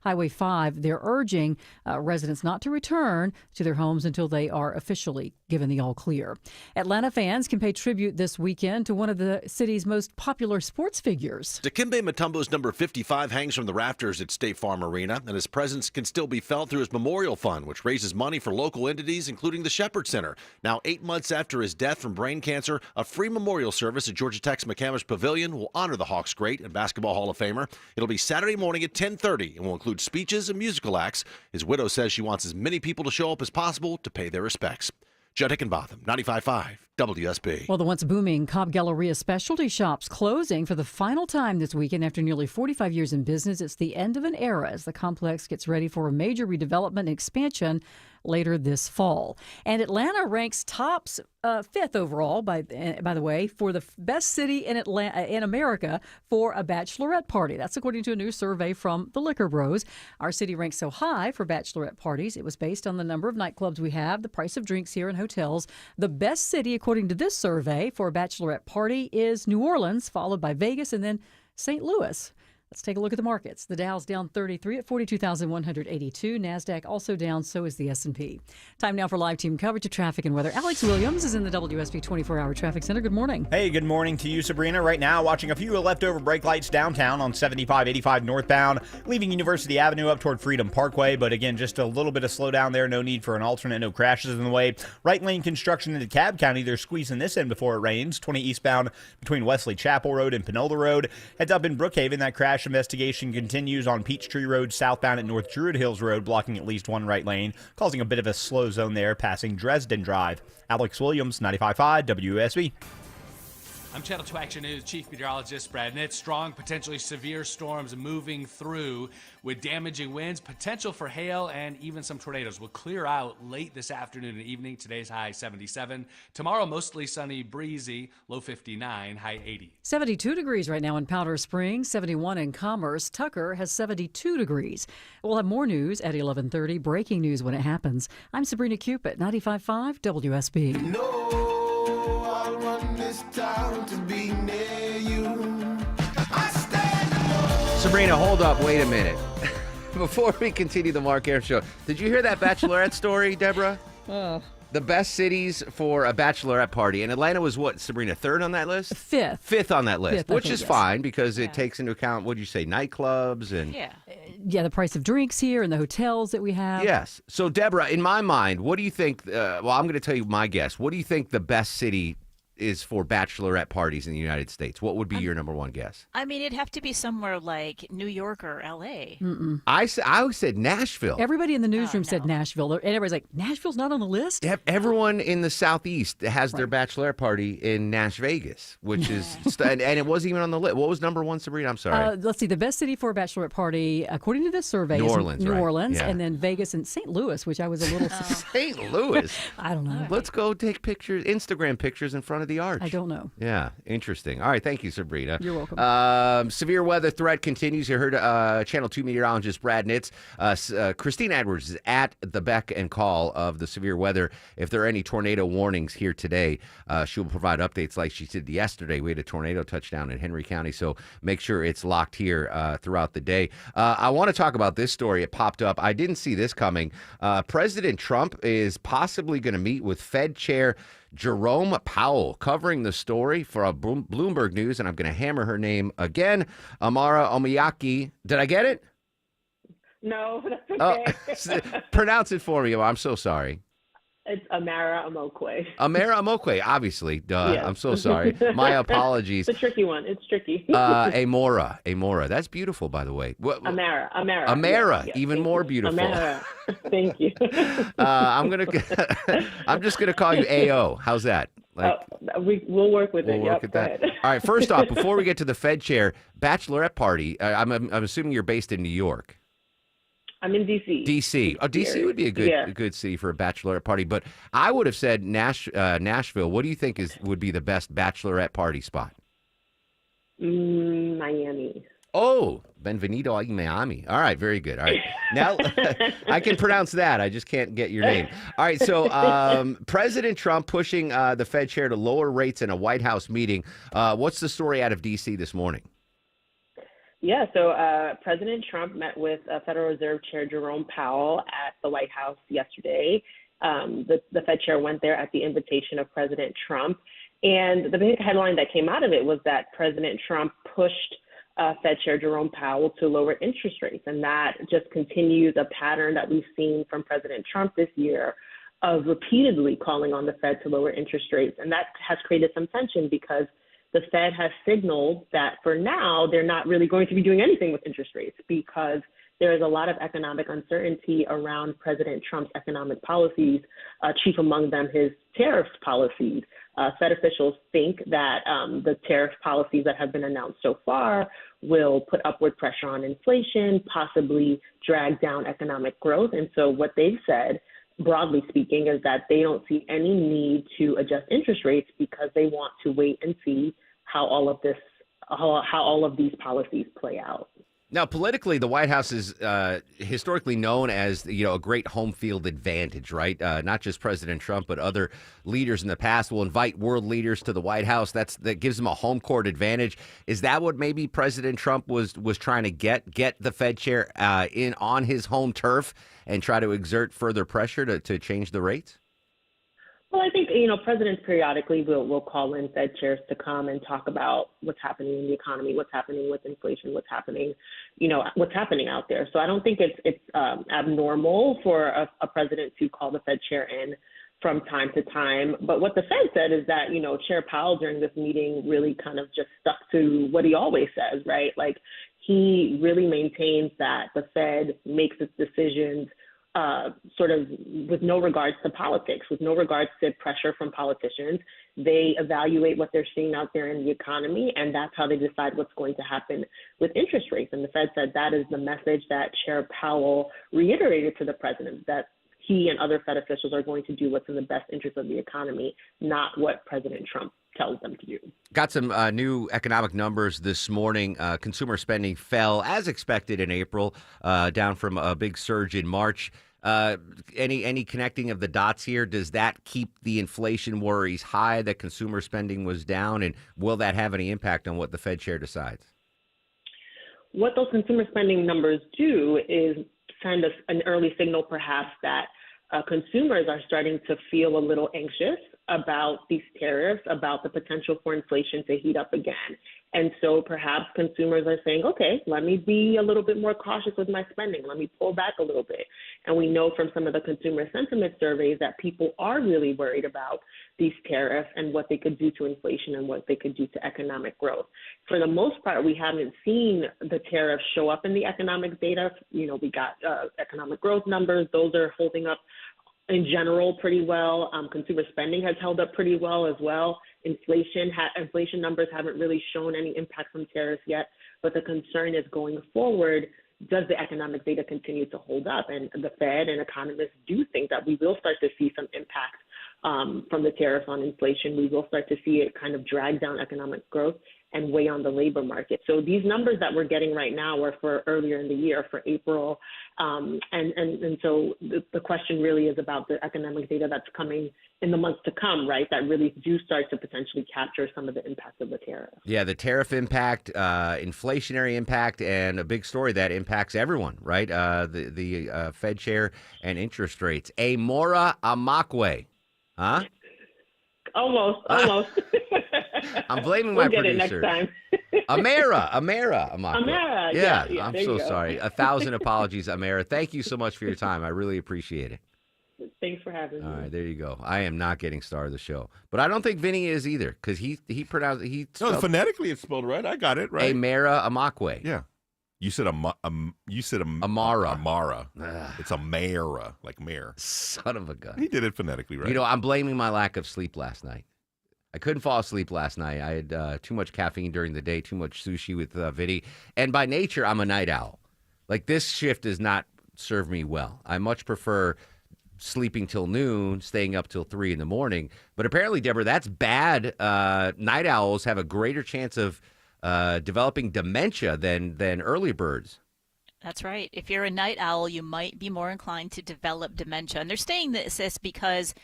S11: Highway 5. They're urging residents not to return to their homes until they are officially given the all clear. Atlanta fans can pay tribute this weekend to one of the city's most popular sports figures.
S9: Dikembe Mutombo's number 55 hangs from the rafters at State Farm Arena, and his presence can still be felt through his memorial fund, which raises money for local entities, including the Shepherd Center. Now, 8 months after his death from brain cancer, a free memorial service at Georgia Tech's McCamish Pavilion will honor the Hawks great and Basketball Hall of Famer. It'll be Saturday morning at 10:30 and will include speeches and musical acts. His widow says she wants as many people to show up as possible to pay their respects. Judd Hickenbotham, 95.5 WSB.
S11: Well, the once booming Cobb Galleria specialty shops closing for the final time this weekend after nearly 45 years in business. It's the end of an era as the complex gets ready for a major redevelopment and expansion later this fall. And Atlanta ranks tops fifth overall, by the way, for the best city in America for a bachelorette party. That's according to a new survey from the Liquor Bros. Our city ranks so high for bachelorette parties. It was based on the number of nightclubs we have, the price of drinks here, and hotels. The best city, according to this survey, for a bachelorette party is New Orleans, followed by Vegas, and then St. Louis. Let's take a look at the markets. The Dow's down 33 at 42,182. NASDAQ also down, so is the S&P. Time now for live team coverage of traffic and weather. Alex Williams is in the WSB 24-hour traffic center. Good morning.
S12: Hey, good morning to you, Sabrina. Right now, watching a few leftover brake lights downtown on 75-85 northbound, leaving University Avenue up toward Freedom Parkway. But again, just a little bit of slowdown there. No need for an alternate. No crashes in the way. Right lane construction into DeKalb County. They're squeezing this in before it rains. 20 eastbound between Wesley Chapel Road and Panola Road. Heads up in Brookhaven. That crash investigation continues on Peachtree Road southbound at North Druid Hills Road, blocking at least one right lane, causing a bit of a slow zone there, passing Dresden Drive. Alex Williams, 95.5 WSB.
S16: I'm Channel 2 Action News Chief Meteorologist Brad Nitz. Strong, potentially severe storms moving through with damaging winds, potential for hail, and even some tornadoes will clear out late this afternoon and evening. Today's high 77. Tomorrow, mostly sunny, breezy, low 59, high 80.
S11: 72 degrees right now in Powder Springs, 71 in Commerce. Tucker has 72 degrees. We'll have more news at 11:30. Breaking news when it happens. I'm Sabrina Cupid, 95.5 WSB.
S6: I want this town to be near you.
S5: Sabrina, hold up. Wait a minute. Before we continue the Mark Air Show, did you hear that bachelorette story, Deborah? The best cities for a bachelorette party. And Atlanta was what, Sabrina, third on that list? Fifth on that list, which is fine because it takes into account, what did you say, nightclubs and...
S11: Yeah, the price of drinks here and the hotels that we have.
S5: Yes. So, Deborah, in my mind, what do you think, well, I'm going to tell you my guess. What do you think the best city is for bachelorette parties in the United States? What would be your number one guess?
S8: I mean, it'd have to be somewhere like New York or L.A.
S5: I said Nashville.
S11: Everybody in the newsroom said Nashville. And everybody's like, Nashville's not on the list?
S5: Everyone in the Southeast has their bachelorette party in Nash Vegas, which is, and it wasn't even on the list. What was number one, Sabrina? I'm sorry.
S11: Let's see. The best city for a bachelorette party, according to this survey,
S5: New
S11: is
S5: Orleans,
S11: New
S5: right.
S11: Orleans,
S5: Yeah.
S11: and then Vegas and St. Louis, which I was a little...
S5: St. Louis?
S11: I don't know.
S5: Let's go take pictures, Instagram pictures in front of the arch.
S11: I don't know.
S5: Yeah, interesting. All right, thank you, Sabrina.
S11: You're welcome.
S5: Severe weather threat continues. You heard Channel 2 meteorologist Brad Nitz. Christine Edwards is at the beck and call of the severe weather. If there are any tornado warnings here today, she will provide updates like she did yesterday. We had a tornado touchdown in Henry County, so make sure it's locked here throughout the day. I want to talk about this story. It popped up. I didn't see this coming. President Trump is possibly going to meet with Fed Chair Jerome Powell, covering the story for Bloomberg News, and I'm going to hammer her name again, Amara Omiaki. Did I get it?
S18: No, that's okay.
S5: Pronounce it for me. I'm so sorry.
S18: It's Amara Amokwe.
S5: Amara Amokwe, obviously. Duh.
S18: Yes.
S5: I'm so sorry. My apologies.
S18: It's a tricky one. It's tricky.
S5: Amora. That's beautiful, by the way.
S18: Amara.
S5: Amara,
S18: yes,
S5: even more beautiful.
S18: Amara. Thank you.
S5: I'm just gonna call you AO. How's that?
S18: We'll work with
S5: We'll
S18: it.
S5: work
S18: Yep,
S5: at
S18: go
S5: that.
S18: ahead.
S5: All right. First off, before we get to the Fed chair, bachelorette party. I'm assuming you're based in New York.
S18: I'm in D.C.
S5: D.C. Oh, D.C. would be a good city for a bachelorette party. But I would have said Nashville. What do you think would be the best bachelorette party spot?
S18: Miami.
S5: Oh, Benvenido a Miami. All right, very good. All right. Now, I can pronounce that. I just can't get your name. All right, so President Trump pushing the Fed chair to lower rates in a White House meeting. What's the story out of D.C. this morning?
S18: Yeah, so President Trump met with Federal Reserve Chair Jerome Powell at the White House yesterday. The Fed chair went there at the invitation of President Trump. And the big headline that came out of it was that President Trump pushed Fed Chair Jerome Powell to lower interest rates. And that just continues a pattern that we've seen from President Trump this year of repeatedly calling on the Fed to lower interest rates. And that has created some tension because the Fed has signaled that for now, they're not really going to be doing anything with interest rates because there is a lot of economic uncertainty around President Trump's economic policies, chief among them his tariff policies. Fed officials think that the tariff policies that have been announced so far will put upward pressure on inflation, possibly drag down economic growth. And so what they've said, broadly speaking, is that they don't see any need to adjust interest rates because they want to wait and see how all of these policies play out.
S5: Now, politically, the White House is historically known as, a great home field advantage, right? Not just President Trump, but other leaders in the past will invite world leaders to the White House. That gives them a home court advantage. Is that what maybe President Trump was trying to get the Fed chair in on his home turf and try to exert further pressure to change the rates?
S18: Well, I think, presidents periodically will call in Fed chairs to come and talk about what's happening in the economy, what's happening with inflation, what's happening out there. So I don't think it's abnormal for a president to call the Fed chair in from time to time. But what the Fed said is that, Chair Powell during this meeting really kind of just stuck to what he always says, right? Like he really maintains that the Fed makes its decisions sort of with no regards to politics, with no regards to pressure from politicians. They evaluate what they're seeing out there in the economy, and that's how they decide what's going to happen with interest rates. And the Fed said that is the message that Chair Powell reiterated to the president, that he and other Fed officials are going to do what's in the best interest of the economy, not what President Trump tells them to do.
S5: Got some new economic numbers this morning. Consumer spending fell as expected in April, down from a big surge in March. Any connecting of the dots here? Does that keep the inflation worries high that consumer spending was down? And will that have any impact on what the Fed chair decides?
S18: What those consumer spending numbers do is kind of an early signal, perhaps, that consumers are starting to feel a little anxious about these tariffs, about the potential for inflation to heat up again. And so perhaps consumers are saying, okay, let me be a little bit more cautious with my spending. Let me pull back a little bit. And we know from some of the consumer sentiment surveys that people are really worried about these tariffs and what they could do to inflation and what they could do to economic growth. For the most part, we haven't seen the tariffs show up in the economic data. We got economic growth numbers. Those are holding up in general pretty well. Consumer spending has held up pretty well as well. Inflation numbers haven't really shown any impact from tariffs yet, but the concern is going forward, does the economic data continue to hold up? And the Fed and economists do think that we will start to see some impact from the tariffs on inflation. We will start to see it kind of drag down economic growth and weigh on the labor market. So these numbers that we're getting right now are for earlier in the year, for April. And so the question really is about the economic data that's coming in the months to come, right, that really do start to potentially capture some of the impact of the tariff.
S5: Yeah, the tariff impact, inflationary impact, and a big story that impacts everyone, right? The Fed chair and interest rates. Amora Amakwe, huh?
S18: Almost.
S5: I'm blaming my producer.
S18: We'll get it next time.
S5: Amara.
S18: Amara.
S5: Yeah,
S18: yeah,
S5: I'm so sorry. 1,000 apologies, Amara. Thank you so much for your time. I really appreciate it.
S18: Thanks for having me.
S5: All right, there you go. I am not getting star of the show, but I don't think Vinny is either because he pronounced
S3: No, phonetically it's spelled right. I got it right.
S5: Amara Amakwe.
S3: Yeah. You said Amara. Amara. It's Amara, like mayor.
S5: Son of a gun.
S3: He did it phonetically right.
S5: I'm blaming my lack of sleep last night. I couldn't fall asleep last night. I had too much caffeine during the day, too much sushi with Vinny. And by nature, I'm a night owl. Like, this shift does not serve me well. I much prefer sleeping till noon, staying up till 3 in the morning. But apparently, Deborah, that's bad. Night owls have a greater chance of developing dementia than early birds.
S8: That's right. If you're a night owl, you might be more inclined to develop dementia. And they're saying this because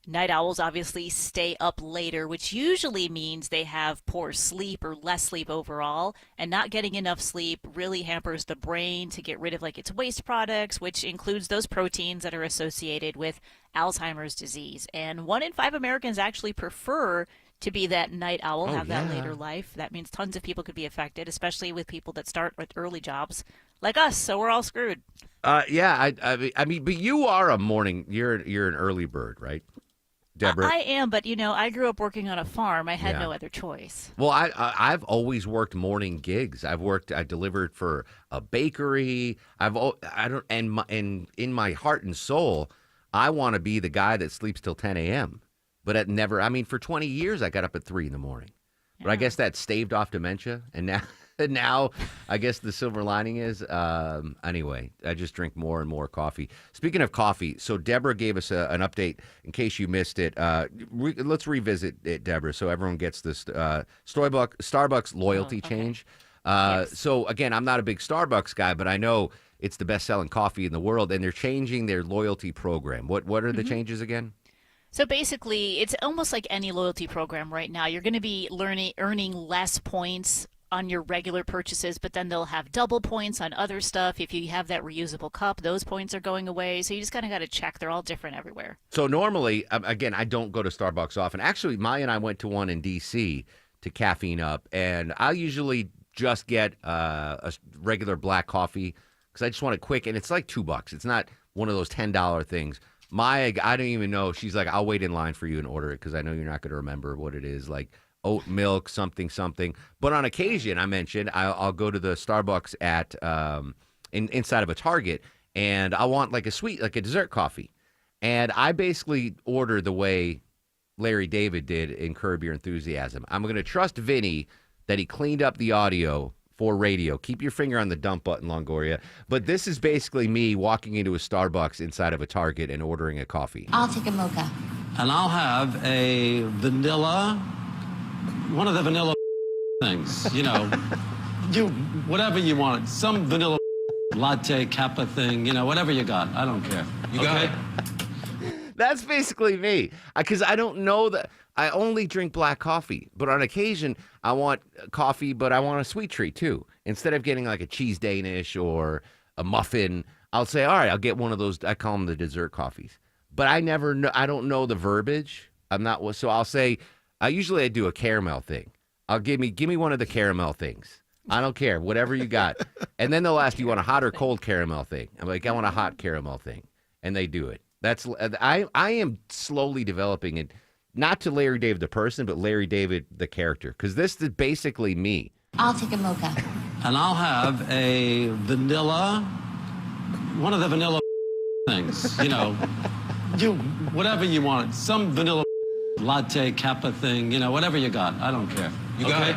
S8: night owls obviously stay up later, which usually means they have poor sleep or less sleep overall. And not getting enough sleep really hampers the brain to get rid of like its waste products, which includes those proteins that are associated with Alzheimer's disease. And 1 in 5 Americans actually prefer to be that night owl, have that later life. That means tons of people could be affected, especially with people that start with early jobs like us. So we're all screwed.
S5: Yeah, I mean, but you are a morning. You're an early bird, right, Deborah?
S8: I am, but I grew up working on a farm. I had no other choice.
S5: Well, I've always worked morning gigs. I delivered for a bakery. In my heart and soul, I want to be the guy that sleeps till 10 a.m. But for 20 years, I got up at 3 in the morning. But I guess that staved off dementia. And now I guess the silver lining is, anyway, I just drink more and more coffee. Speaking of coffee, so Deborah gave us an update in case you missed it. Let's revisit it, Deborah, so everyone gets this Starbucks loyalty change. Yes. So, again, I'm not a big Starbucks guy, but I know it's the best-selling coffee in the world, and they're changing their loyalty program. What are the changes again?
S8: So basically, it's almost like any loyalty program right now. You're going to be earning less points on your regular purchases, but then they'll have double points on other stuff. If you have that reusable cup, those points are going away. So you just kind of got to check. They're all different everywhere.
S5: So normally, again, I don't go to Starbucks often. Actually, Maya and I went to one in D.C. to caffeine up, and I usually just get a regular black coffee because I just want it quick, and it's like $2. It's not one of those $10 things. Maya, I don't even know. She's like, I'll wait in line for you and order it because I know you're not going to remember what it is, like oat milk, something. But on occasion, I mentioned, I'll go to the Starbucks at inside of a Target, and I want like a dessert coffee. And I basically order the way Larry David did in Curb Your Enthusiasm. I'm going to trust Vinny that he cleaned up the audio for radio. Keep your finger on the dump button, Longoria. But this is basically me walking into a Starbucks inside of a Target and ordering a coffee.
S14: I'll take a mocha.
S19: And I'll have a vanilla, one of the vanilla things, whatever you want. Some vanilla latte, kappa thing, whatever you got. I don't care. You got it?
S5: That's basically me. Because I don't know that. I only drink black coffee, but on occasion I want coffee, but I want a sweet treat too. Instead of getting like a cheese Danish or a muffin, I'll say, all right, I'll get one of those. I call them the dessert coffees. But I never know. I don't know the verbiage. So I'll say, I do a caramel thing. Give me one of the caramel things. I don't care, whatever you got. And then they'll ask, you want a hot or cold caramel thing? I'm like, I want a hot caramel thing, and they do it. I am slowly developing it. Not to Larry David the person, but Larry David the character. Because this is basically me.
S14: I'll take a mocha.
S19: And I'll have a vanilla, one of the vanilla things, whatever you want. Some vanilla latte, kappa thing, whatever you got. I don't care. You got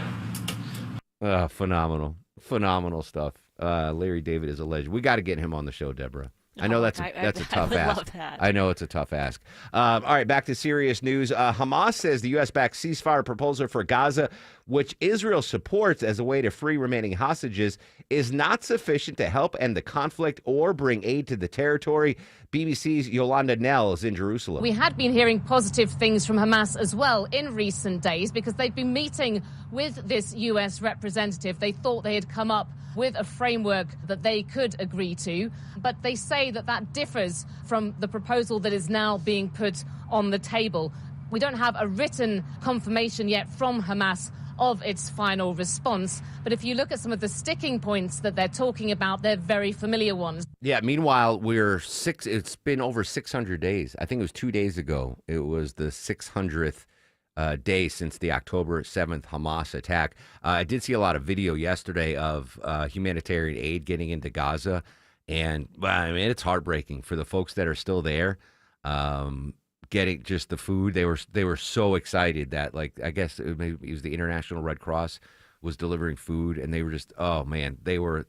S19: it?
S5: Phenomenal stuff. Larry David is a legend. We got to get him on the show, Deborah. I know that's a tough ask.
S8: Love that.
S5: I know it's a tough ask. All right, back to serious news. Hamas says the U.S.-backed ceasefire proposal for Gaza, which Israel supports as a way to free remaining hostages, is not sufficient to help end the conflict or bring aid to the territory. BBC's Yolanda Nell is in Jerusalem.
S20: We had been hearing positive things from Hamas as well in recent days because they'd been meeting with this U.S. representative. They thought they had come up with a framework that they could agree to, but they say that differs from the proposal that is now being put on the table. We don't have a written confirmation yet from Hamas of its final response, but if you look at some of the sticking points that they're talking about, they're very familiar ones.
S5: Yeah, meanwhile, it's been over 600 days. I think it was 2 days ago. It was the 600th day since the October 7th Hamas attack. I did see a lot of video yesterday of humanitarian aid getting into Gaza, and I mean, it's heartbreaking for the folks that are still there. getting just the food. They were so excited that, like, I guess it was the International Red Cross was delivering food, and they were just, oh man,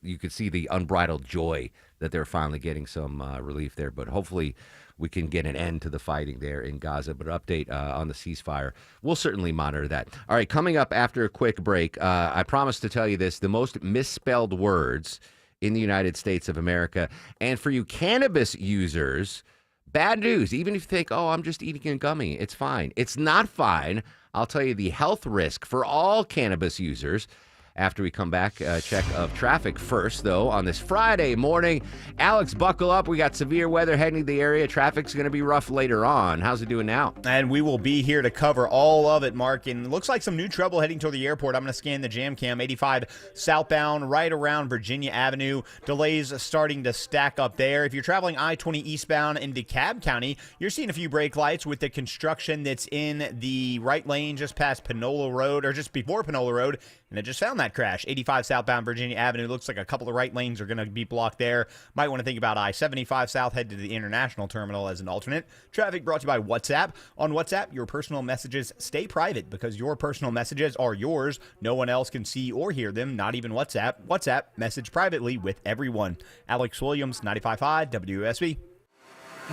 S5: you could see the unbridled joy that they're finally getting some relief there. But hopefully we can get an end to the fighting there in Gaza. But update on the ceasefire, we'll certainly monitor that. All right, coming up after a quick break, I promised to tell you this, the most misspelled words in the United States of America. And for you cannabis users, bad news. Even if you think, oh, I'm just eating a gummy, it's fine. It's not fine. I'll tell you the health risk for all cannabis users after we come back. Check of traffic first, though, on this Friday morning. Alex, buckle up. We got severe weather heading to the area. Traffic's going to be rough later on. How's it doing now?
S12: And we will be here to cover all of it, Mark. And looks like some new trouble heading toward the airport. I'm going to scan the jam cam. 85 southbound, right around Virginia Avenue. Delays starting to stack up there. If you're traveling I-20 eastbound in DeKalb County, you're seeing a few brake lights with the construction that's in the right lane just past Panola Road, or just before Panola Road. And I just found that crash. 85 southbound Virginia Avenue. Looks like a couple of right lanes are going to be blocked there. Might want to think about I-75 south, head to the International Terminal as an alternate. Traffic brought to you by WhatsApp. On WhatsApp, your personal messages stay private because your personal messages are yours. No one else can see or hear them, not even WhatsApp. WhatsApp, message privately with everyone. Alex Williams, 95.5 WSB.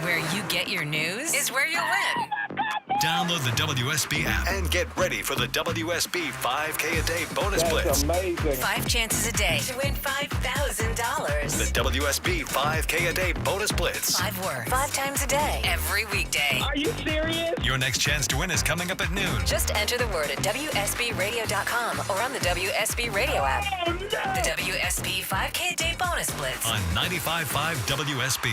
S14: Where you get your news is where you win.
S1: Download the WSB app and get ready for the WSB 5K a day bonus blitz.
S14: Amazing. 5 chances a day to win $5,000.
S1: The WSB 5K a day bonus blitz.
S14: 5 words, 5 times a day, every weekday.
S1: Are you serious? Your next chance to win is coming up at noon.
S14: Just enter the word at WSBRadio.com or on the WSB Radio app. Oh, no. The WSB 5K a day bonus blitz.
S1: On 95.5 WSB.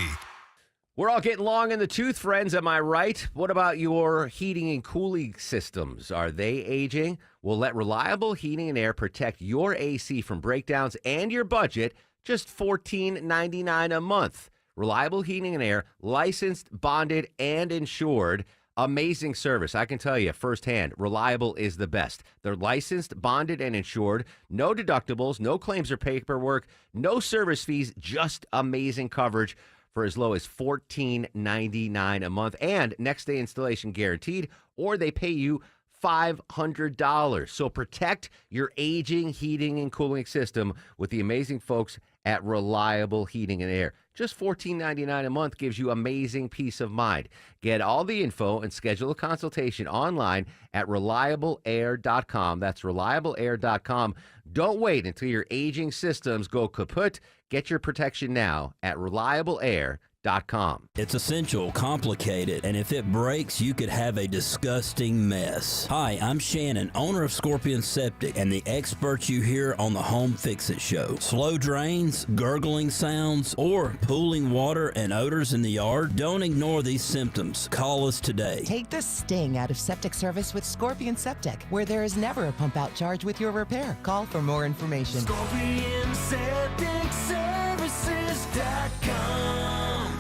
S5: We're all getting long in the tooth, friends. Am I right? What about your heating and cooling systems? Are they aging? Well, let Reliable Heating and Air protect your AC from breakdowns and your budget. Just $14.99 a month. Reliable Heating and Air, licensed, bonded, and insured. Amazing service. I can tell you firsthand, Reliable is the best. They're licensed, bonded, and insured. No deductibles, no claims or paperwork, no service fees, just amazing coverage for as low as $14.99 a month, and next day installation guaranteed, or they pay you $500. So protect your aging heating and cooling system with the amazing folks at Reliable Heating and Air. Just $14.99 a month gives you amazing peace of mind. Get all the info and schedule a consultation online at reliableair.com. That's reliableair.com. Don't wait until your aging systems go kaput. Get your protection now at reliableair.com.
S21: It's essential, complicated, and if it breaks, you could have a disgusting mess. Hi, I'm Shannon, owner of Scorpion Septic, and the experts you hear on the Home Fix-It Show. Slow drains, gurgling sounds, or pooling water and odors in the yard? Don't ignore these symptoms. Call us today.
S23: Take the sting out of septic service with Scorpion Septic, where there is never a pump-out charge with your repair. Call for more information.
S10: ScorpionSepticServices.com.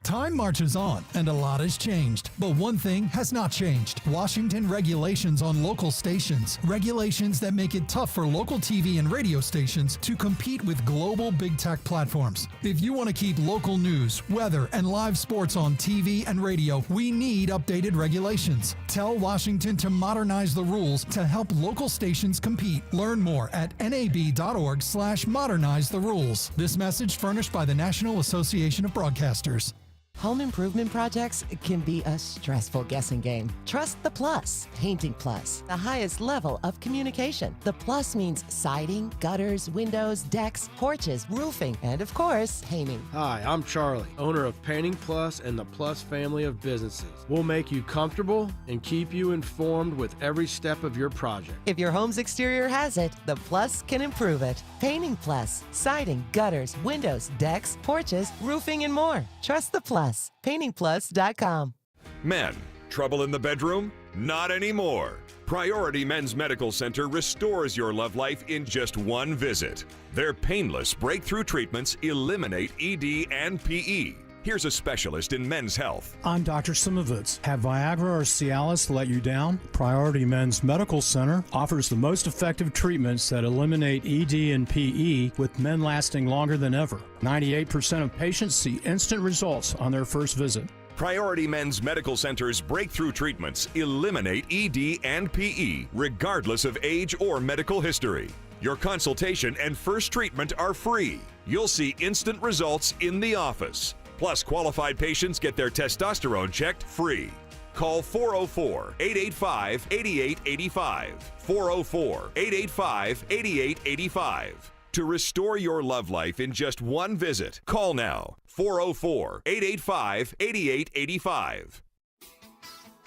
S10: Time marches on, and a lot has changed. But one thing has not changed. Washington regulations on local stations. Regulations that make it tough for local TV and radio stations to compete with global big tech platforms. If you want to keep local news, weather, and live sports on TV and radio, we need updated regulations. Tell Washington to modernize the rules to help local stations compete. Learn more at nab.org/modernize the rules. This message furnished by the National Association of Broadcasters.
S23: Home improvement projects can be a stressful guessing game. Trust the Plus. Painting Plus, the highest level of communication. The Plus means siding, gutters, windows, decks, porches, roofing, and of course, painting.
S24: Hi, I'm Charlie, owner of Painting Plus and the Plus family of businesses. We'll make you comfortable and keep you informed with every step of your project.
S23: If your home's exterior has it, the Plus can improve it. Painting Plus, siding, gutters, windows, decks, porches, roofing, and more. Trust the Plus. PaintingPlus.com.
S25: Men, trouble in the bedroom? Not anymore. Priority Men's Medical Center restores your love life in just one visit. Their painless breakthrough treatments eliminate ED and PE. Here's a specialist in men's health.
S26: I'm Dr. Simovitz. Have Viagra or Cialis let you down? Priority Men's Medical Center offers the most effective treatments that eliminate ED and PE, with men lasting longer than ever. 98% of patients see instant results on their first visit.
S25: Priority Men's Medical Center's breakthrough treatments eliminate ED and PE, regardless of age or medical history. Your consultation and first treatment are free. You'll see instant results in the office. Plus, qualified patients get their testosterone checked free. Call 404-885-8885. 404-885-8885. To restore your love life in just one visit, call now. 404-885-8885.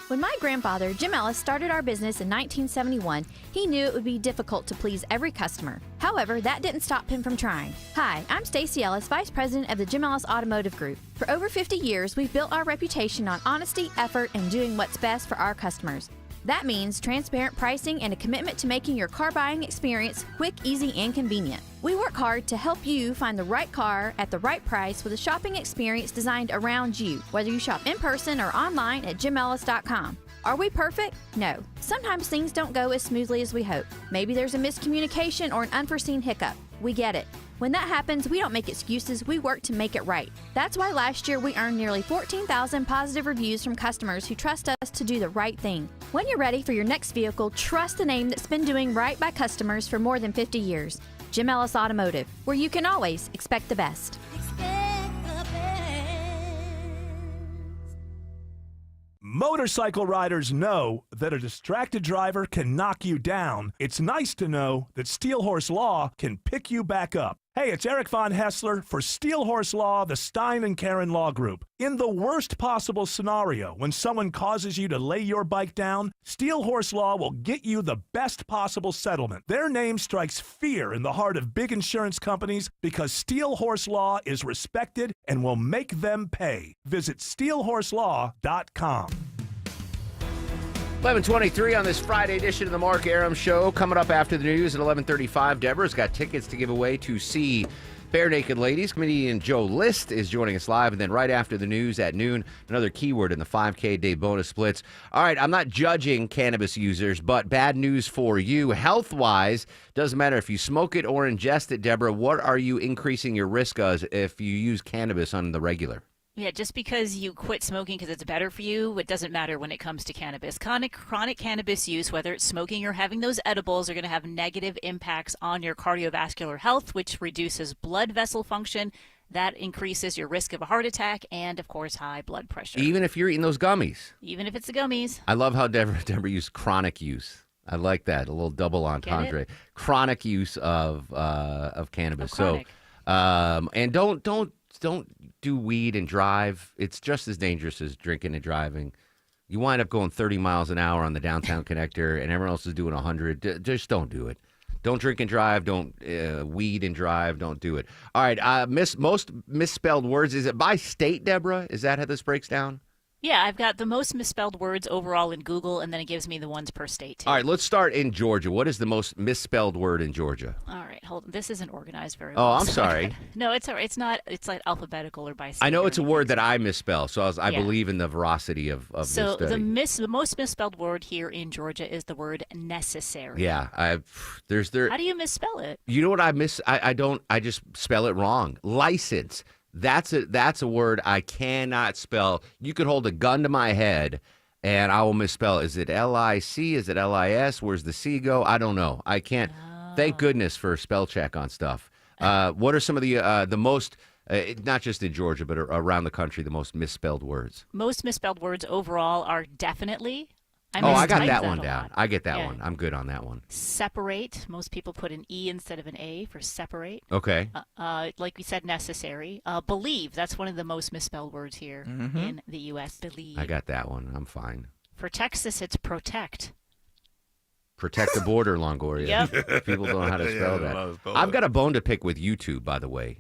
S2: When my grandfather, Jim Ellis, started our business in 1971, he knew it would be difficult to please every customer. However, that didn't stop him from trying. Hi, I'm Stacy Ellis, Vice President of the Jim Ellis Automotive Group. For over 50 years, we've built our reputation on honesty, effort, and doing what's best for our customers. That means transparent pricing and a commitment to making your car buying experience quick, easy, and convenient. We work hard to help you find the right car at the right price with a shopping experience designed around you, whether you shop in person or online at jimellis.com. Are we perfect? No. Sometimes things don't go as smoothly as we hope. Maybe there's a miscommunication or an unforeseen hiccup. We get it. When that happens, we don't make excuses, we work to make it right. That's why last year we earned nearly 14,000 positive reviews from customers who trust us to do the right thing. When you're ready for your next vehicle, trust the name that's been doing right by customers for more than 50 years. Jim Ellis Automotive, where you can always expect the best.
S4: Motorcycle riders know that a distracted driver can knock you down. It's nice to know that Steel Horse Law can pick you back up. Hey, it's Eric Von Hessler for Steel Horse Law, the Stein and Karen Law Group. In the worst possible scenario, when someone causes you to lay your bike down, Steel Horse Law will get you the best possible settlement. Their name strikes fear in the heart of big insurance companies because Steel Horse Law is respected and will make them pay. Visit steelhorselaw.com.
S5: 11:23 on this Friday edition of the Mark Arum Show. Coming up after the news at 11:35, Deborah's got tickets to give away to see Bare Naked Ladies. Comedian Joe List is joining us live. And then right after the news at noon, another keyword in the 5K day bonus splits. All right, I'm not judging cannabis users, but bad news for you. Health-wise, doesn't matter if you smoke it or ingest it, Deborah, what are you increasing your risk of if you use cannabis on the regular?
S8: Yeah, just because you quit smoking because it's better for you, it doesn't matter when it comes to cannabis. Chronic cannabis use, whether it's smoking or having those edibles, are going to have negative impacts on your cardiovascular health, which reduces blood vessel function. That increases your risk of a heart attack and, of course, high blood pressure.
S5: Even if you're eating those gummies.
S8: Even if it's the gummies.
S5: I love how Deborah used chronic use. I like that, a little double entendre. Chronic use of cannabis. So, and don't do weed and drive. It's just as dangerous as drinking and driving. You wind up going 30 miles an hour on the downtown connector, and everyone else is doing 100. Just don't do it. Don't drink and drive. Don't weed and drive. Don't do it. All right. Most misspelled words. Is it by state, Deborah? Is that how this breaks down?
S8: Yeah, I've got the most misspelled words overall in Google, and then it gives me the ones per state, too.
S5: All right, let's start in Georgia. What is the most misspelled word in Georgia?
S8: All right, hold on. This isn't organized very well.
S5: Oh, I'm sorry.
S8: No, it's all right. It's not. It's like alphabetical or by state.
S5: I know it's a word that I misspell, so I believe in the veracity of this
S8: So
S5: study.
S8: the most misspelled word here in Georgia is the word necessary.
S5: Yeah,
S8: How do you misspell it?
S5: You know what I miss? I just spell it wrong. License. That's a word I cannot spell. You could hold a gun to my head, and I will misspell. Is it L-I-C? Is it L-I-S? Where's the C go? I don't know. I can't. Thank goodness for spell check on stuff. What are some of the most, not just in Georgia, but around the country, the most misspelled words?
S8: Most misspelled words overall are definitely.
S5: I got that one down. I get that one. I'm good on that one.
S8: Separate. Most people put an E instead of an A for separate.
S5: Okay.
S8: Like we said, necessary. Believe. That's one of the most misspelled words here in the U.S. Believe.
S5: I got that one. I'm fine.
S8: For Texas, it's protect.
S5: Protect the border, Longoria.
S8: Yep.
S5: People don't know how to spell that. I've got a bone to pick with YouTube, by the way.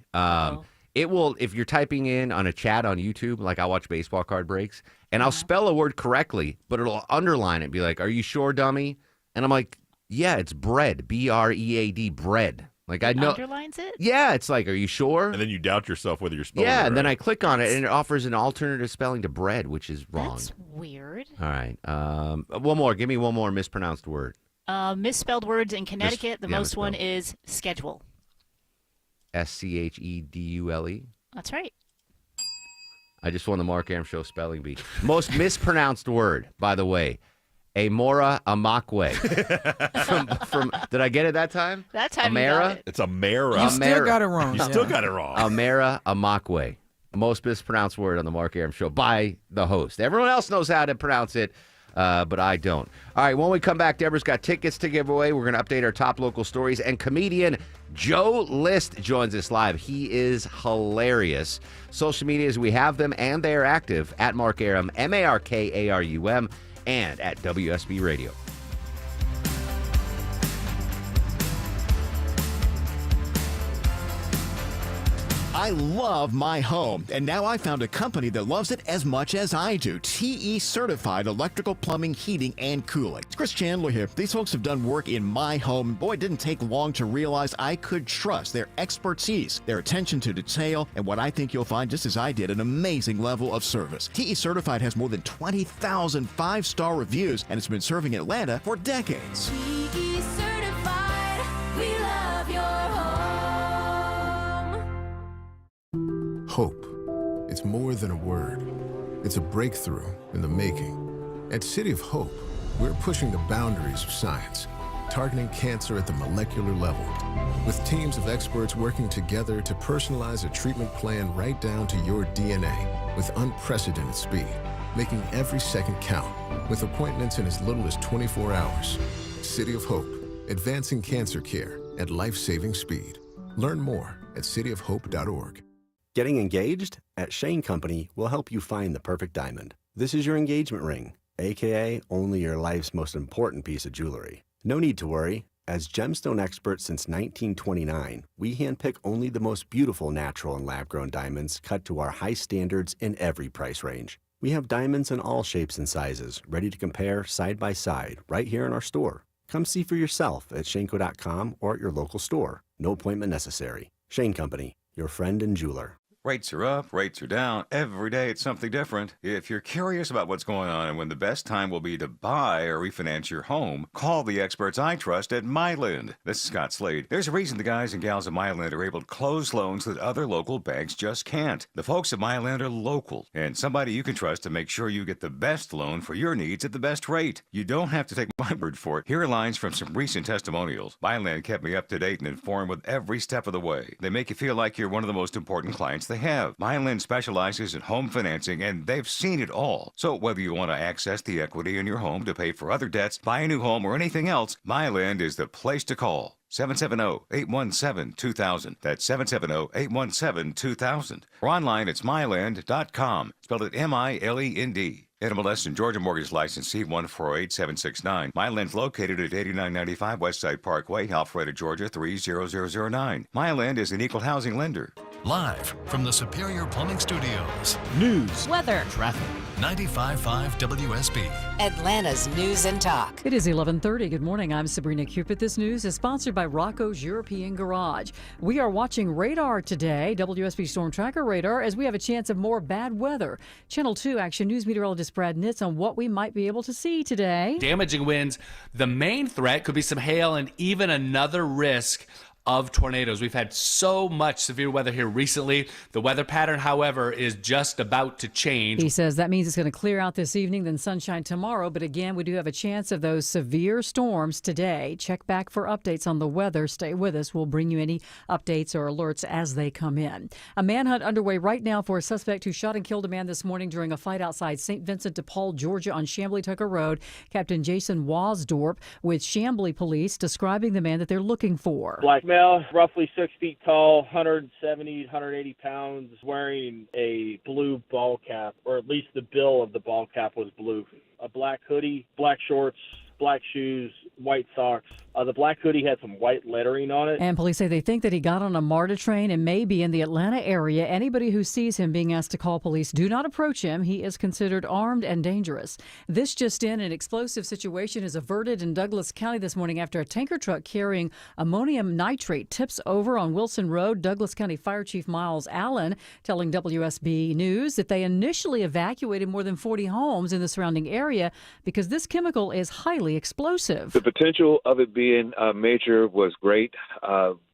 S5: It will, if you're typing in on a chat on YouTube, like I watch baseball card breaks, and I'll spell a word correctly, but it'll underline it and be like, "Are you sure, dummy?" And I'm like, "Yeah, it's bread. B-R-E-A-D, bread." Like I know.
S8: Underlines it?
S5: Yeah, it's like, "Are you sure?"
S3: And then you doubt yourself whether you're spelling it
S5: Yeah,
S3: right.
S5: and then I click on it, and it offers an alternative spelling to bread, which is wrong.
S8: That's weird.
S5: All right. One more. Give me one more mispronounced word.
S8: Misspelled words in Connecticut, the most one is schedule.
S5: S-C-H-E-D-U-L-E?
S8: That's right.
S5: I just won the Mark Aram Show Spelling Bee. Most mispronounced word, by the way, Amora Amakwe. from did I get it that time?
S8: That time
S5: Amara?
S8: you got it.
S3: It's Amara.
S7: You still got it wrong.
S3: You still got it wrong.
S5: Amara Amakwe. Most mispronounced word on the Mark Aram Show by the host. Everyone else knows how to pronounce it, but I don't. All right, when we come back, Deborah's got tickets to give away. We're going to update our top local stories. And comedian Joe List joins us live. He is hilarious. Social medias, we have them, and they are active at Mark Aram, MarkArum, and at WSB Radio.
S9: I love my home, and now I found a company that loves it as much as I do. TE Certified Electrical Plumbing, Heating, and Cooling. It's Chris Chandler here. These folks have done work in my home. Boy, it didn't take long to realize I could trust their expertise, their attention to detail, and what I think you'll find, just as I did, an amazing level of service. TE Certified has more than 20,000 five-star reviews, and it's been serving Atlanta for decades.
S6: TE Certified, we love your home.
S13: Hope. It's more than a word. It's a breakthrough in the making. At City of Hope, we're pushing the boundaries of science, targeting cancer at the molecular level, with teams of experts working together to personalize a treatment plan right down to your DNA with unprecedented speed, making every second count, with appointments in as little as 24 hours. City of Hope, advancing cancer care at life-saving speed. Learn more at cityofhope.org.
S15: Getting engaged? At Shane Company, we'll help you find the perfect diamond. This is your engagement ring, aka only your life's most important piece of jewelry. No need to worry. As gemstone experts since 1929, we handpick only the most beautiful natural and lab-grown diamonds cut to our high standards in every price range. We have diamonds in all shapes and sizes, ready to compare side by side right here in our store. Come see for yourself at shaneco.com or at your local store. No appointment necessary. Shane Company, your friend and jeweler.
S17: Rates are up, rates are down. Every day it's something different. If you're curious about what's going on and when the best time will be to buy or refinance your home, call the experts I trust at Myland. This is Scott Slade. There's a reason the guys and gals at Myland are able to close loans that other local banks just can't. The folks at Myland are local and somebody you can trust to make sure you get the best loan for your needs at the best rate. You don't have to take my word for it. Here are lines from some recent testimonials. Myland kept me up to date and informed with every step of the way. They make you feel like you're one of the most important clients they have. Myland specializes in home financing, and they've seen it all. So whether you want to access the equity in your home to pay for other debts, buy a new home, or anything else, Myland is the place to call. 770-817-2000. That's 770-817-2000. Or online, it's myland.com. Spelled it M-I-L-E-N-D. NMLS and Georgia Mortgage License C148769. Myland's located at 8995 Westside Parkway, Alpharetta, Georgia 30009. Myland is an equal housing lender.
S1: Live from the Superior Plumbing Studios.
S7: News,
S2: weather,
S7: traffic.
S1: 95.5 WSB.
S14: Atlanta's News and Talk.
S11: It is 11:30. Good morning. I'm Sabrina Cupid. This news is sponsored by Rocco's European Garage. We are watching radar today, WSB Storm Tracker radar, as we have a chance of more bad weather. Channel 2 Action News meteorologist Brad Nitz on what we might be able to see today.
S16: Damaging winds. The main threat could be some hail and even another risk of tornadoes. We've had so much severe weather here recently. The weather pattern, however, is just about to change.
S11: He says that means it's going to clear out this evening, then sunshine tomorrow. But again, we do have a chance of those severe storms today. Check back for updates on the weather. Stay with us. We'll bring you any updates or alerts as they come in. A manhunt underway right now for a suspect who shot and killed a man this morning during a fight outside St. Vincent de Paul, Georgia on Chamblee Tucker Road. Captain Jason Wasdorp with Chamblee Police describing the man that they're looking for.
S22: Black male, roughly 6 feet tall, 170, 180 pounds, wearing a blue ball cap, or at least the bill of the ball cap was blue. A black hoodie, black shorts, black shoes, white socks. The black hoodie had some white lettering on it.
S11: And police say they think that he got on a MARTA train and may be in the Atlanta area. Anybody who sees him being asked to call police, do not approach him. He is considered armed and dangerous. This just in, an explosive situation is averted in Douglas County this morning after a tanker truck carrying ammonium nitrate tips over on Wilson Road. Douglas County Fire Chief Miles Allen telling WSB News that they initially evacuated more than 40 homes in the surrounding area because this chemical is highly explosive.
S27: The potential of it being
S7: being major was great.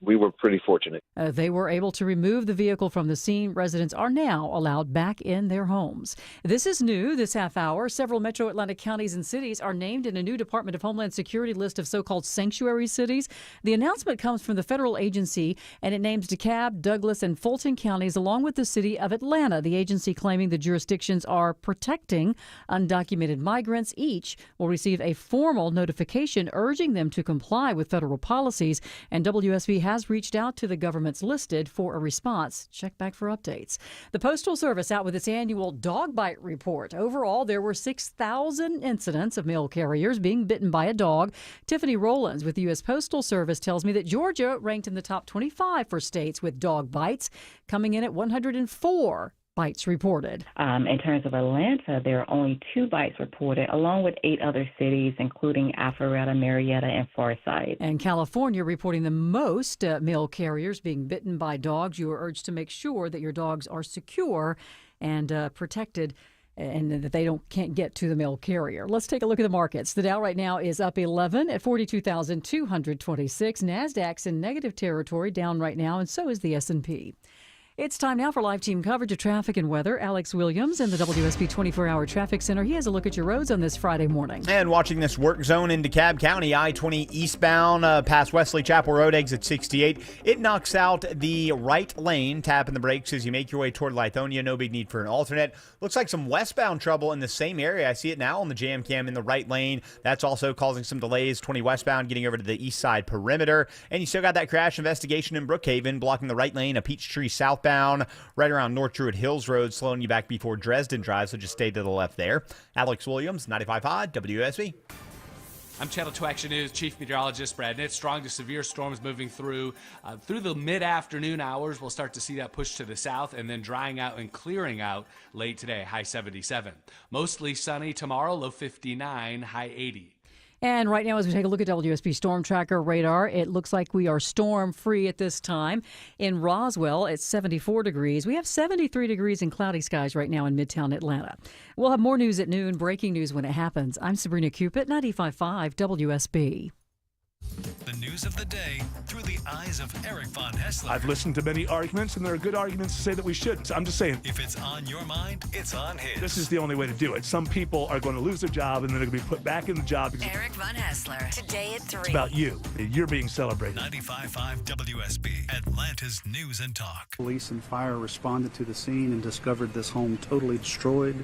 S7: We were pretty fortunate.
S11: They were able to remove the vehicle from the scene. Residents are now allowed back in their homes. This is new this half hour. Several metro Atlanta counties and cities are named in a new Department of Homeland Security list of so-called sanctuary cities. The announcement comes from the federal agency, and it names DeKalb, Douglas, and Fulton counties, along with the city of Atlanta. The agency claiming the jurisdictions are protecting undocumented migrants. Each will receive a formal notification urging them to comply with federal policies, and WSB has reached out to the governments listed for a response. Check back for updates. The Postal Service out with its annual dog bite report. Overall, there were 6,000 incidents of mail carriers being bitten by a dog. Tiffany Rowlands with the U.S. Postal Service tells me that Georgia ranked in the top 25 for states with dog bites, coming in at 104 bites reported.
S12: In terms of Atlanta, there are only 2 bites reported, along with 8 other cities, including Alpharetta, Marietta, and Forsyth.
S11: And California reporting the most mail carriers being bitten by dogs. You are urged to make sure that your dogs are secure and protected, and that they can't get to the mail carrier. Let's take a look at the markets. The Dow right now is up 11 at 42,226. NASDAQ's in negative territory, down right now, and so is the S&P. It's time now for live team coverage of traffic and weather. Alex Williams in the WSB 24-hour traffic center. He has a look at your roads on this Friday morning.
S18: And watching this work zone in DeKalb County, I-20 eastbound past Wesley Chapel Road, exit 68. It knocks out the right lane, tapping the brakes as you make your way toward Lithonia. No big need for an alternate. Looks like some westbound trouble in the same area. I see it now on the jam cam in the right lane. That's also causing some delays. 20 westbound getting over to the east side perimeter. And you still got that crash investigation in Brookhaven blocking the right lane of Peachtree southbound. Right around North Druid Hills Road, slowing you back before Dresden Drive, so just stay to the left there. Alex Williams, 95.5 WSB.
S16: I'm Channel 2 Action News Chief Meteorologist Brad Nitt. Strong to severe storms moving through the mid-afternoon hours. We'll start to see that push to the south and then drying out and clearing out late today, high 77. Mostly sunny tomorrow, low 59, high 80.
S11: And right now, as we take a look at WSB Storm Tracker radar, it looks like we are storm-free at this time. In Roswell, it's 74 degrees. We have 73 degrees in cloudy skies right now in Midtown Atlanta. We'll have more news at noon, breaking news when it happens. I'm Sabrina Cupid, 95.5 WSB.
S1: The news of the day through the eyes of Eric Von Hessler.
S4: I've listened to many arguments, and there are good arguments to say that we shouldn't. I'm just saying.
S1: If it's on your mind, it's on his.
S4: This is the only way to do it. Some people are going to lose their job, and then they're going to be put back in the job.
S14: Eric Von Hessler, today at 3.
S4: It's about you. You're being celebrated.
S1: 95.5 WSB, Atlanta's News and Talk.
S19: Police and fire responded to the scene and discovered this home totally destroyed.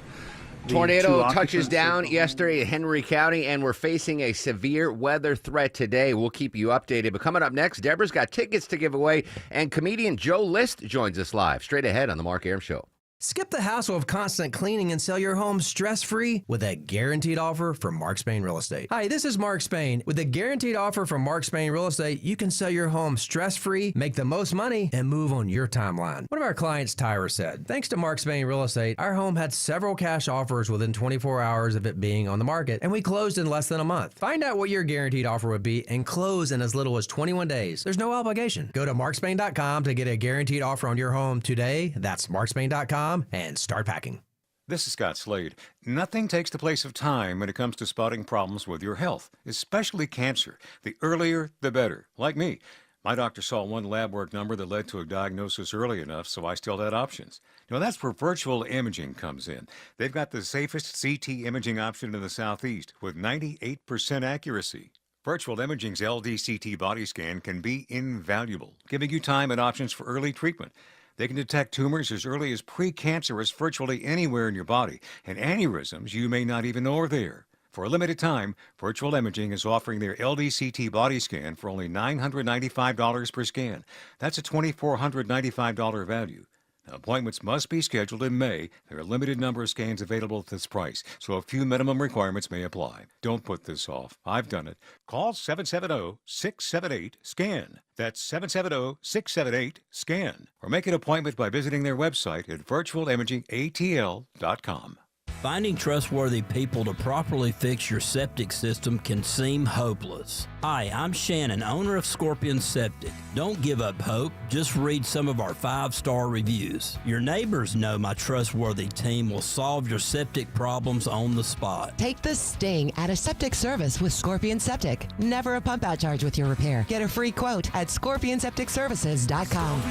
S5: Tornado touches down yesterday in Henry County, and we're facing a severe weather threat today. We'll keep you updated. But coming up next, Deborah's got tickets to give away, and comedian Joe List joins us live straight ahead on The Mark Arum Show.
S20: Skip the hassle of constant cleaning and sell your home stress-free with a guaranteed offer from Mark Spain Real Estate. Hi, this is Mark Spain. With a guaranteed offer from Mark Spain Real Estate, you can sell your home stress-free, make the most money, and move on your timeline. One of our clients, Tyra, said, thanks to Mark Spain Real Estate, our home had several cash offers within 24 hours of it being on the market, and we closed in less than a month. Find out what your guaranteed offer would be and close in as little as 21 days. There's no obligation. Go to markspain.com to get a guaranteed offer on your home today. That's markspain.com and start packing.
S17: This is Scott Slade. Nothing takes the place of time when it comes to spotting problems with your health, especially cancer. The earlier, the better. Like me. My doctor saw one lab work number that led to a diagnosis early enough, so I still had options. You know, that's where virtual imaging comes in. They've got the safest CT imaging option in the Southeast with 98% accuracy. Virtual Imaging's LDCT body scan can be invaluable, giving you time and options for early treatment. They can detect tumors as early as precancerous virtually anywhere in your body, and aneurysms you may not even know are there. For a limited time, Virtual Imaging is offering their LDCT body scan for only $995 per scan. That's a $2,495 value. Now, appointments must be scheduled in May. There are a limited number of scans available at this price, so a few minimum requirements may apply. Don't put this off. I've done it. Call 770-678-SCAN. That's 770-678-SCAN. Or make an appointment by visiting their website at virtualimagingatl.com.
S10: Finding trustworthy people to properly fix your septic system can seem hopeless. Hi, I'm Shannon, owner of Scorpion Septic. Don't give up hope. Just read some of our 5-star reviews. Your neighbors know my trustworthy team will solve your septic problems on the spot.
S21: Take the sting out of septic service with Scorpion Septic. Never a pump out charge with your repair. Get a free quote at scorpionsepticservices.com.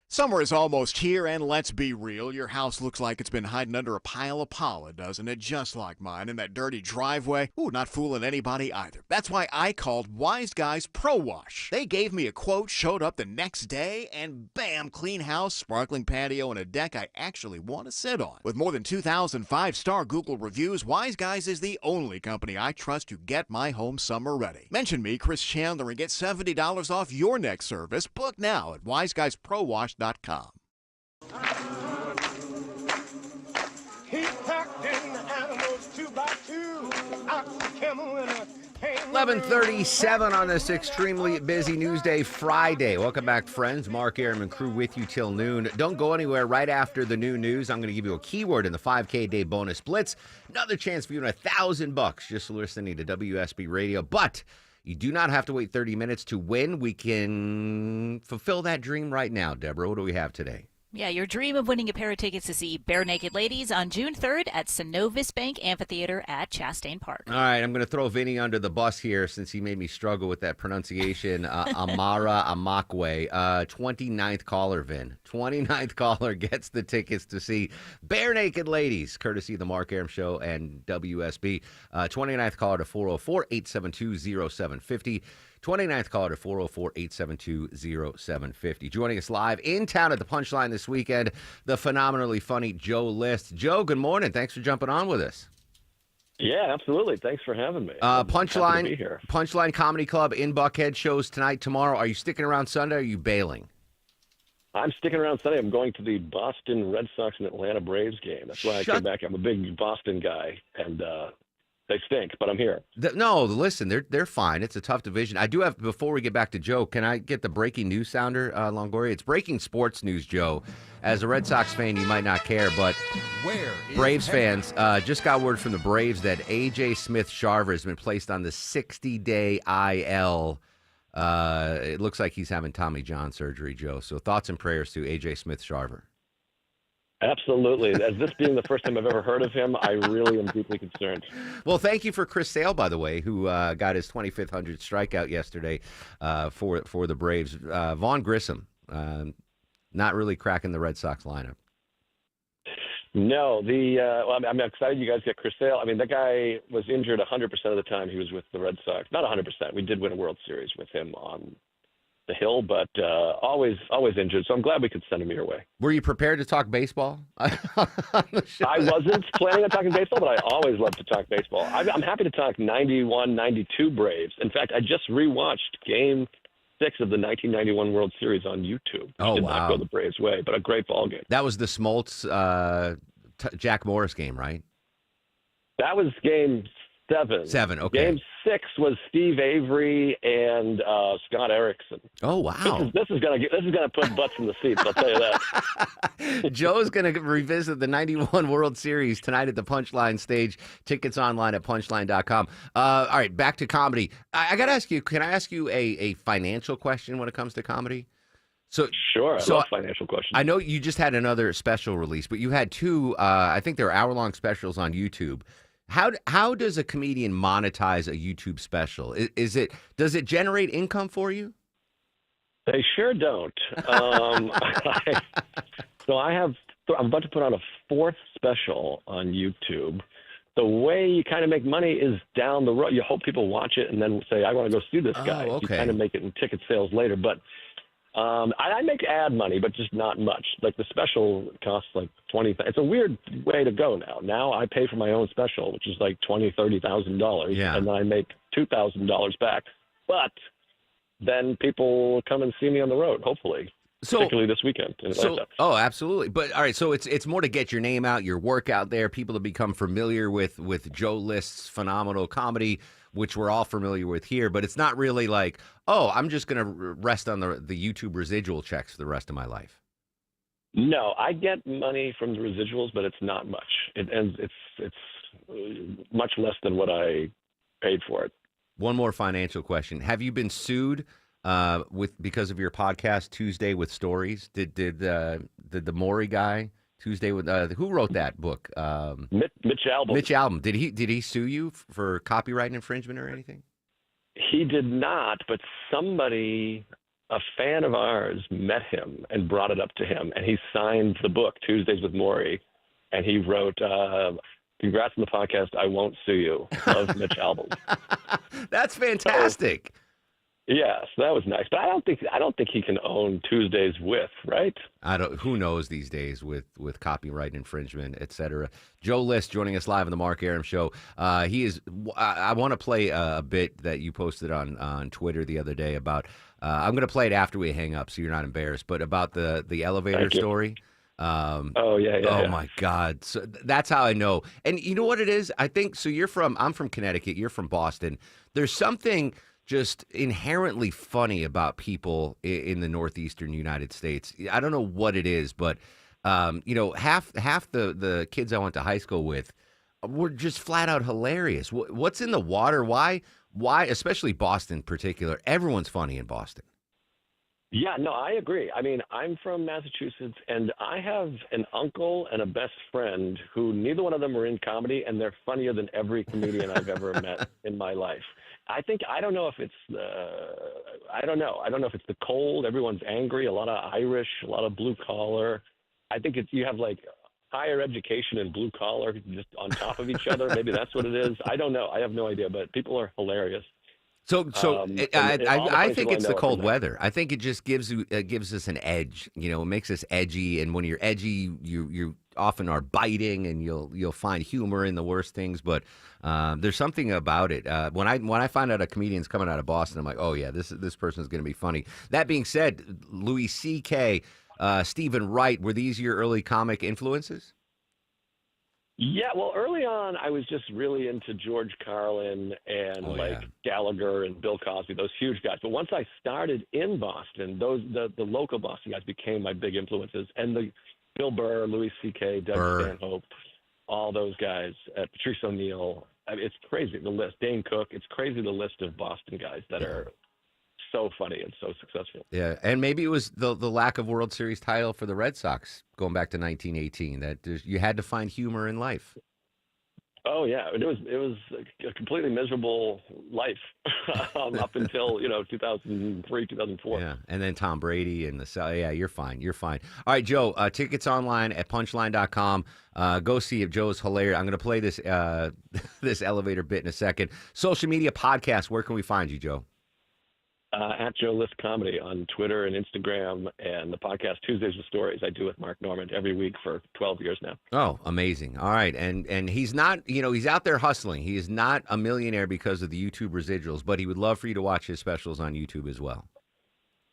S9: Summer is almost here, and let's be real, your house looks like it's been hiding under a pile of pollen, doesn't it? Just like mine in that dirty driveway. Ooh, not fooling anybody either. That's why I called Wise Guys Pro Wash. They gave me a quote, showed up the next day, and bam, clean house, sparkling patio, and a deck I actually want to sit on. With more than 2,000 5-star Google reviews, Wise Guys is the only company I trust to get my home summer ready. Mention me, Chris Chandler, and get $70 off your next service. Book now at wiseguysprowash.com.
S6: He packed in the animals 2 by 2, ox, camel, and a
S5: 11:37 on this extremely busy news day, Friday. Welcome back, friends. Mark Arum and crew with you till noon. Don't go anywhere. Right after the new news, I'm going to give you a keyword in the 5K Day Bonus Blitz. Another chance for you to win $1,000 just listening to WSB Radio. But you do not have to wait 30 minutes to win. We can fulfill that dream right now. Deborah, what do we have today?
S8: Yeah, your dream of winning a pair of tickets to see Bare Naked Ladies on June 3rd at Synovus Bank Amphitheater at Chastain Park.
S5: All right, I'm going to throw Vinny under the bus here since he made me struggle with that pronunciation. Amara Amakwe, 29th caller, Vin. 29th caller gets the tickets to see Bare Naked Ladies, courtesy of the Mark Arum Show and WSB. 29th caller to 404-872-0750. 29th caller to 404-872-0750. Joining us live in town at the Punchline this weekend, the phenomenally funny Joe List. Joe, good morning. Thanks for jumping on with us.
S23: Yeah, absolutely. Thanks for having me.
S5: Punchline Comedy Club in Buckhead shows tonight, tomorrow. Are you sticking around Sunday or are you bailing?
S23: I'm sticking around Sunday. I'm going to the Boston Red Sox and Atlanta Braves game. That's why I came back. I'm a big Boston guy, and they stink, but I'm here.
S5: No, listen, they're fine. It's a tough division. I do have, before we get back to Joe, can I get the breaking news sounder, Longoria? It's breaking sports news, Joe. As a Red Sox fan, you might not care, but Braves fans just got word from the Braves that A.J. Smith-Shawver has been placed on the 60-day IL. It looks like he's having Tommy John surgery, Joe. So thoughts and prayers to A.J. Smith-Shawver.
S23: Absolutely. As this being the first time I've ever heard of him, I really am deeply concerned.
S5: Well, thank you for Chris Sale, by the way, who got his 25th 100th strikeout yesterday for the Braves. Vaughn Grissom, not really cracking the Red Sox lineup.
S23: No, I'm excited you guys get Chris Sale. I mean, that guy was injured 100% of the time he was with the Red Sox. Not 100%. We did win a World Series with him on the hill, but always injured. So I'm glad we could send him your way.
S5: Were you prepared to talk baseball?
S23: I wasn't planning on talking baseball, but I always love to talk baseball. I'm happy to talk 91, 92 Braves. In fact, I just rewatched Game 6 of the 1991 World Series on YouTube.
S5: Oh,
S23: did
S5: wow.
S23: not go the Braves' way, but a great ball game.
S5: That was the Smoltz Jack Morris game, right?
S23: That was Game 7.
S5: 7, okay.
S23: Game 6 was Steve Avery and Scott Erickson.
S5: Oh, wow.
S23: This is gonna put butts in the seats, I'll tell you that.
S5: Joe's going to revisit the 91 World Series tonight at the Punchline stage. Tickets online at punchline.com. All right, back to comedy. I got to ask you, can I ask you a financial question when it comes to comedy?
S23: Sure, I love financial questions.
S5: I know you just had another special release, but you had two, I think they're hour-long specials on YouTube. How does a comedian monetize a YouTube special? Does it generate income for you?
S23: They sure don't. I'm about to put on a 4th special on YouTube. The way you kind of make money is down the road. You hope people watch it and then say, I want to go see this guy.
S5: Okay.
S23: You kind of make it in ticket sales later. But I make ad money, but just not much. Like the special costs like $20,000. It's a weird way to go now. Now I pay for my own special, which is like $20,000, $30,000, and then I make $2,000 back. But then people come and see me on the road, hopefully. Particularly this weekend in Atlanta.
S5: Oh, absolutely. But all right, so it's more to get your name out, your work out there, people to become familiar with Joe List's phenomenal comedy, which we're all familiar with here. But it's not really like, oh, I'm just going to rest on the YouTube residual checks for the rest of my life.
S23: No, I get money from the residuals, but it's not much. It's much less than what I paid for it.
S5: One more financial question: have you been sued because of your podcast Tuesday with Stories? Did the Maury guy Tuesday with who wrote that book?
S23: Mitch Albom.
S5: Mitch Albom. Did he sue you for copyright infringement or anything?
S23: He did not, but somebody, a fan of ours, met him and brought it up to him, and he signed the book Tuesdays with Maury, and he wrote, "Congrats on the podcast. I won't sue you. Love, Mitch Albom."
S5: That's fantastic.
S23: So, yes, that was nice, but I don't think he can own Tuesdays with, right?
S5: Who knows these days with copyright infringement, et cetera. Joe List joining us live on the Mark Arum Show. He is. I want to play a bit that you posted on Twitter the other day about. I'm going to play it after we hang up, so you're not embarrassed. But about the elevator story.
S23: Oh yeah.
S5: Oh my God! So that's how I know. And you know what it is? I think so. I'm from Connecticut. You're from Boston. There's something just inherently funny about people in the northeastern United States. I don't know what it is, but half the kids I went to high school with were just flat out hilarious. What's in the water? Why, especially Boston in particular? Everyone's funny in Boston.
S23: Yeah, no, I agree. I mean, I'm from Massachusetts, and I have an uncle and a best friend who neither one of them are in comedy, and they're funnier than every comedian I've ever met in my life. I don't know if it's I don't know if it's the cold. Everyone's angry. A lot of Irish, a lot of blue collar. I think you have like higher education and blue collar just on top of each other. Maybe that's what it is. I don't know. I have no idea, but people are hilarious.
S5: So I think it's the cold weather. I think it just gives us an edge. It makes us edgy, and when you're edgy, you often are biting, and you'll find humor in the worst things. But there's something about it. When I find out a comedian's coming out of Boston, I'm like, oh yeah, this person's going to be funny. That being said, Louis C.K., Stephen Wright, were these your early comic influences?
S23: Yeah, well, early on, I was just really into George Carlin and Gallagher and Bill Cosby, those huge guys. But once I started in Boston, the local Boston guys became my big influences. And the Bill Burr, Louis C.K., Doug Stanhope, all those guys, Patrice O'Neill. I mean, it's crazy, the list. Dane Cook. It's crazy, the list of Boston guys that are so funny and so successful.
S5: Yeah, and maybe it was the lack of World Series title for the Red Sox going back to 1918 that you had to find humor in life.
S23: Oh yeah, it was a completely miserable life up until 2003, 2004.
S5: Yeah, and then Tom Brady and yeah, you're fine. All right, Joe. Tickets online at punchline.com. Go see if Joe's hilarious. I'm going to play this this elevator bit in a second. Social media podcast. Where can we find you, Joe?
S23: At Joe List Comedy on Twitter and Instagram, and the podcast Tuesdays with Stories I do with Mark Normand every week for 12 years now.
S5: Oh, amazing. All right. And he's not, he's out there hustling. He is not a millionaire because of the YouTube residuals, but he would love for you to watch his specials on YouTube as well.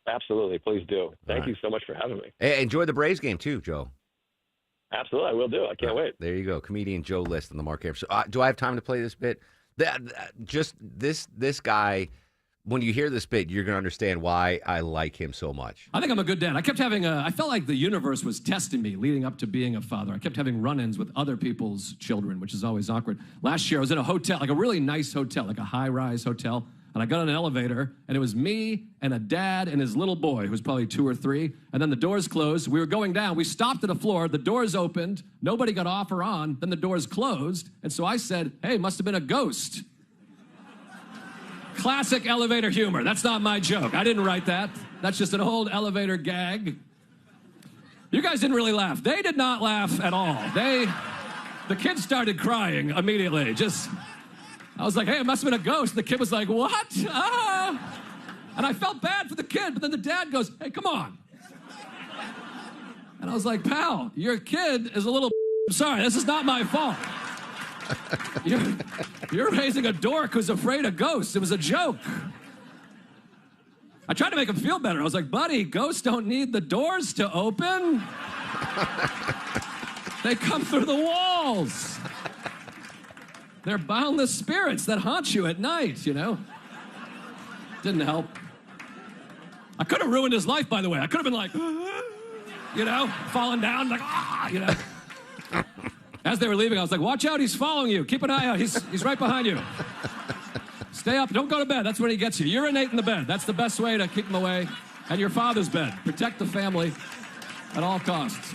S23: Absolutely. Please do. Thank you so much for having me.
S5: Hey, enjoy the Braves game too, Joe.
S23: Absolutely. I will do. I can't wait.
S5: There you go. Comedian Joe List on the Mark Arum Show. Do I have time to play this bit? Just this guy... When you hear this bit, you're going to understand why I like him so much.
S3: I think I'm a good dad. I felt like the universe was testing me leading up to being a father. I kept having run-ins with other people's children, which is always awkward. Last year, I was in a hotel, like a really nice hotel, like a high-rise hotel, and I got on an elevator, and it was me and a dad and his little boy, who was probably 2 or 3, and then the doors closed. We were going down. We stopped at a floor. The doors opened. Nobody got off or on. Then the doors closed, and so I said, hey, must have been a ghost. Classic elevator humor. That's not my joke. I didn't write that. That's just an old elevator gag. You guys didn't really laugh. They did not laugh at all. The kids started crying immediately. I was like, hey, it must have been a ghost. The kid was like, what? And I felt bad for the kid, but then the dad goes, hey, come on. And I was like, pal, your kid is a little sorry. This is not my fault. You're raising a dork who's afraid of ghosts. It was a joke. I tried to make him feel better. I was like, buddy, ghosts don't need the doors to open. They come through the walls. They're boundless spirits that haunt you at night, Didn't help. I could have ruined his life, by the way. I could have been like, falling down, like, As they were leaving, I was like, watch out, he's following you. Keep an eye out, he's right behind you. Stay up, don't go to bed, that's when he gets you. Urinate in the bed, that's the best way to keep him away. And your father's bed, protect the family at all costs.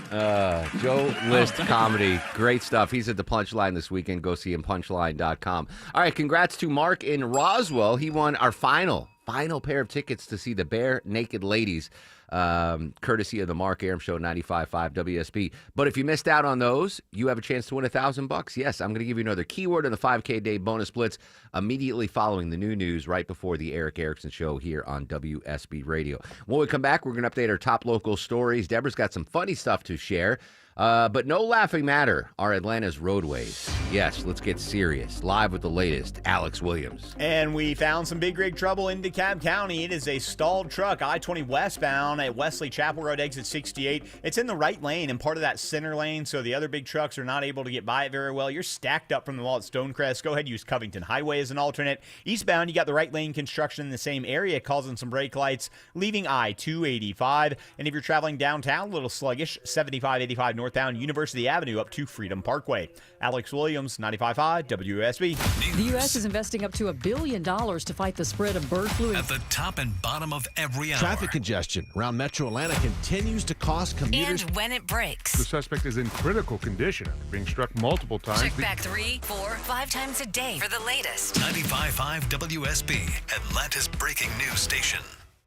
S5: Joe List comedy. Great stuff. He's at the Punchline this weekend. Go see him, punchline.com. All right, congrats to Mark in Roswell. He won our final pair of tickets to see the Bare Naked Ladies, courtesy of the Mark Arum Show, 95.5 WSB. But if you missed out on those, you have a chance to win $1,000. Yes, I'm going to give you another keyword in the 5K Day bonus blitz immediately following the new news right before the Eric Erickson Show here on WSB Radio. When we come back, we're going to update our top local stories. Deborah's got some funny stuff to share. But no laughing matter are Atlanta's roadways. Yes, let's get serious. Live with the latest, Alex Williams.
S18: And we found some big rig trouble in DeKalb County. It is a stalled truck, I-20 westbound at Wesley Chapel Road, exit 68. It's in the right lane and part of that center lane, so the other big trucks are not able to get by it very well. You're stacked up from the wall at Stonecrest. Go ahead and use Covington Highway as an alternate. Eastbound, you got the right lane construction in the same area, causing some brake lights, leaving I-285. And if you're traveling downtown, a little sluggish, 7585 northbound University Avenue up to Freedom Parkway. Alex Williams, 95.5 WSB.
S11: The U.S. is investing up to $1 billion to fight the spread of bird flu.
S1: At the top and bottom of every hour.
S2: Traffic congestion around Metro Atlanta continues to cost commuters.
S14: And when it breaks.
S13: The suspect is in critical condition after being struck multiple times.
S14: Check back 3, 4, 5 times a day for the latest.
S1: 95.5 WSB, Atlanta's breaking news station.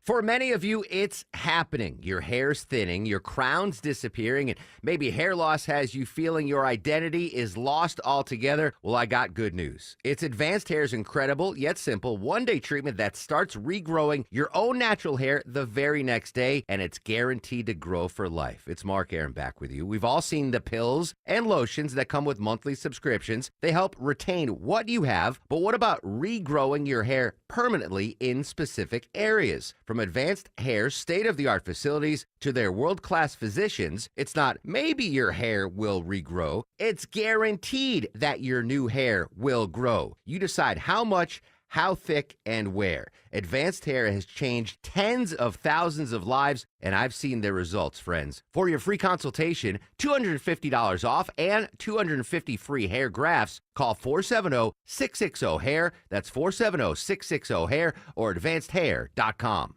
S5: For many of you, it's happening. Your hair's thinning, your crown's disappearing, and maybe hair loss has you feeling your identity is lost altogether. Well, I got good news. It's Advanced Hair's incredible, yet simple, one-day treatment that starts regrowing your own natural hair the very next day, and it's guaranteed to grow for life. It's Mark Arum back with you. We've all seen the pills and lotions that come with monthly subscriptions. They help retain what you have, but what about regrowing your hair permanently in specific areas? From Advanced Hair's state-of-the-art facilities to their world-class physicians, it's not maybe your hair will regrow. It's guaranteed that your new hair will grow. You decide how much, how thick, and where. Advanced Hair has changed tens of thousands of lives, and I've seen their results, friends. For your free consultation, $250 off and 250 free hair grafts, call 470-660-HAIR. That's 470-660-HAIR or advancedhair.com.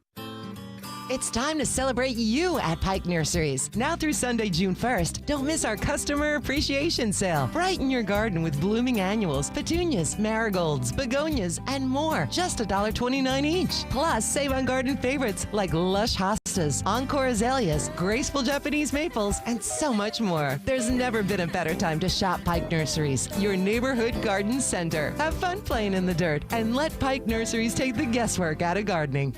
S21: It's time to celebrate you at Pike Nurseries. Now through Sunday, June 1st, don't miss our Customer Appreciation Sale. Brighten your garden with blooming annuals, petunias, marigolds, begonias, and more. Just $1.29 each. Plus, save on garden favorites like lush hostas, encore azaleas, graceful Japanese maples, and so much more. There's never been a better time to shop Pike Nurseries, your neighborhood garden center. Have fun playing in the dirt and let Pike Nurseries take the guesswork out of gardening.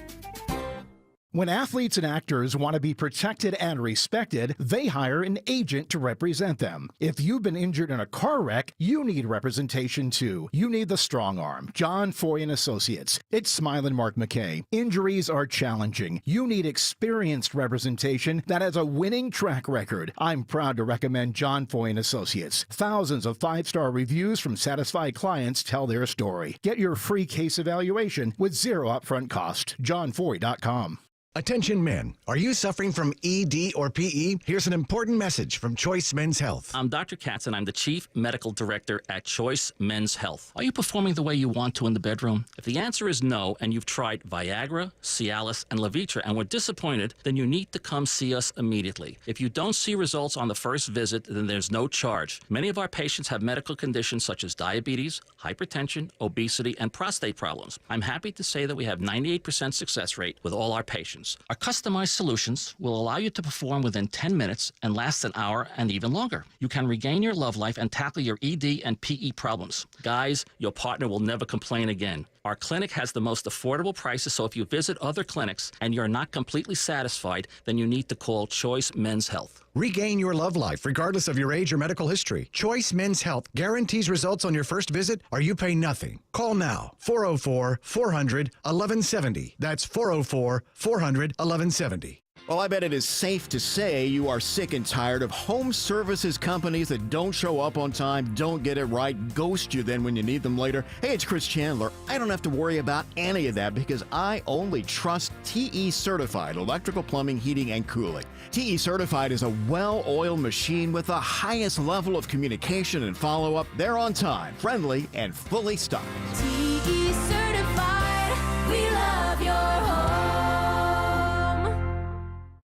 S15: When athletes and actors want to be protected and respected, they hire an agent to represent them. If you've been injured in a car wreck, you need representation too. You need the strong arm, John Foy & Associates. It's Smilin' Mark McKay. Injuries are challenging. You need experienced representation that has a winning track record. I'm proud to recommend John Foy & Associates. Thousands of 5-star reviews from satisfied clients tell their story. Get your free case evaluation with zero upfront cost. JohnFoy.com.
S2: Attention men, are you suffering from ED or PE? Here's an important message from Choice Men's Health.
S24: I'm Dr. Katz and I'm the Chief Medical Director at Choice Men's Health. Are you performing the way you want to in the bedroom? If the answer is no and you've tried Viagra, Cialis, and Levitra and were disappointed, then you need to come see us immediately. If you don't see results on the first visit, then there's no charge. Many of our patients have medical conditions such as diabetes, hypertension, obesity, and prostate problems. I'm happy to say that we have 98% success rate with all our patients. Our customized solutions will allow you to perform within 10 minutes and last an hour and even longer. You can regain your love life and tackle your ED and PE problems. Guys, your partner will never complain again. Our clinic has the most affordable prices, so if you visit other clinics and you're not completely satisfied, then you need to call Choice Men's Health.
S2: Regain your love life regardless of your age or medical history. Choice Men's Health guarantees results on your first visit or you pay nothing. Call now, 404-400-1170. That's 404-400-1170.
S9: Well, I bet it is safe to say you are sick and tired of home services companies that don't show up on time, don't get it right, ghost you then when you need them later. Hey, it's Chris Chandler. I don't have to worry about any of that because I only trust TE Certified Electrical Plumbing, Heating, and Cooling. TE Certified is a well-oiled machine with the highest level of communication and follow-up. They're on time, friendly, and fully stocked.
S7: TE Certified, we love your home.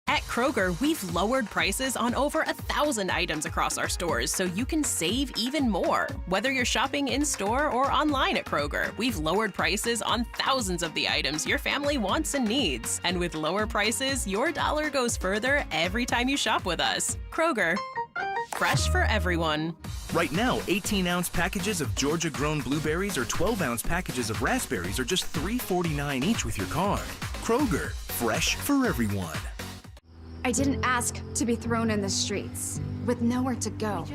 S12: At Kroger, we've lowered prices on over 1,000 items across our stores so you can save even more. Whether you're shopping in-store or online at Kroger, we've lowered prices on thousands of the items your family wants and needs. And with lower prices, your dollar goes further every time you shop with us. Kroger, fresh for everyone.
S16: Right now, 18-ounce packages of Georgia-grown blueberries or 12-ounce packages of raspberries are just $3.49 each with your card. Kroger, fresh for everyone.
S22: I didn't ask to be thrown in the streets with nowhere to go.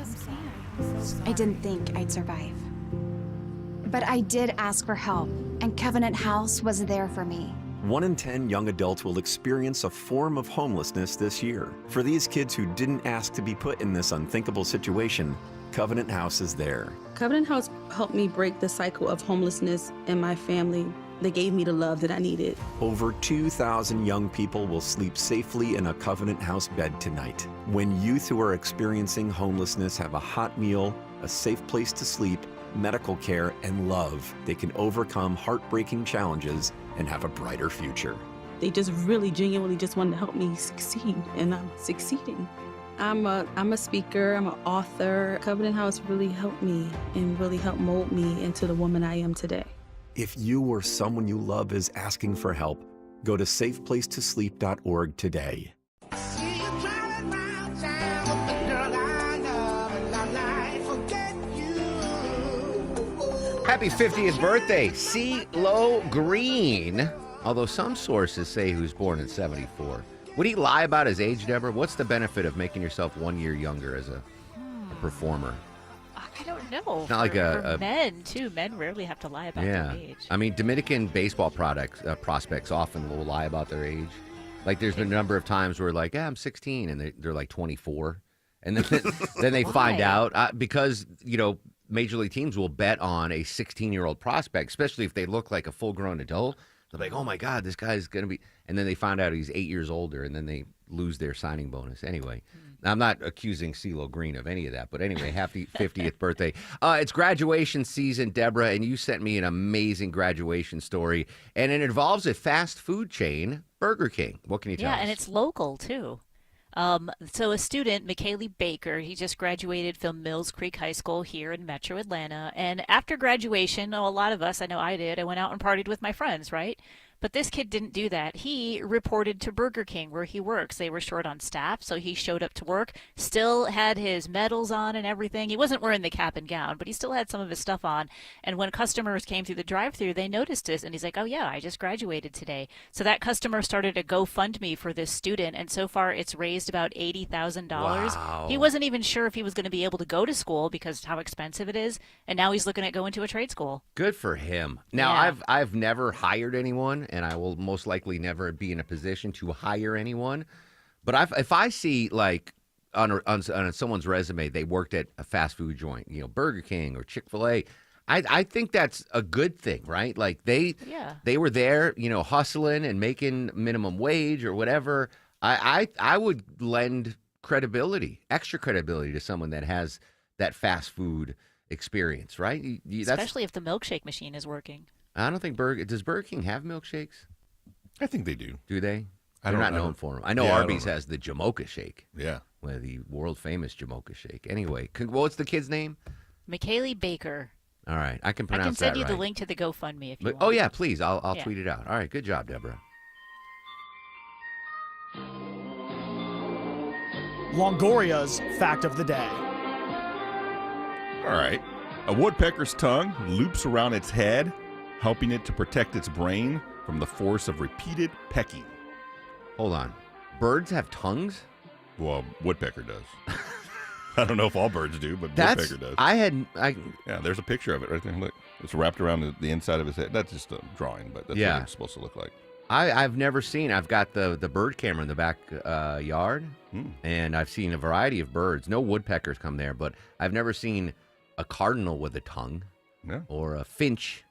S22: I didn't think I'd survive. But I did ask for help, and Covenant House was there for me.
S25: 1 in 10 young adults will experience a form of homelessness this year. For these kids who didn't ask to be put in this unthinkable situation, Covenant House is there.
S26: Covenant House helped me break the cycle of homelessness in my family. They gave me the love that I needed.
S25: Over 2,000 young people will sleep safely in a Covenant House bed tonight. When youth who are experiencing homelessness have a hot meal, a safe place to sleep, medical care, and love, they can overcome heartbreaking challenges and have a brighter future.
S26: They just really genuinely just wanted to help me succeed, and I'm succeeding. I'm a speaker, I'm an author. Covenant House really helped me and really helped mold me into the woman I am today.
S25: If you or someone you love is asking for help, go to safeplacetosleep.org today.
S5: Happy 50th birthday, CeeLo Green. Although some sources say he was born in 74. Would he lie about his age, Deborah? What's the benefit of making yourself 1 year younger as a performer?
S8: I don't know.
S5: It's not like
S8: for men, too. Men rarely have to lie about their age.
S5: I mean, Dominican baseball prospects often will lie about their age. Like, there's been a number of times where, like, I'm 16, and they're like 24. And then they find out because, you know, major league teams will bet on a 16-year-old prospect, especially if they look like a full-grown adult. They're like, oh, my God, this guy's going to be – and then they find out he's 8 years older, and then they lose their signing bonus. Anyway, I'm not accusing CeeLo Green of any of that, but anyway, happy 50th birthday. It's graduation season, Deborah, and you sent me an amazing graduation story, and it involves a fast food chain, Burger King. What can you tell us?
S8: Yeah, and it's local, too. So a student, McKaylee Baker, he just graduated from Mills Creek High School here in Metro Atlanta. And after graduation, a lot of us, I know I did, I went out and partied with my friends, right? But this kid didn't do that. He reported to Burger King where he works. They were short on staff, so he showed up to work, still had his medals on and everything. He wasn't wearing the cap and gown, but he still had some of his stuff on. And when customers came through the drive-thru, they noticed this, and he's like, oh, yeah, I just graduated today. So that customer started a GoFundMe for this student, and so far it's raised about $80,000.
S5: Wow.
S8: He wasn't even sure if he was going to be able to go to school because how expensive it is, and now he's looking at going to a trade school.
S5: Good for him. Now,
S8: Yeah.
S5: I've never hired anyone, and I will most likely never be in a position to hire anyone. But if I see, like, on someone's resume, they worked at a fast food joint, you know, Burger King or Chick-fil-A, I think that's a good thing, right? Like, they were there, you know, hustling and making minimum wage or whatever. I would lend credibility, extra credibility to someone that has that fast food experience, right?
S8: Especially if the milkshake machine is working.
S5: I don't think does Burger King have milkshakes?
S27: I think they do.
S5: Do they?
S27: I
S5: They're
S27: don't
S5: not
S27: know.
S5: known for them. I know
S27: Yeah, I don't
S5: Arby's
S27: know.
S5: has the Jamocha shake.
S27: Yeah.
S5: Well, the world famous Jamocha shake. Anyway, what's the kid's name?
S8: McKaylee Baker.
S5: All right, I can
S8: I
S5: pronounce
S8: can send
S5: that
S8: you
S5: right.
S8: the link to the GoFundMe if you want.
S5: Oh yeah, please. I'll
S8: Yeah.
S5: tweet it out. All right, good job, Deborah.
S28: Longoria's fact of the day.
S27: All right. A woodpecker's tongue loops around its head, helping it to protect its brain from the force of repeated pecking.
S5: Hold on. Birds have tongues?
S27: Well, woodpecker does. I don't know if all birds do, but woodpecker does.
S5: Yeah,
S27: there's a picture of it right there. Look, it's wrapped around the inside of his head. That's just a drawing, but that's
S5: Yeah.
S27: what it's supposed to look like.
S5: I've never seen. I've got the bird camera in the back yard, and I've seen a variety of birds. No woodpeckers come there, but I've never seen a cardinal with a tongue, or a finch,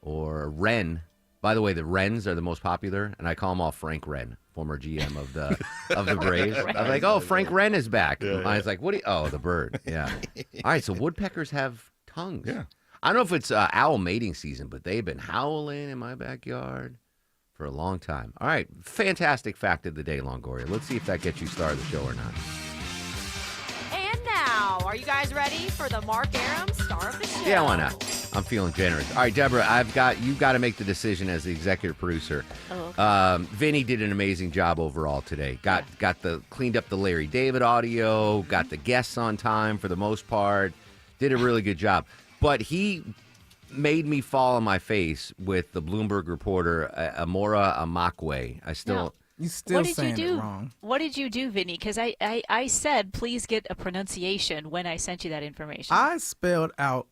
S5: or a wren. By the way, the wrens are the most popular, and I call them all Frank Wren, former GM of the Braves. I'm like, oh, Frank Wren is back. I was like, what? The bird. Yeah. All right, so woodpeckers have tongues.
S27: Yeah.
S5: I don't know if it's owl mating season, but they've been howling in my backyard for a long time. All right, fantastic fact of the day, Longoria. Let's see if that gets you star of the show or not.
S3: And now, are you guys ready for the Mark Aram star of the show?
S5: Yeah, why not? I'm feeling generous. All right, Deborah, you've got to make the decision as the executive producer.
S8: Oh, okay.
S5: Vinny did an amazing job overall today. Cleaned up the Larry David audio, got the guests on time for the most part, did a really good job. But he made me fall on my face with the Bloomberg reporter, Amora Amakwe.
S4: You still saying
S8: it
S4: wrong.
S8: What did you do, Vinny? Because I said, please get a pronunciation when I sent you that information.
S4: I spelled out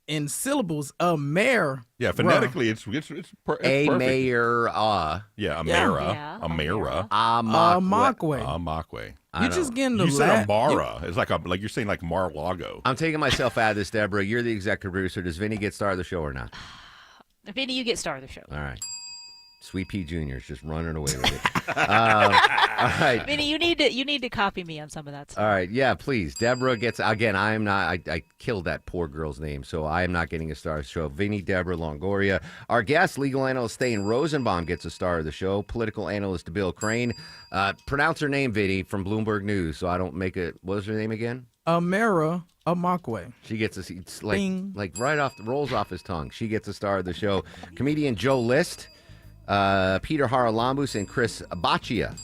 S4: in syllables a mayor.
S27: Yeah, phonetically, it's perfect.
S5: Mayor.
S27: Yeah, Amara. Amara.
S4: Amakwe. You're just getting the
S27: You said Amara. It's like you're saying like Mar-Lago.
S5: I'm taking myself out of this, Deborah. You're the executive producer. Does Vinny get star of the show or not?
S8: Vinny, you get star of the show.
S5: All right. Sweet Pea Jr. is just running away with it. All right.
S8: Vinny, you need to copy me on some of that stuff.
S5: All right. Yeah, please. Deborah gets, again, I am not, I killed that poor girl's name, so I am not getting a star of the show. Vinny, Deborah, Longoria. Our guest, legal analyst Thane Rosenbaum, gets a star of the show. Political analyst Bill Crane. Pronounce her name, Vinny, from Bloomberg News, so I don't make it, what was her name again?
S4: Amara Amakwe.
S5: She gets it's like right off, rolls off his tongue. She gets a star of the show. Comedian Joe List. Peter Haralambous and Chris Baccia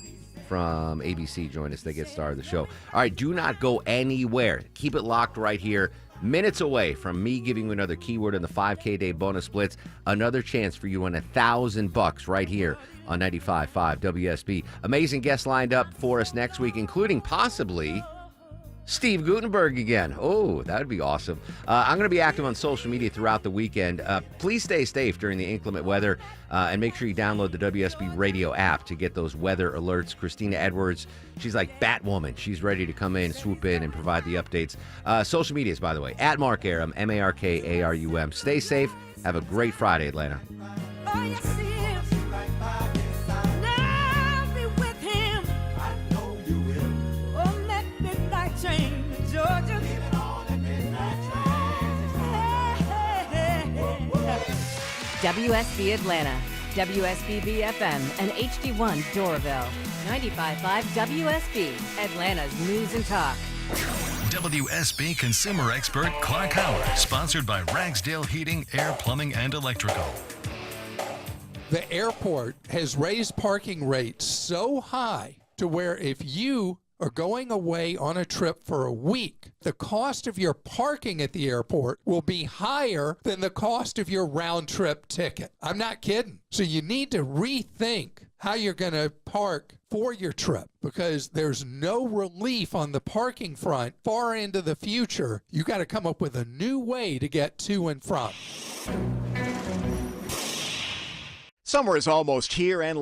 S5: from ABC join us. They get star of the show. All right, do not go anywhere. Keep it locked right here. Minutes away from me giving you another keyword in the 5K Day bonus splits. Another chance for you to win $1,000 right here on 95.5 WSB. Amazing guests lined up for us next week, including possibly Steve Guttenberg again. Oh, that would be awesome. I'm going to be active on social media throughout the weekend. Please stay safe during the inclement weather and make sure you download the WSB radio app to get those weather alerts. Christina Edwards, she's like Batwoman. She's ready to come in, swoop in, and provide the updates. Social medias, by the way, at Mark Arum, MarkArum. Stay safe. Have a great Friday, Atlanta.
S3: WSB Atlanta, WSB BFM, and HD1 Doraville. 95.5 WSB, Atlanta's news and talk.
S1: WSB consumer expert Clark Howard, sponsored by Ragsdale Heating, Air, Plumbing, and Electrical.
S6: The airport has raised parking rates so high to where if you are going away on a trip for a week, the cost of your parking at the airport will be higher than the cost of your round-trip ticket. I'm not kidding. So you need to rethink how you're going to park for your trip because there's no relief on the parking front far into the future. You got to come up with a new way to get to and from.
S9: Summer is almost here and